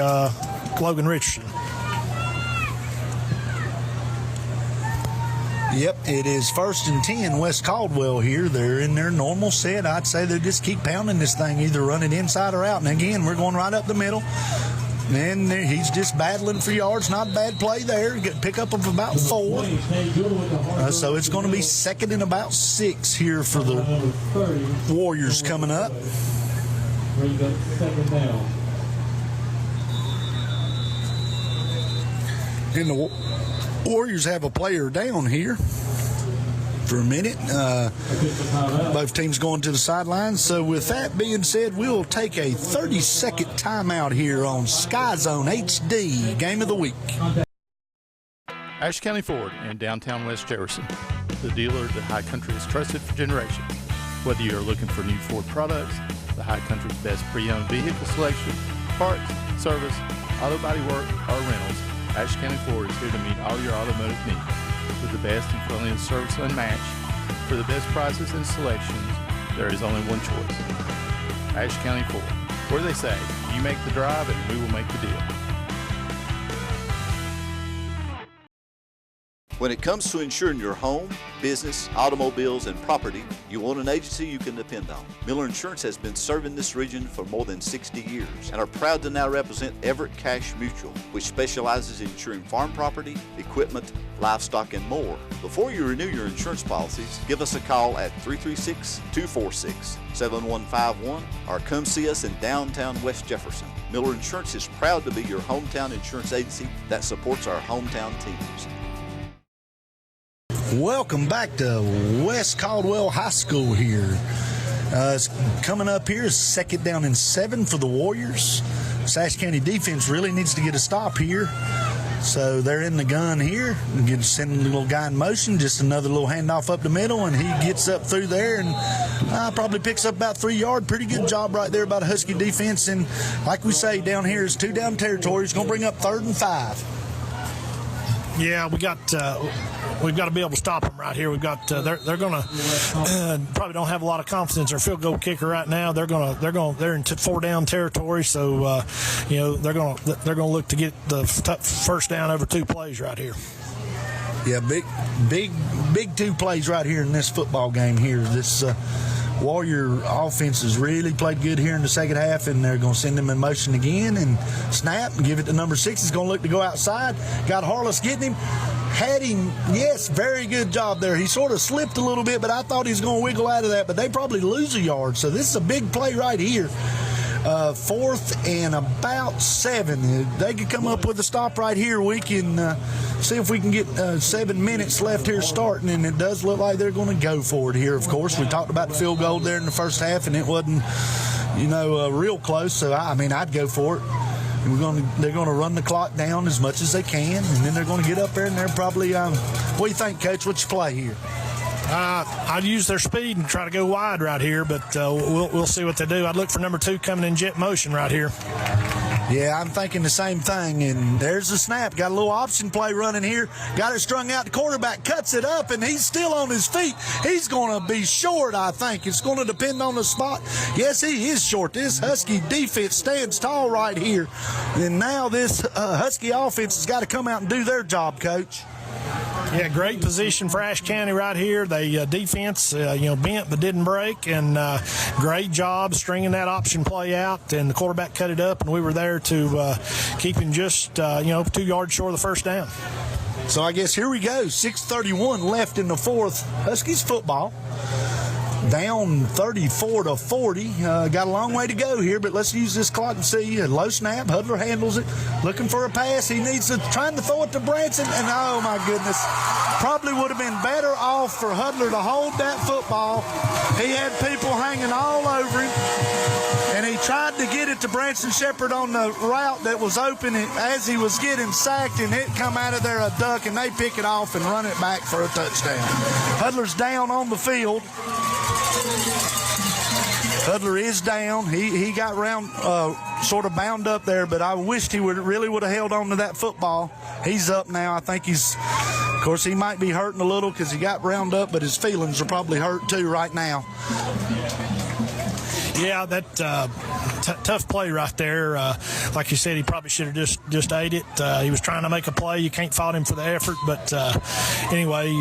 Logan Richardson. Yep, it is 1st and 10, West Caldwell here. They're in their normal set. I'd say they just keep pounding this thing, either run it inside or out. And again, we're going right up the middle. And he's just battling for yards. Not a bad play there. Get pick up of about 4. So it's going to be 2nd and about 6 here for the Warriors coming up. And the Warriors have a player down here for a minute. Both teams going to the sidelines. So with that being said, we'll take a 30-second timeout here on Sky Zone HD Game of the Week. Ashe County Ford in downtown West Jefferson, the dealer that High Country has trusted for generations. Whether you're looking for new Ford products, the High Country's best pre-owned vehicle selection, parts, service, auto body work, or rentals, Ashe County Ford is here to meet all your automotive needs. With the best and friendliest service unmatched, for the best prices and selections, there is only one choice. Ashe County Ford, where they say, you make the drive and we will make the deal. When it comes to insuring your home, business, automobiles, and property, you want an agency you can depend on. Miller Insurance has been serving this region for more than 60 years and are proud to now represent Everett Cash Mutual, which specializes in insuring farm property, equipment, livestock, and more. Before you renew your insurance policies, give us a call at 336-246-7151 or come see us in downtown West Jefferson. Miller Insurance is proud to be your hometown insurance agency that supports our hometown teams. Welcome back to West Caldwell High School here. It's coming up here is 2nd down and 7 for the Warriors. Ashe County defense really needs to get a stop here. So they're in the gun here. Sending a little guy in motion, just another little handoff up the middle, and he gets up through there and probably picks up about 3 yards. Pretty good job right there by the Husky defense. And like we say, down here is 2 down territory. It's going to bring up 3rd and 5. Yeah, we got we've got to be able to stop them right here. We've got they're going to probably don't have a lot of confidence. Their field goal kicker right now. They're in 4 down territory, so they're going to look to get the first down over 2 plays right here. Yeah, big 2 plays right here in this football game here. This Warrior offense has really played good here in the second half, and they're going to send him in motion again and snap and give it to number 6. He's going to look to go outside. Got Harless getting him. Had him, yes, very good job there. He sort of slipped a little bit, but I thought he was going to wiggle out of that, but they probably lose a yard. So this is a big play right here. 4th and about 7. If they could come up with a stop right here, we can see if we can get 7 minutes left here starting, and it does look like they're going to go for it here. Of course, we talked about the field goal there in the first half, and it wasn't, real close. So I'd go for it. They're going to run the clock down as much as they can, and then they're going to get up there and they're probably. What do you think, Coach? What's your play here? I'd use their speed and try to go wide right here, but we'll see what they do. I'd look for number 2 coming in jet motion right here. Yeah, I'm thinking the same thing. And there's the snap. Got a little option play running here. Got it strung out. The quarterback cuts it up, and he's still on his feet. He's going to be short, I think. It's going to depend on the spot. Yes, he is short. This Husky defense stands tall right here. And now this Husky offense has got to come out and do their job, Coach. Yeah, great position for Ashe County right here. They defense, bent but didn't break, and great job stringing that option play out. And the quarterback cut it up, and we were there to keep him just 2 yards short of the first down. So I guess here we go. 6:31 left in the 4th. Huskies football. Down 34-40. Got a long way to go here, but let's use this clock and see. A low snap. Hudler handles it. Looking for a pass. He needs to, trying to throw it to Branson. And oh my goodness. Probably would have been better off for Hudler to hold that football. He had people hanging all over him. And he tried to get it to Branson Shepard on the route that was open as he was getting sacked, and it come out of there a duck, and they pick it off and run it back for a touchdown. Hudler's down on the field. Hudler is down. He got round, sort of bound up there, but I wished he would have held on to that football. He's up now. I think of course, he might be hurting a little because he got round up, but his feelings are probably hurt too right now. Yeah, that tough play right there. Like you said, he probably should have just ate it. He was trying to make a play. You can't fault him for the effort, but anyway.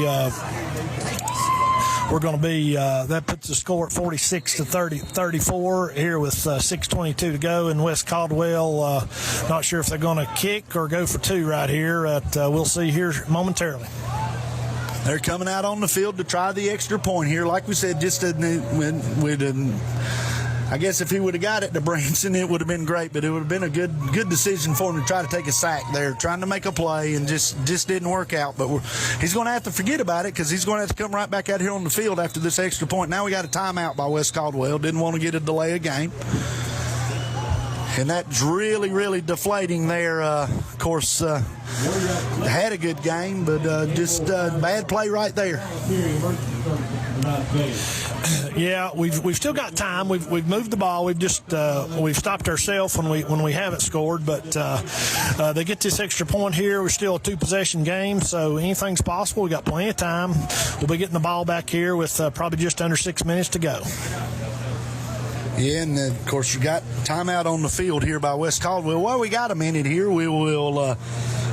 We're going to be, that puts the score at 46-34 here with 6:22 to go. And West Caldwell, not sure if they're going to kick or go for 2 right here. We'll see here momentarily. They're coming out on the field to try the extra point here. Like we said, I guess if he would have got it to Branson, it would have been great, but it would have been a good decision for him to try to take a sack there, trying to make a play, and just didn't work out. But he's going to have to forget about it because he's going to have to come right back out here on the field after this extra point. Now we got a timeout by West Caldwell. Didn't want to get a delay of game. And that's really, really deflating there. Of course, had a good game, but just bad play right there. Yeah, we've still got time. We've moved the ball. We've stopped ourselves when we haven't scored. But they get this extra point here. We're still a 2-possession game, so anything's possible. We got plenty of time. We'll be getting the ball back here with probably just under 6 minutes to go. Yeah, and of course you got timeout on the field here by West Caldwell. Well, we got a minute here. We will.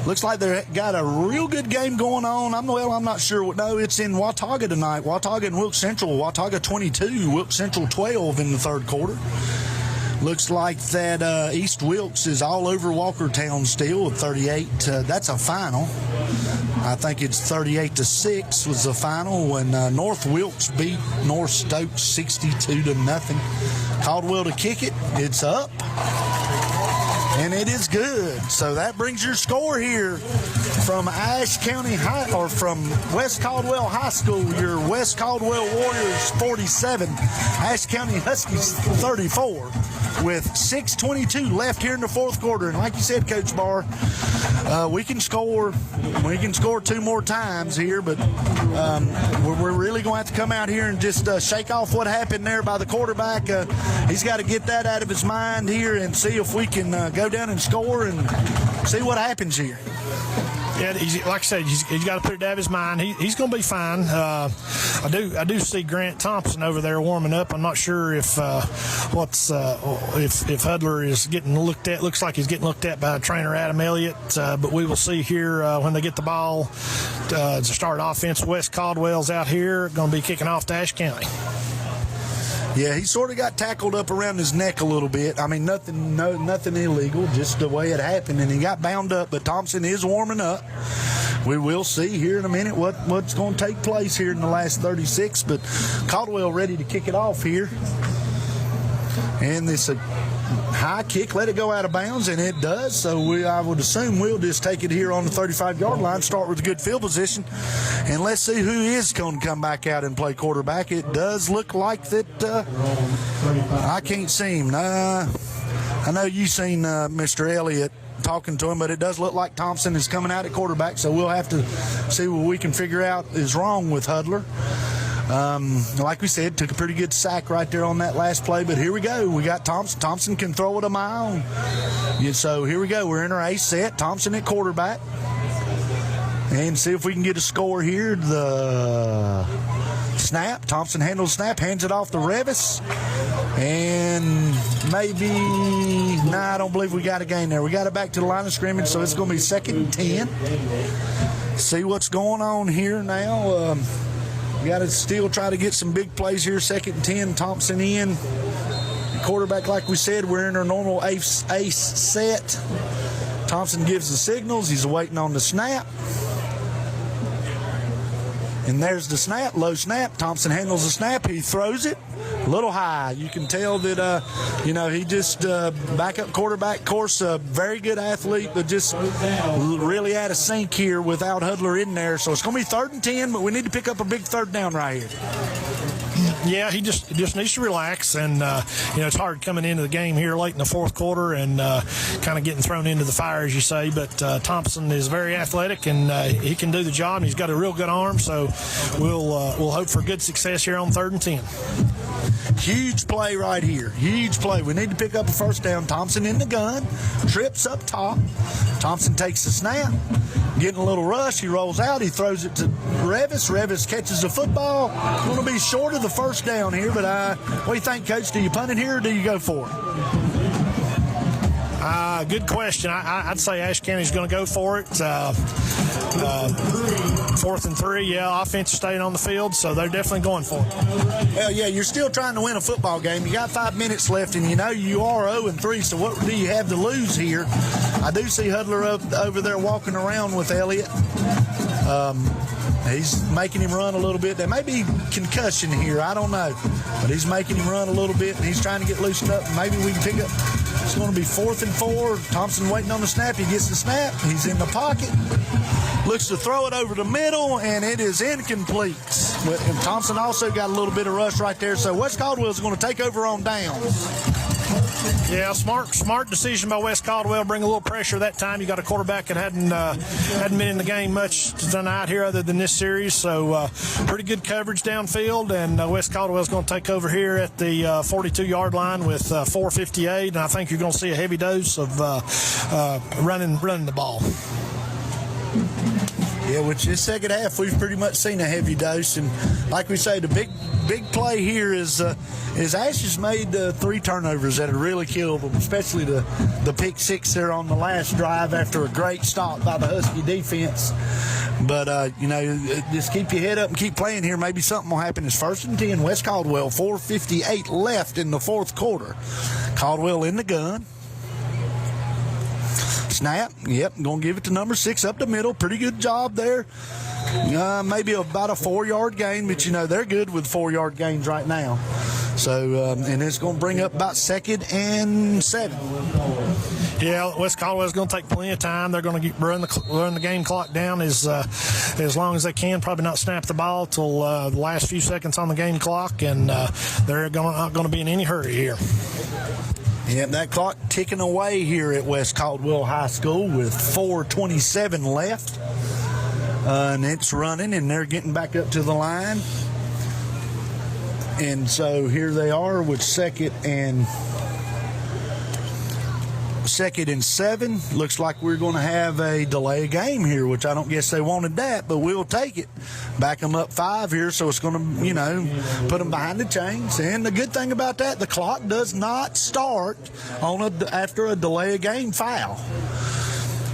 Looks like they got a real good game going on. I'm not sure. No, it's in Watauga tonight. Watauga and Wilkes Central. Watauga 22, Wilkes Central 12 in the third quarter. Looks like that East Wilkes is all over Walkertown still with 38. That's a final. I think it's 38-6 was the final when North Wilkes beat North Stokes 62-0. Caldwell to kick it. It's up. And it is good. So that brings your score here from Ashe County High, or from West Caldwell High School. Your West Caldwell Warriors 47, Ashe County Huskies 34, with 6:22 left here in the fourth quarter. And like you said, Coach Barr, we can score 2 more times here, but we're really going to have to come out here and just shake off what happened there by the quarterback. He's got to get that out of his mind here and see if we can go down and score and see what happens here. Yeah, like I said, he's got to put it out of his mind. He's going to be fine. I do see Grant Thompson over there warming up. I'm not sure if Hudler is getting looked at. Looks like he's getting looked at by trainer Adam Elliott, but we will see here when they get the ball to start offense. Wes Caldwell's out here, going to be kicking off to Ashe County. Yeah, he sort of got tackled up around his neck a little bit. I mean, nothing illegal, just the way it happened, and he got bound up. But Thompson is warming up. We will see here in a minute what's going to take place here in the last 36. But Caldwell ready to kick it off here, and this high kick, let it go out of bounds, and it does. So I would assume we'll just take it here on the 35-yard line, start with a good field position, and let's see who is going to come back out and play quarterback. It does look like that. I can't see him. I know you've seen Mr. Elliott talking to him, but it does look like Thompson is coming out at quarterback, so we'll have to see what we can figure out is wrong with Hudler. Like we said, took a pretty good sack right there on that last play, but here we go. We got Thompson. Thompson can throw it a mile. Yeah, so here we go. We're in our ace set. Thompson at quarterback. And see if we can get a score here. The snap. Thompson handles the snap, hands it off to Revis. And maybe, I don't believe we got a gain there. We got it back to the line of scrimmage, so it's going to be 2nd and 10. See what's going on here now. We got to still try to get some big plays here. 2nd and 10, Thompson in. The quarterback, like we said, we're in our normal ace set. Thompson gives the signals. He's waiting on the snap. And there's the snap, low snap. Thompson handles the snap. He throws it a little high. You can tell that, he just backup quarterback. Of course, a very good athlete, but just really out of sync here without Hudler in there. So it's going to be 3rd and 10, but we need to pick up a big 3rd down right here. Yeah, he just needs to relax, and it's hard coming into the game here late in the 4th quarter and kind of getting thrown into the fire, as you say. But Thompson is very athletic, and he can do the job. And he's got a real good arm, so we'll hope for good success here on 3rd and 10. Huge play right here. Huge play. We need to pick up a 1st down. Thompson in the gun, trips up top. Thompson takes the snap, getting a little rush. He rolls out. He throws it to Revis. Revis catches the football. Going to be short of the 1st down here, but what do you think, Coach? Do you punt it here or do you go for it? Good question. I'd say Ashe County's going to go for it. 4th and 3, yeah, offense is staying on the field, so they're definitely going for it. Well, yeah, you're still trying to win a football game. You got 5 minutes left, and you are 0-3, so what do you have to lose here? I do see Hudler over there walking around with Elliott. He's making him run a little bit. There may be concussion here. I don't know. But he's making him run a little bit, and he's trying to get loosened up. Maybe we can pick up. It's going to be 4th and 4. Thompson waiting on the snap. He gets the snap. He's in the pocket. Looks to throw it over the middle, and it is incomplete. And Thompson also got a little bit of rush right there. So Wes Caldwell is going to take over on downs. Yeah, smart decision by Wes Caldwell. Bring a little pressure that time. You got a quarterback that hadn't been in the game much tonight here other than this series. So pretty good coverage downfield, and Wes Caldwell's going to take over here at the 42-yard line with 4:58, and I think you're going to see a heavy dose of running the ball. Yeah, which this 2nd half we've pretty much seen a heavy dose, and like we say, the big play here is Ashe has made 3 turnovers that have really killed them, especially the pick 6 there on the last drive after a great stop by the Husky defense. But just keep your head up and keep playing here. Maybe something will happen. It's 1st and 10. West Caldwell, 4:58 left in the 4th quarter. Caldwell in the gun. Snap. Yep, going to give it to number 6 up the middle. Pretty good job there. Maybe about a 4-yard gain, but they're good with 4-yard gains right now. So, and it's going to bring up about 2nd and 7. Yeah, West Caldwell's going to take plenty of time. They're going to run the game clock down as long as they can. Probably not snap the ball till the last few seconds on the game clock, and they're not going to be in any hurry here. Yeah, that clock ticking away here at West Caldwell High School with 4:27 left. And it's running, and they're getting back up to the line. And so here they are with 2nd and 2nd and 7. Looks like we're going to have a delay of game here, which I don't guess they wanted that, but we'll take it. Back them up 5 here, so it's going to, put them behind the chains. And the good thing about that, the clock does not start after a delay of game foul.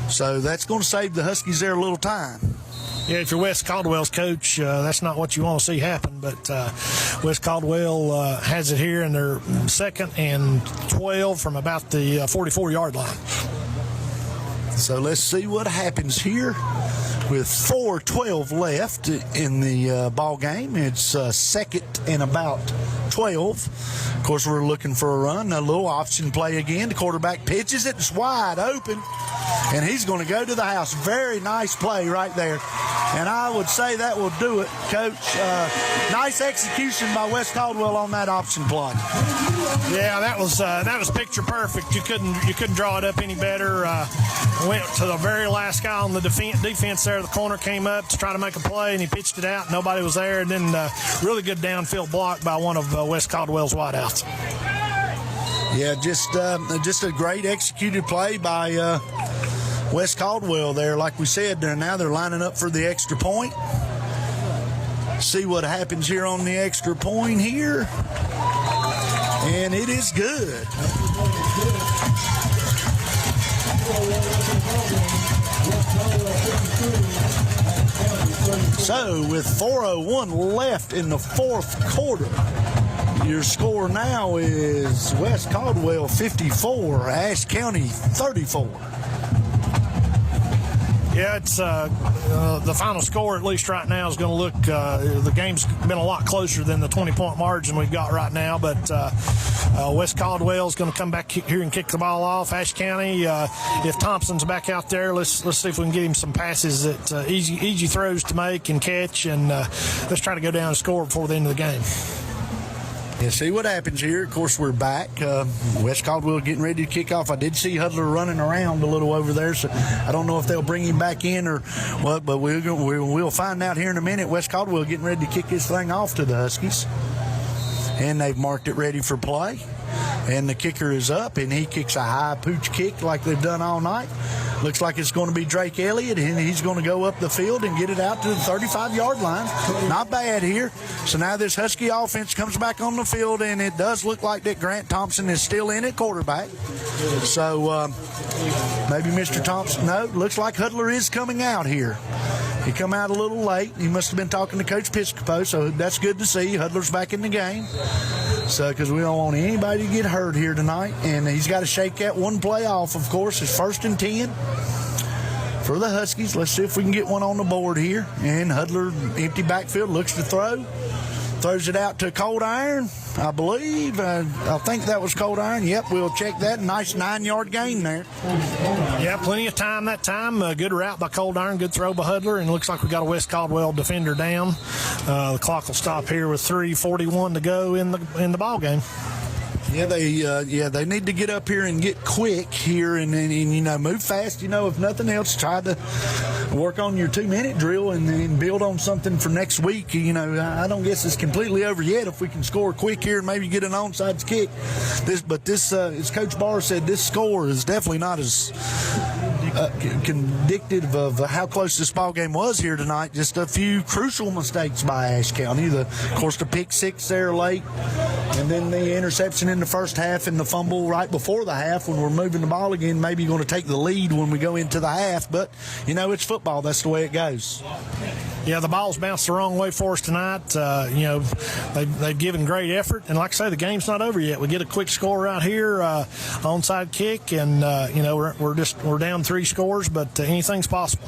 So that's going to save the Huskies there a little time. Yeah, if you're Wes Caldwell's coach, that's not what you want to see happen. But Wes Caldwell has it here, and they're 2nd and 12 from about the 44-yard line. So let's see what happens here with 4:12 left in the ball game. It's 2nd and about 12. Of course, we're looking for a run, a little option play again. The quarterback pitches it. It's wide open, and he's going to go to the house. Very nice play right there. And I would say that will do it, Coach. Nice execution by Wes Caldwell on that option play. Yeah, that was picture perfect. You couldn't draw it up any better. Went to the very last guy on the defense there. The corner came up to try to make a play, and he pitched it out. Nobody was there. And then really good downfield block by one of Wes Caldwell's wideouts. Yeah, just a great executed play by Wes Caldwell there. Like we said, they're lining up for the extra point. See what happens here on the extra point here. And it is good. So with 4:01 left in the 4th quarter, your score now is West Caldwell 54, Ashe County 34. Yeah, it's the final score, at least right now, is going to look, the game's been a lot closer than the 20-point margin we've got right now, but West Caldwell is going to come back here and kick the ball off. Ashe County, if Thompson's back out there, let's see if we can get him some passes that easy throws to make and catch, and let's try to go down and score before the end of the game. Yeah, see what happens here. Of course, we're back. West Caldwell getting ready to kick off. I did see Hudler running around a little over there, so I don't know if they'll bring him back in or what, but we'll find out here in a minute. West Caldwell getting ready to kick this thing off to the Huskies. And they've marked it ready for play. And the kicker is up, and he kicks a high pooch kick like they've done all night. Looks like it's going to be Drake Elliott, and he's going to go up the field and get it out to the 35-yard line. Not bad here. So now this Husky offense comes back on the field, and it does look like that Grant Thompson is still in at quarterback. So maybe Mr. Thompson, no, looks like Hudler is coming out here. He come out a little late. He must have been talking to Coach Piscopo, so that's good to see. Hudler's back in the game. So, because we don't want anybody to get hurt here tonight. And he's got to shake that one play off, of course. It's 1st and 10 for the Huskies. Let's see if we can get one on the board here. And Hudler, empty backfield, looks to throw. Throws it out to Cold Iron, I believe. I think that was Cold Iron. Yep, we'll check that. Nice 9-yard gain there. Yeah, plenty of time that time. Good route by Cold Iron. Good throw by Hudler. And it looks like we got a West Caldwell defender down. The clock will stop here with 3:41 to go in the ball game. Yeah, they need to get up here and get quick here and move fast. If nothing else, try to work on your 2-minute drill and build on something for next week. I don't guess it's completely over yet if we can score quick here and maybe get an onside kick. This, as Coach Barr said, this score is definitely not as indicative of how close this ball game was here tonight. Just a few crucial mistakes by Ashe County. Of course, the pick six there late, and then the interception in the first half and the fumble right before the half when we're moving the ball again. Maybe going to take the lead when we go into the half, but it's football. That's the way it goes. Yeah, the ball's bounced the wrong way for us tonight. They've given great effort, and like I say, the game's not over yet. We get a quick score right here, onside kick, and we're down 3 scores, but anything's possible.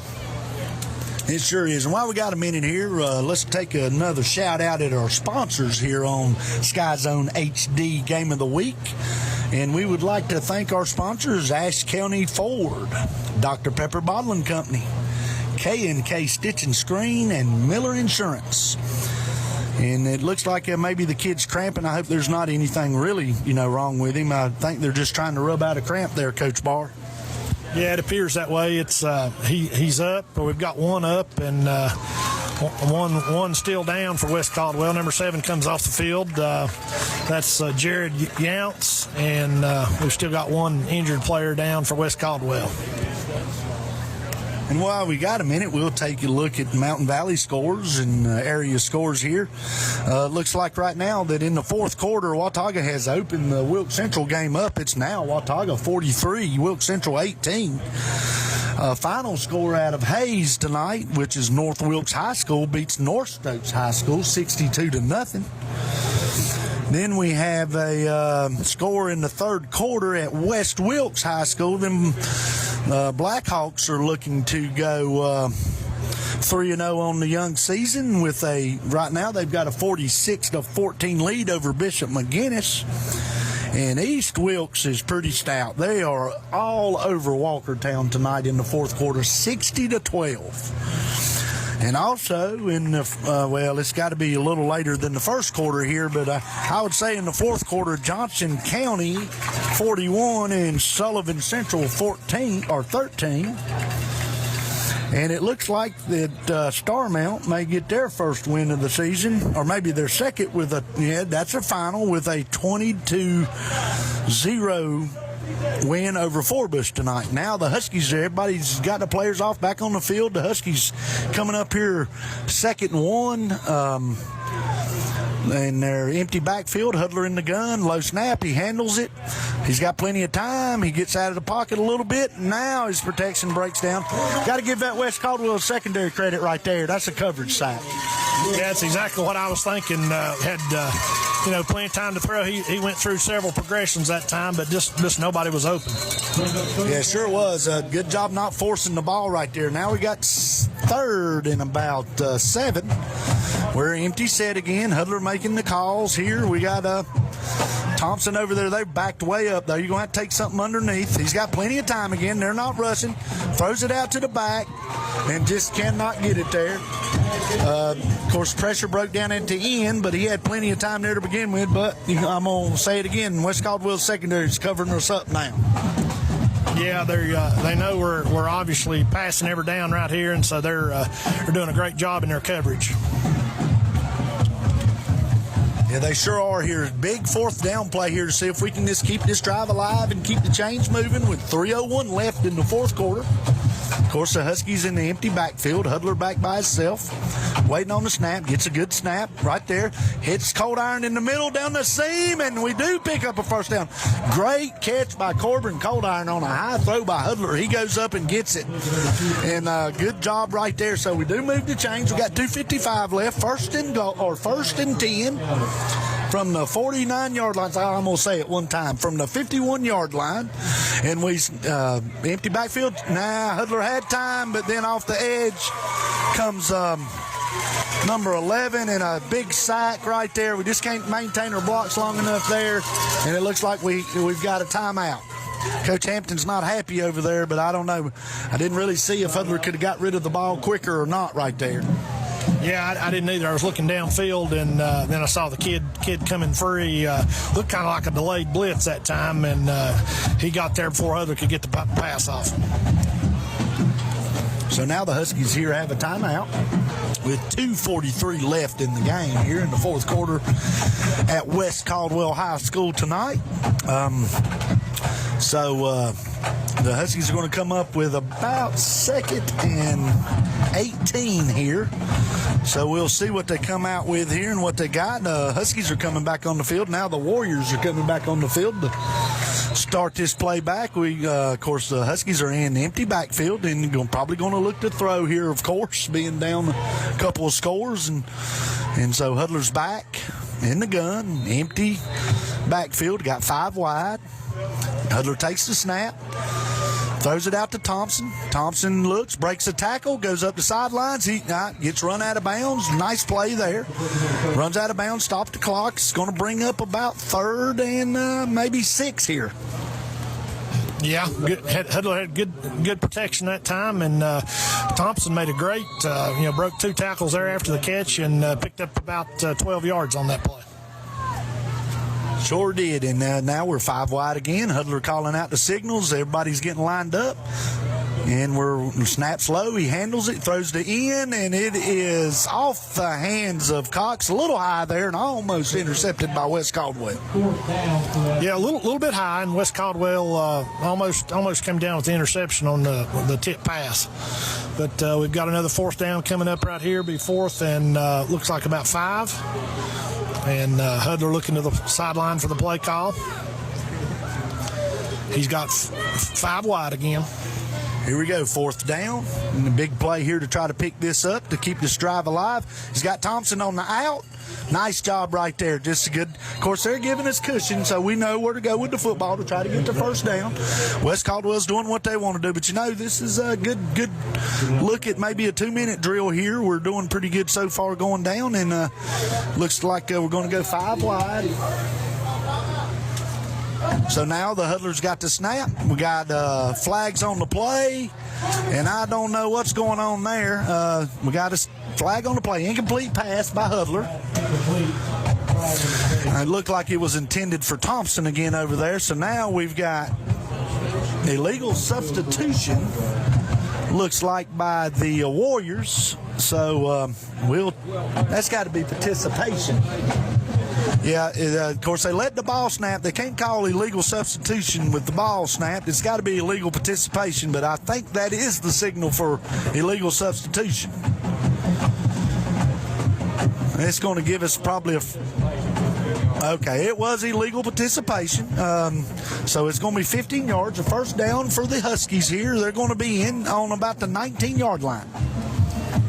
It sure is. And while we got a minute here, let's take another shout out at our sponsors here on Sky Zone HD Game of the Week. And we would like to thank our sponsors, Ashe County Ford, Dr. Pepper Bottling Company, K&K Stitch and Screen, and Miller Insurance. And it looks like maybe the kid's cramping. I hope there's not anything really, wrong with him. I think they're just trying to rub out a cramp there, Coach Barr. Yeah, it appears that way. It's he's up, but we've got one up, and One still down for West Caldwell. Number 7 comes off the field. That's Jared Younts, and we've still got one injured player down for West Caldwell. And while we got a minute, we'll take a look at Mountain Valley scores and area scores here. Looks like right now that in the fourth quarter, Watauga has opened the Wilkes Central game up. It's now Watauga 43, Wilkes Central 18. Final score out of Hayes tonight, which is North Wilkes High School, beats North Stokes High School 62-0. Then we have a score in the third quarter at West Wilkes High School. Them Blackhawks are looking to go 3-0 on the young season with right now they've got a 46-14 lead over Bishop McGuinness. And East Wilkes is pretty stout. They are all over Walkertown tonight in the fourth quarter, 60-12. And also in the, it's got to be a little later than the first quarter here, but I would say in the fourth quarter, Johnson County 41 and Sullivan Central 13. And it looks like that Starmount may get their first win of the season, or maybe their second that's a final with a 22-0 win over Forbush tonight. Now the Huskies, everybody's got the players off back on the field. The Huskies coming up here 2nd and 1. In their empty backfield, Hudler in the gun, low snap, he handles it. He's got plenty of time. He gets out of the pocket a little bit. Now his protection breaks down. Got to give that West Caldwell secondary credit right there. That's a coverage sack. Yeah, that's exactly what I was thinking. Had plenty of time to throw. He went through several progressions that time, but just nobody was open. Yeah, sure was. Good job not forcing the ball right there. Now we got 3rd and about 7. We're empty set again. Hudler making the calls here. We got Thompson over there. They backed way up, though. You're going to have to take something underneath. He's got plenty of time again. They're not rushing. Throws it out to the back and just cannot get it there. Of course, pressure broke down at the end, but he had plenty of time there to begin with. But I'm going to say it again. West Caldwell's secondary is covering us up now. Yeah, they know we're obviously passing every down right here, and so they're doing a great job in their coverage. Yeah, they sure are here. Big 4th down play here to see if we can just keep this drive alive and keep the chains moving with 3:01 left in the fourth quarter. Of course, the Huskies in the empty backfield. Hudler back by himself, waiting on the snap. Gets a good snap right there. Hits Cold Iron in the middle down the seam, and we do pick up a first down. Great catch by Corbin Cold Iron on a high throw by Hudler. He goes up and gets it. And good job right there. So we do move the chains. We got 2:55 left. 1st and 10. From the 49-yard line, I'm going to say it one time, from the 51-yard line, and we empty backfield. Hudler had time, but then off the edge comes number 11 and a big sack right there. We just can't maintain our blocks long enough there, and it looks like we've got a timeout. Coach Hampton's not happy over there, but I don't know. I didn't really see if Hudler could have got rid of the ball quicker or not right there. Yeah, I didn't either. I was looking downfield, and then I saw the kid coming free. Looked kind of like a delayed blitz that time, and he got there before Hudler could get the pass off. So now the Huskies here have a timeout with 2:43 left in the game here in the fourth quarter at West Caldwell High School tonight. The Huskies are going to come up with about 2nd and 18 here. So we'll see what they come out with here and what they got. The Huskies are coming back on the field. Now the Warriors are coming back on the field to start this play back. Of course, the Huskies are in the empty backfield and probably going to look to throw here, of course, being down a couple of scores. And so Hudler's back in the gun, empty backfield, got 5 wide. Hudler takes the snap, throws it out to Thompson. Thompson looks, breaks a tackle, goes up the sidelines. He gets run out of bounds. Nice play there. Runs out of bounds, stops the clock. It's going to bring up about 3rd and maybe 6 here. Yeah, Hudler had good protection that time, and Thompson made a great, broke 2 tackles there after the catch and picked up about 12 yards on that play. Sure did, and now we're 5 wide again. Hudler calling out the signals. Everybody's getting lined up. And we're snaps low. He handles it, throws the end, and it is off the hands of Cox. A little high there and almost intercepted by West Caldwell. Yeah, a little bit high, and West Caldwell almost came down with the interception on the tip pass. But we've got another fourth down coming up right here. Be fourth and looks like about 5. And Hudler looking to the sideline for the play call. He's got 5 wide again. Here we go, fourth down. And a big play here to try to pick this up to keep this drive alive. He's got Thompson on the out. Nice job right there. Just a good. Of course, they're giving us cushion, so we know where to go with the football to try to get the first down. West Caldwell's doing what they want to do, but this is a good look at maybe a 2-minute drill here. We're doing pretty good so far going down, and looks like we're going to go 5 wide. So now the Hudlers got the snap. We got flags on the play, and I don't know what's going on there. We got a flag on the play. Incomplete pass by Hudler. It looked like it was intended for Thompson again over there. So now we've got illegal substitution, looks like by the Warriors. So that's got to be participation. Yeah, of course, they let the ball snap. They can't call illegal substitution with the ball snapped. It's got to be illegal participation, but I think that is the signal for illegal substitution. It's going to give us probably okay, it was illegal participation. So it's going to be 15 yards, a first down for the Huskies here. They're going to be in on about the 19-yard line.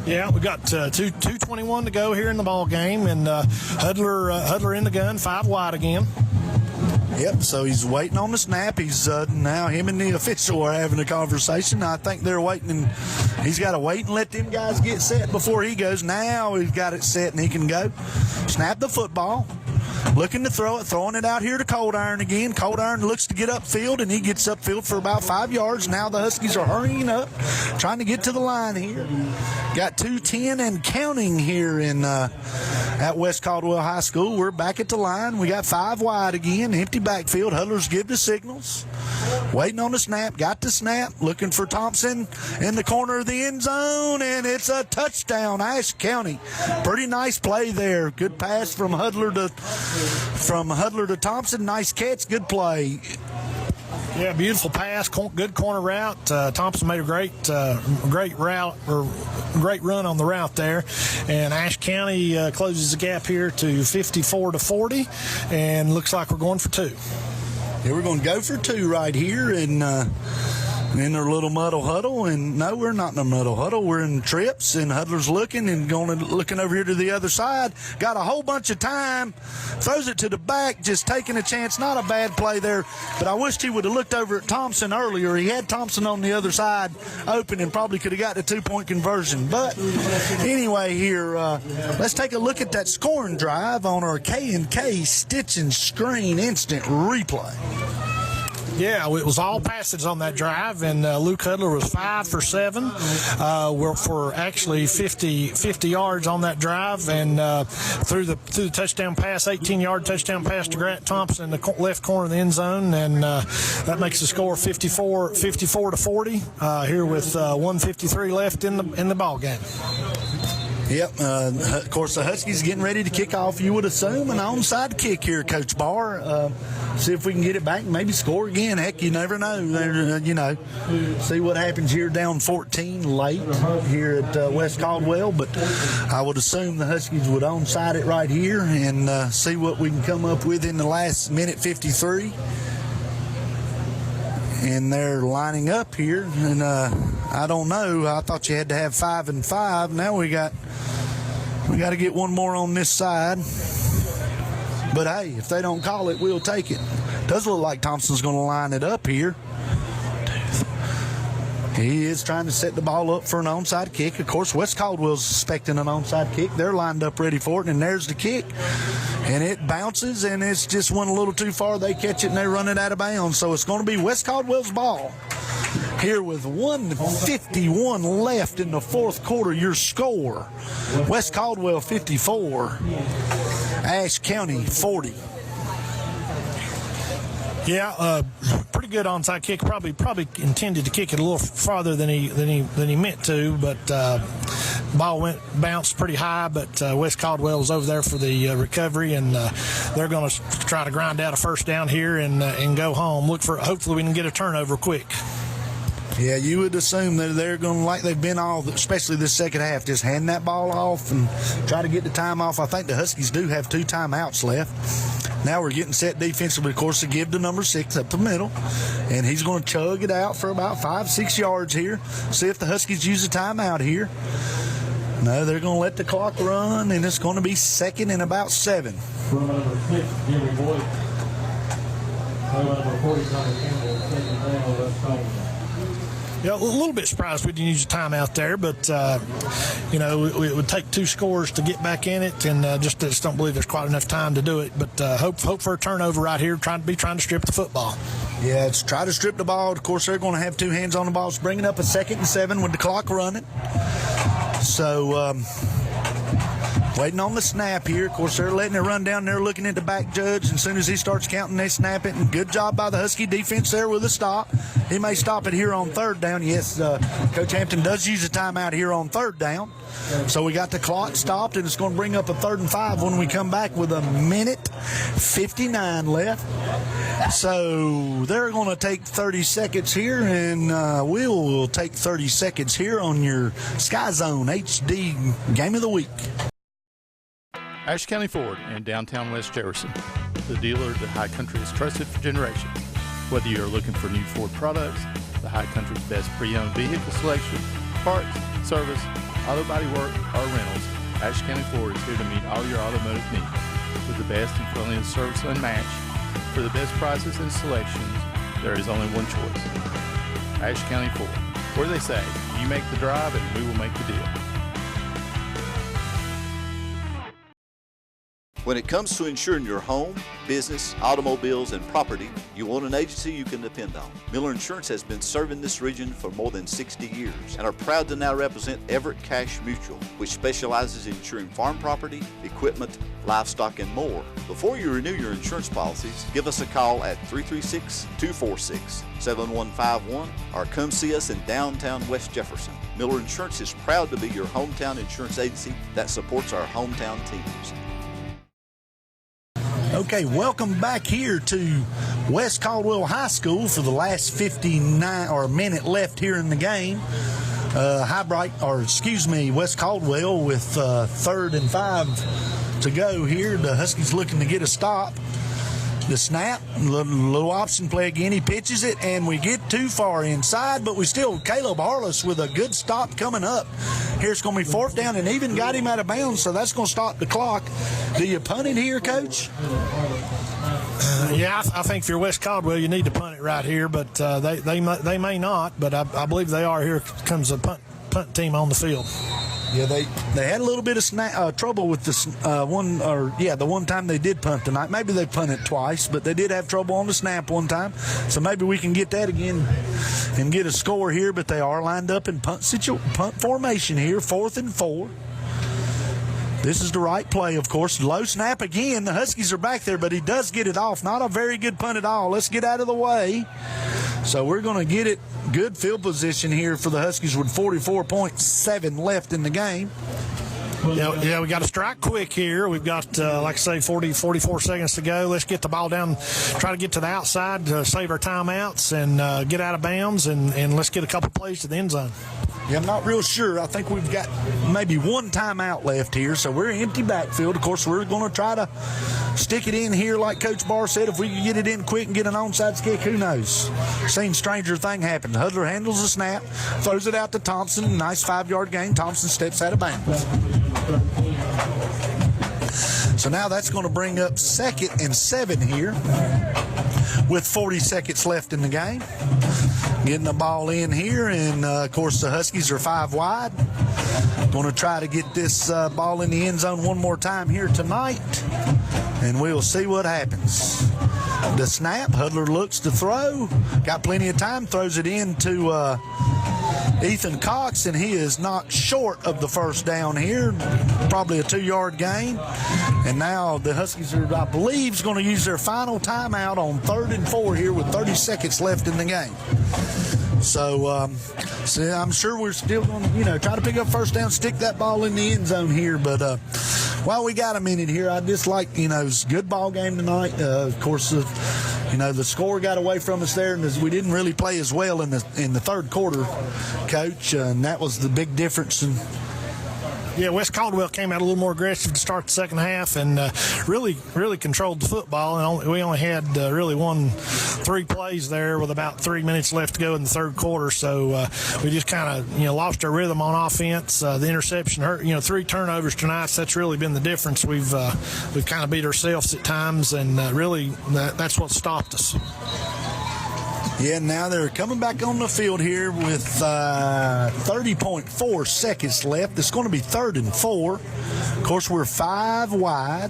Yeah, we got 2:21 to go here in the ball game, and Hudler in the gun, 5 wide again. Yep, so he's waiting on the snap. He's now him and the official are having a conversation. I think they're waiting, and he's got to wait and let them guys get set before he goes. Now he's got it set, and he can go. Snap the football. Looking to throw it, throwing it out here to Cold Iron again. Cold Iron looks to get upfield, and he gets upfield for about 5 yards. Now the Huskies are hurrying up, trying to get to the line here. Got 2:10 and counting here at West Caldwell High School. We're back at the line. We got 5 wide again, empty backfield. Hudlers give the signals. Waiting on the snap, got the snap. Looking for Thompson in the corner of the end zone, and it's a touchdown, Ashe County. Pretty nice play there. Good pass from Hudler to Thompson. Nice catch, good play. Yeah, beautiful pass, good corner route. Thompson made a great route or great run on the route there, and Ashe County closes the gap here to 54-40, and looks like we're going for 2. Yeah, we're going to go for 2 right here, and in their little muddle huddle. And no, we're not in a muddle huddle. We're in trips, and Hudler's looking over here to the other side. Got a whole bunch of time. Throws it to the back, just taking a chance. Not a bad play there, but I wished he would have looked over at Thompson earlier. He had Thompson on the other side open and probably could have got the 2-point conversion. But anyway, here, let's take a look at that scoring drive on our K&K Stitch and Screen instant replay. Yeah, it was all passes on that drive, and Luke Hudler was 5 for 7. We're for actually 50 yards on that drive, and through the touchdown pass, 18-yard touchdown pass to Grant Thompson in the left corner of the end zone, and that makes the score 54-40 here with 1:53 left in the ball game. Yep. Of course, the Huskies getting ready to kick off. You would assume an onside kick here, Coach Barr. See if we can get it back and maybe score again. Heck, you never know. See what happens here down 14 late here at West Caldwell. But I would assume the Huskies would onside it right here and see what we can come up with in the last minute 53. And they're lining up here, and I don't know. I thought you had to have 5 and 5. Now we got to get one more on this side. But hey, if they don't call it, we'll take it. Does look like Thompson's going to line it up here. He is trying to set the ball up for an onside kick. Of course, West Caldwell's expecting an onside kick. They're lined up ready for it, and there's the kick. And it bounces, and it's just went a little too far. They catch it, and they run it out of bounds. So it's going to be West Caldwell's ball. Here with 1:51 left in the fourth quarter, your score, West Caldwell 54, Ashe County 40. Yeah, pretty good onside kick. Probably intended to kick it a little farther than he meant to, but ball bounced pretty high. But West Caldwell was over there for the recovery, and they're going to try to grind out a first down here and go home. Hopefully we can get a turnover quick. Yeah, you would assume that they're going to, like they've been all, especially this second half, just hand that ball off and try to get the time off. I think the Huskies do have 2 timeouts left. Now we're getting set defensively, of course, to give to number 6 up the middle. And he's going to chug it out for about 5-6 yards here. See if the Huskies use a timeout here. No, they're going to let the clock run, and it's going to be 2nd and about 7. Number 6, Jimmy Boyd. Number 40, Campbell, second down, left home. Yeah, a little bit surprised we didn't use a timeout there, but, it would take 2 scores to get back in it, and just don't believe there's quite enough time to do it. But hope for a turnover right here, trying to strip the football. Yeah, it's try to strip the ball. Of course, they're going to have 2 hands on the ball. It's bringing up a 2nd and 7 with the clock running. So, waiting on the snap here. Of course, they're letting it run down there, looking at the back judge. And as soon as he starts counting, they snap it. And good job by the Husky defense there with a stop. He may stop it here on 3rd down. Yes, Coach Hampton does use a timeout here on 3rd down. So we got the clock stopped, and it's going to bring up a 3rd and 5 when we come back with 1:59 left. So they're going to take 30 seconds here, and we'll take 30 seconds here on your Sky Zone HD Game of the Week. Ashe County Ford in downtown West Jefferson, the dealer that High Country has trusted for generations. Whether you are looking for new Ford products, the High Country's best pre-owned vehicle selection, parts, service, auto body work, or rentals, Ashe County Ford is here to meet all your automotive needs. With the best and friendliest service unmatched, for the best prices and selections, there is only one choice. Ashe County Ford, where they say, you make the drive and we will make the deal. When it comes to insuring your home, business, automobiles, and property, you want an agency you can depend on. Miller Insurance has been serving this region for more than 60 years and are proud to now represent Everett Cash Mutual, which specializes in insuring farm property, equipment, livestock, and more. Before you renew your insurance policies, give us a call at 336-246-7151 or come see us in downtown West Jefferson. Miller Insurance is proud to be your hometown insurance agency that supports our hometown teams. Okay, welcome back here to West Caldwell High School for the last 59 or minute left here in the game. West Caldwell with 3rd and 5 to go here. The Huskies looking to get a stop. The snap, little option play again. He pitches it, and we get too far inside, but Caleb Harless with a good stop coming up. Here it's going to be 4th down, and even got him out of bounds, so that's going to stop the clock. Do you punt it here, Coach? Yeah, I think if you're West Caldwell, you need to punt it right here, but they may not, but I believe they are. Here comes the punt team on the field. Yeah, they had a little bit of trouble with this the one time they did punt tonight. Maybe they punted twice, but they did have trouble on the snap one time. So maybe we can get that again and get a score here. But they are lined up in punt formation here, 4th and 4. This is the right play, of course. Low snap again. The Huskies are back there, but he does get it off. Not a very good punt at all. Let's get out of the way. So we're going to get it. Good field position here for the Huskies with 44.7 left in the game. Yeah, we got to strike quick here. We've got, 44 seconds to go. Let's get the ball down, try to get to the outside to save our timeouts and get out of bounds, and let's get a couple plays to the end zone. Yeah, I'm not real sure. I think we've got maybe one timeout left here, so we're empty backfield. Of course, we're going to try to stick it in here like Coach Barr said. If we can get it in quick and get an onside kick, who knows? Seen stranger thing happen. Hudler handles the snap, throws it out to Thompson. Nice 5-yard gain. Thompson steps out of bounds. So now that's going to bring up 2nd and 7 here with 40 seconds left in the game. Getting the ball in here, and of course the Huskies are 5 wide. Going to try to get this ball in the end zone one more time here tonight, and we'll see what happens. The snap, Hudler looks to throw, got plenty of time, throws it in to Ethan Cox, and he is not short of the first down here. Probably a 2-yard gain. And now the Huskies are, I believe, going to use their final timeout on 3rd and 4 here with 30 seconds left in the game. So I'm sure we're still going to, try to pick up first down, stick that ball in the end zone here. But while we got a minute here, I just like, it's a good ball game tonight. Of course, the score got away from us there, and we didn't really play as well in the third quarter, Coach, and that was the big difference. Yeah, West Caldwell came out a little more aggressive to start the second half and really controlled the football. And we only had really 3 plays there with about 3 minutes left to go in the third quarter. So we just kind of lost our rhythm on offense. The interception hurt. 3 turnovers tonight. So that's really been the difference. We've kind of beat ourselves at times, and really that's what stopped us. Yeah, now they're coming back on the field here with 30.4 seconds left. It's going to be 3rd and 4. Of course, we're 5 wide.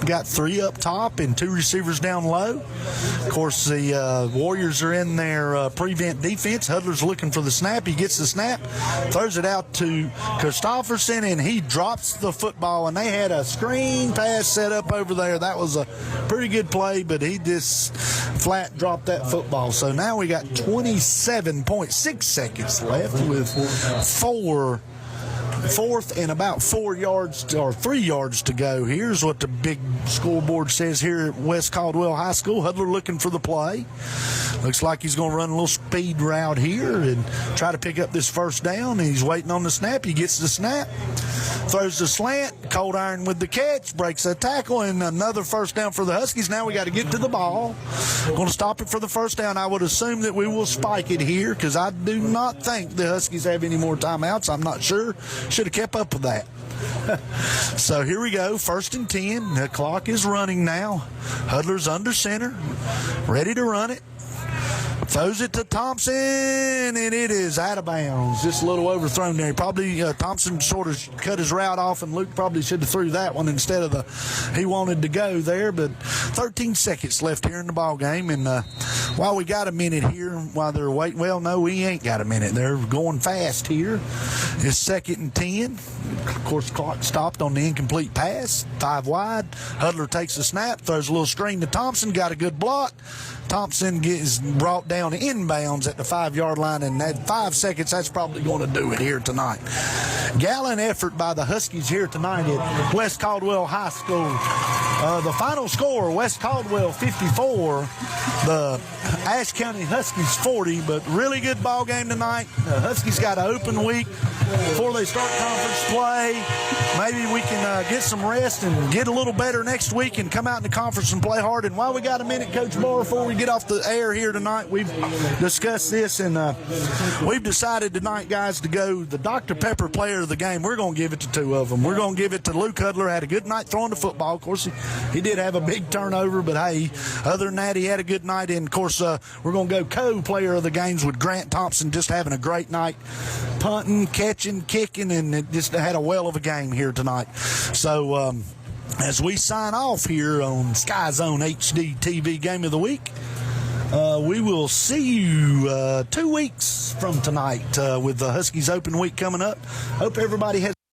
Got 3 up top and 2 receivers down low. Of course, the Warriors are in their prevent defense. Hudler's looking for the snap. He gets the snap, throws it out to Christopherson, and he drops the football. And they had a screen pass set up over there. That was a pretty good play, but he just flat dropped that football. So now we got 27.6 seconds left with 4th and about 4 yards or 3 yards to go. Here's what the big scoreboard says here at West Caldwell High School. Hudler looking for the play. Looks like he's going to run a little speed route here and try to pick up this first down. He's waiting on the snap. He gets the snap, throws the slant, Cold Iron with the catch, breaks a tackle, and another first down for the Huskies. Now we got to get to the ball. Going to stop it for the first down. I would assume that we will spike it here because I do not think the Huskies have any more timeouts. I'm not sure. Should have kept up with that. So here we go, 1st and 10. The clock is running now. Hudler's under center, ready to run it. Throws it to Thompson, and it is out of bounds. Just a little overthrown there. Probably Thompson sort of cut his route off, and Luke probably should have threw that one instead of he wanted to go there. But 13 seconds left here in the ball game, and while we got a minute here, while they're waiting, well, no, we ain't got a minute. They're going fast here. It's 2nd and 10. Of course, the clock stopped on the incomplete pass. 5 wide. Hudler takes the snap, throws a little screen to Thompson, got a good block. Thompson gets brought down inbounds at the 5-yard line, and at 5 seconds, that's probably going to do it here tonight. Gallant effort by the Huskies here tonight at West Caldwell High School. The final score, West Caldwell 54, the Ashe County Huskies 40, but really good ball game tonight. The Huskies got an open week before they start conference play. Maybe we can get some rest and get a little better next week and come out in the conference and play hard. And while we got a minute, Coach Barr, before we get off the air here tonight, we've discussed this, and we've decided tonight, guys, to go the Dr. Pepper player of the game. We're going to give it to 2 of them. We're going to give it to Luke Hudler. Had a good night throwing the football. Of course, he did have a big turnover, but hey, other than that, he had a good night. And of course, we're going to go co-player of the games with Grant Thompson, just having a great night, punting, catching, kicking, and it just had a well of a game here tonight. So as we sign off here on Sky Zone HD TV Game of the Week, we will see you 2 weeks from tonight with the Huskies Open Week coming up. Hope everybody has